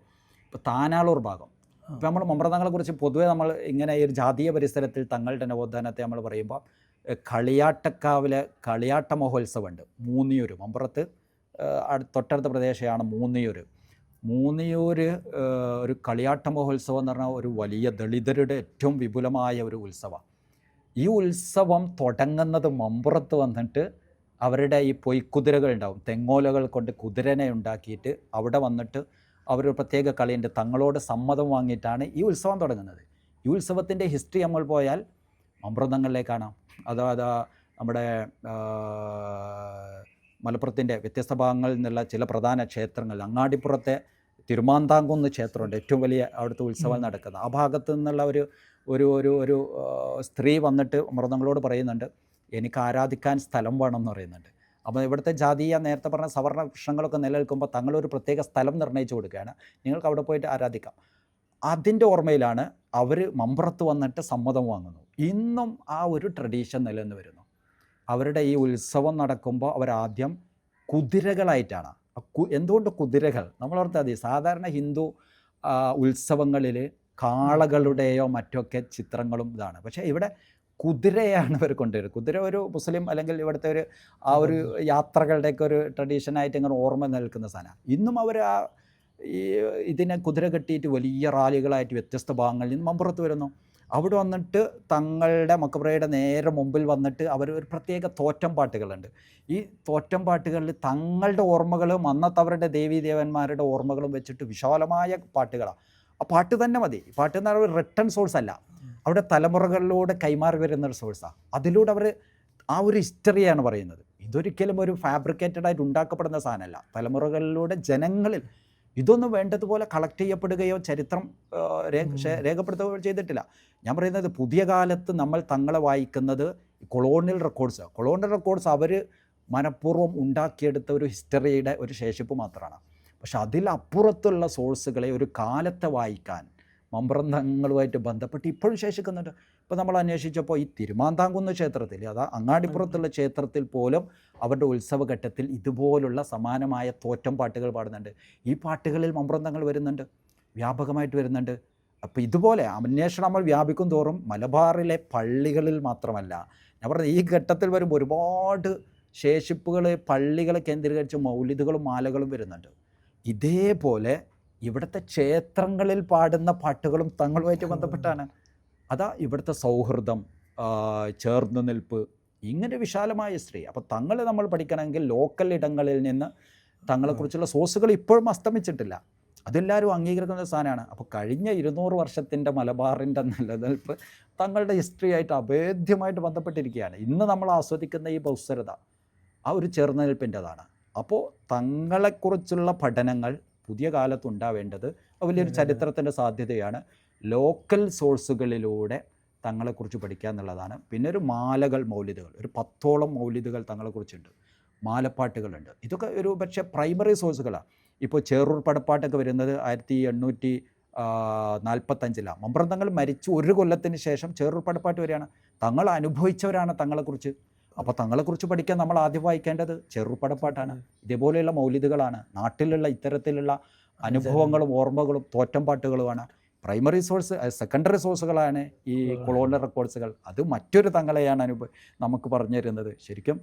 ഇപ്പോൾ താനാളൂർ ഭാഗം, ഇപ്പോൾ നമ്മൾ മമ്പുറം തങ്ങളെക്കുറിച്ച് പൊതുവെ നമ്മൾ ഇങ്ങനെ ഈ ഒരു ജാതീയ പരിസരത്തിൽ തങ്ങളുടെ നവോത്ഥാനത്തെ നമ്മൾ പറയുമ്പോൾ കളിയാട്ടക്കാവിലെ കളിയാട്ട മഹോത്സവമുണ്ട്. മൂന്നിയൂർ മമ്പുറത്ത് തൊട്ടടുത്ത പ്രദേശമാണ് മൂന്നിയൂർ ഒരു കളിയാട്ട മഹോത്സവം എന്ന് പറഞ്ഞാൽ ഒരു വലിയ ദളിതരുടെ ഏറ്റവും വിപുലമായ ഒരു ഉത്സവം. ഈ ഉത്സവം തുടങ്ങുന്നത് മമ്പുറത്ത് വന്നിട്ട് അവരുടെ ഈ പൊയ്ക്കുതിരകൾ ഉണ്ടാവും, തെങ്ങോലകൾ കൊണ്ട് കുതിരനെ ഉണ്ടാക്കിയിട്ട് അവിടെ വന്നിട്ട് അവരൊരു പ്രത്യേക കളിയുണ്ട്. തങ്ങളോട് സമ്മതം വാങ്ങിയിട്ടാണ് ഈ ഉത്സവം തുടങ്ങുന്നത്. ഈ ഉത്സവത്തിൻ്റെ ഹിസ്റ്ററി നമ്മൾ പോയാൽ മമ്പുറം തങ്ങളിലേക്ക് കാണാം. അതായത് നമ്മുടെ മലപ്പുറത്തിൻ്റെ വ്യത്യസ്ത ഭാഗങ്ങളിൽ നിന്നുള്ള ചില പ്രധാന ക്ഷേത്രങ്ങൾ, അങ്ങാടിപ്പുറത്തെ തിരുമാന്താംകുന്ന് ക്ഷേത്രമുണ്ട്, ഏറ്റവും വലിയ അവിടുത്തെ ഉത്സവം നടക്കുന്നത്. ആ ഭാഗത്തു നിന്നുള്ള ഒരു സ്ത്രീ വന്നിട്ട് മൃതങ്ങളോട് പറയുന്നുണ്ട്, എനിക്ക് ആരാധിക്കാൻ സ്ഥലം വേണം എന്ന് പറയുന്നുണ്ട്. അപ്പോൾ ഇവിടുത്തെ ജാതീയ നേരത്തെ പറഞ്ഞ സവർണ പ്രശ്നങ്ങളൊക്കെ നിലനിൽക്കുമ്പോൾ തങ്ങളൊരു പ്രത്യേക സ്ഥലം നിർണ്ണയിച്ചു കൊടുക്കുകയാണ്, നിങ്ങൾക്ക് അവിടെ പോയിട്ട് ആരാധിക്കാം. അതിൻ്റെ ഓർമ്മയിലാണ് അവർ മമ്പുറത്ത് വന്നിട്ട് സമ്മതം വാങ്ങുന്നു. ഇന്നും ആ ഒരു ട്രഡീഷൻ നിലനിന്ന് വരുന്നു. അവരുടെ ഈ ഉത്സവം നടക്കുമ്പോൾ അവരാദ്യം കുതിരകളായിട്ടാണ്. എന്തുകൊണ്ട് കുതിരകൾ? നമ്മളോർത്താൽ മതി, സാധാരണ ഹിന്ദു ഉത്സവങ്ങളിൽ കാളകളുടെയോ മറ്റൊക്കെ ചിത്രങ്ങളും ഇതാണ്. പക്ഷേ ഇവിടെ കുതിരയാണ് അവർ കൊണ്ടുവരുന്നത്. കുതിര ഒരു മുസ്ലിം അല്ലെങ്കിൽ ഇവിടുത്തെ ഒരു യാത്രകളുടെയൊക്കെ ഒരു ട്രഡീഷനായിട്ട് ഇങ്ങനെ ഓർമ്മ നിൽക്കുന്ന സാധനമാണ്. ഇന്നും അവർ ഇതിനെ കുതിര കെട്ടിയിട്ട് വലിയ റാലികളായിട്ട് വ്യത്യസ്ത ഭാഗങ്ങളിൽ നിന്ന് മമ്പുറത്ത് വരുന്നു. അവിടെ വന്നിട്ട് തങ്ങളുടെ മക്കബറയുടെ നേരെ മുമ്പിൽ വന്നിട്ട് അവർ ഒരു പ്രത്യേക തോറ്റം പാട്ടുകളുണ്ട്. ഈ തോറ്റം പാട്ടുകളിൽ തങ്ങളുടെ ഓർമ്മകളും അന്നത്തെ അവരുടെ ദേവീദേവന്മാരുടെ ഓർമ്മകളും വെച്ചിട്ട് വിശാലമായ പാട്ടുകളാണ്. ആ പാട്ട് തന്നെ മതി. പാട്ട് എന്ന് പറയുന്നത് റിട്ടൺ സോഴ്സ് അല്ല, അവിടെ തലമുറകളിലൂടെ കൈമാറി വരുന്നൊരു സോഴ്സാണ്. അതിലൂടെ അവർ ആ ഒരു ഹിസ്റ്ററിയാണ് പറയുന്നത്. ഇതൊരിക്കലും ഒരു ഫാബ്രിക്കേറ്റഡ് ആയിട്ട് ഉണ്ടാക്കപ്പെടുന്ന സാധനമല്ല. തലമുറകളിലൂടെ ജനങ്ങളിൽ ഇതൊന്നും വേണ്ടതുപോലെ കളക്ട് ചെയ്യപ്പെടുകയോ ചരിത്രം രേഖപ്പെടുത്തുകയോ ചെയ്തിട്ടില്ല. ഞാൻ പറയുന്നത് പുതിയ കാലത്ത് നമ്മൾ തങ്ങളെ വായിക്കുന്നത് കൊളോണിയൽ റെക്കോർഡ്സ് അവർ മനഃപൂർവ്വം ഉണ്ടാക്കിയെടുത്ത ഒരു ഹിസ്റ്ററിയുടെ ഒരു ശേഷിപ്പ് മാത്രമാണ്. പക്ഷെ അതിലപ്പുറത്തുള്ള സോഴ്സുകളെ ഒരു കാലത്തെ വായിക്കാൻ മമ്പുറം തങ്ങളുമായിട്ട് ബന്ധപ്പെട്ട് ഇപ്പോഴും ശേഷിക്കുന്നുണ്ട്. ഇപ്പോൾ നമ്മൾ അന്വേഷിച്ചപ്പോൾ ഈ തിരുമാന്താംകുന്ന് ക്ഷേത്രത്തിൽ, അങ്ങാടിപ്പുറത്തുള്ള ക്ഷേത്രത്തിൽ പോലും അവരുടെ ഉത്സവഘട്ടത്തിൽ ഇതുപോലുള്ള സമാനമായ തോറ്റം പാട്ടുകൾ പാടുന്നുണ്ട്. ഈ പാട്ടുകളിൽ മമ്പുറം തങ്ങൾ വരുന്നുണ്ട്, വ്യാപകമായിട്ട് വരുന്നുണ്ട്. അപ്പോൾ ഇതുപോലെ അന്വേഷണം നമ്മൾ വ്യാപിക്കും തോറും മലബാറിലെ പള്ളികളിൽ മാത്രമല്ല, ഞാൻ പറഞ്ഞത് ഈ ഘട്ടത്തിൽ വരുമ്പോൾ ഒരുപാട് ശേഷിപ്പുകൾ പള്ളികളെ കേന്ദ്രീകരിച്ച് മൗലിദുകളും മാലകളും വരുന്നുണ്ട്. ഇതേപോലെ ഇവിടുത്തെ ക്ഷേത്രങ്ങളിൽ പാടുന്ന പാട്ടുകളും തങ്ങളുമായിട്ട് ബന്ധപ്പെട്ടാണ്. അതാ ഇവിടുത്തെ സൗഹൃദം, ചേർന്ന് നിൽപ്പ്, ഇങ്ങനെ വിശാലമായ സ്ത്രീ. അപ്പോൾ തങ്ങളെ നമ്മൾ പഠിക്കണമെങ്കിൽ ലോക്കൽ ഇടങ്ങളിൽ നിന്ന് തങ്ങളെക്കുറിച്ചുള്ള സോഴ്സുകൾ ഇപ്പോഴും അസ്തമിച്ചിട്ടില്ല. അതെല്ലാവരും അംഗീകരിക്കുന്ന സാധനമാണ്. അപ്പോൾ കഴിഞ്ഞ 200 വർഷത്തിൻ്റെ മലബാറിൻ്റെ നിലനിൽപ്പ് തങ്ങളുടെ ഹിസ്റ്ററി ആയിട്ട് അഭേദ്യമായിട്ട് ബന്ധപ്പെട്ടിരിക്കുകയാണ്. ഇന്ന് നമ്മൾ ആസ്വദിക്കുന്ന ഈ ബൗസരത ആ ഒരു ചേർന്ന് നിൽപ്പിൻ്റെതാണ്. അപ്പോൾ തങ്ങളെക്കുറിച്ചുള്ള പഠനങ്ങൾ പുതിയ കാലത്ത് ഉണ്ടാവേണ്ടത് വലിയൊരു ചരിത്രത്തിൻ്റെ സാധ്യതയാണ്. ലോക്കൽ സോഴ്സുകളിലൂടെ തങ്ങളെക്കുറിച്ച് പഠിക്കുക എന്നുള്ളതാണ്. പിന്നെ ഒരു മാലകൾ, മൗലിദുകൾ, ഒരു 10ഓളം മൗലിദുകൾ തങ്ങളെക്കുറിച്ചുണ്ട്, മാലപ്പാട്ടുകളുണ്ട്. ഇതൊക്കെ ഒരു പക്ഷേ പ്രൈമറി സോഴ്സുകളാണ്. ഇപ്പോൾ ചേറൂർ പടപ്പാട്ടൊക്കെ വരുന്നത് 1845 മമ്പുറം തങ്ങൾ മരിച്ചു 1 കൊല്ലത്തിന് ശേഷം ചേറൂർ പടപ്പാട്ട് വരികയാണ്. തങ്ങൾ അനുഭവിച്ചവരാണ് തങ്ങളെക്കുറിച്ച്. അപ്പോൾ തങ്ങളെക്കുറിച്ച് പഠിക്കാൻ നമ്മൾ ആദ്യം വായിക്കേണ്ടത് ചേറൂർ പടപ്പാട്ടാണ്. ഇതേപോലെയുള്ള മൗലിദുകളാണ്, നാട്ടിലുള്ള ഇത്തരത്തിലുള്ള അനുഭവങ്ങളും ഓർമ്മകളും തോറ്റം പാട്ടുകളുമാണ്. പ്രൈമറി സോഴ്സ്, സെക്കൻഡറി സോഴ്സുകളാണ് ഈ കൊളോണിയൽ റെക്കോർഡ്സുകൾ. അത് മറ്റൊരു തങ്ങളെയാണ് നമുക്ക് പറഞ്ഞു തരുന്നത്. ശരിക്കും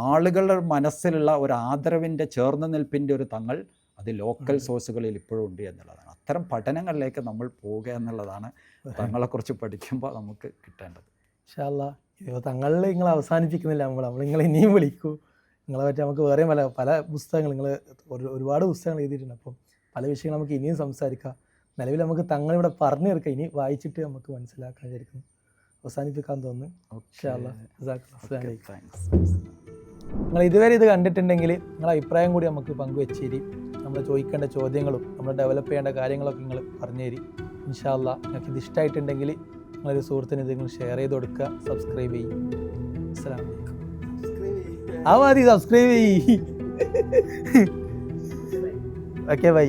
ആളുകളുടെ മനസ്സിലുള്ള ഒരു ആദരവിൻ്റെ ചേർന്ന് നിൽപ്പിൻ്റെ ഒരു തങ്ങൾ അത് ലോക്കൽ സോഴ്സുകളിൽ ഇപ്പോഴും ഉണ്ട് എന്നുള്ളതാണ്. അത്തരം പഠനങ്ങളിലേക്ക് നമ്മൾ പോവുക എന്നുള്ളതാണ് തങ്ങളെക്കുറിച്ച് പഠിക്കുമ്പോൾ നമുക്ക് കിട്ടേണ്ടത്. ഇൻഷാ അല്ലാഹ് ഇത് തങ്ങളിൽ നിങ്ങൾ അവസാനിപ്പിക്കുന്നില്ല, നമ്മൾ നിങ്ങളെ ഇനിയും വിളിക്കൂ. നിങ്ങളെ പറ്റി നമുക്ക് വേറെയും പല പുസ്തകങ്ങൾ, നിങ്ങൾ ഒരുപാട് പുസ്തകങ്ങൾ എഴുതിയിട്ടുണ്ട്. അപ്പം പല വിഷയങ്ങൾ നമുക്ക് ഇനിയും സംസാരിക്കാം. നിലവിൽ നമുക്ക് തങ്ങളിവിടെ പറഞ്ഞു തീർക്കാം, ഇനി വായിച്ചിട്ട് നമുക്ക് മനസ്സിലാക്കാൻ വിചാരിക്കുന്നു. അവസാനിപ്പിക്കാൻ തോന്നുന്നു. ഇൻഷാ അല്ലാഹ്. നിങ്ങൾ ഇതുവരെ ഇത് കണ്ടിട്ടുണ്ടെങ്കിൽ നിങ്ങളുടെ അഭിപ്രായം കൂടി നമുക്ക് പങ്കുവെച്ചേരി. നമ്മൾ ചോദിക്കേണ്ട ചോദ്യങ്ങളും നമ്മൾ ഡെവലപ്പ് ചെയ്യേണ്ട കാര്യങ്ങളൊക്കെ നിങ്ങൾ പറഞ്ഞു തരി. ഇൻഷാ അല്ലാഹ് നിങ്ങൾക്ക് ഇത് ഇഷ്ടമായിട്ടുണ്ടെങ്കിൽ നിങ്ങളൊരു സുഹൃത്തിന് ഇത് നിങ്ങൾ ഷെയർ ചെയ്ത് കൊടുക്കുക, സബ്സ്ക്രൈബ് ചെയ്യും. അസ്സലാമു അലൈക്കും. ആ മതി, സബ്സ്ക്രൈബ് ചെയ്യ്. Okay bye.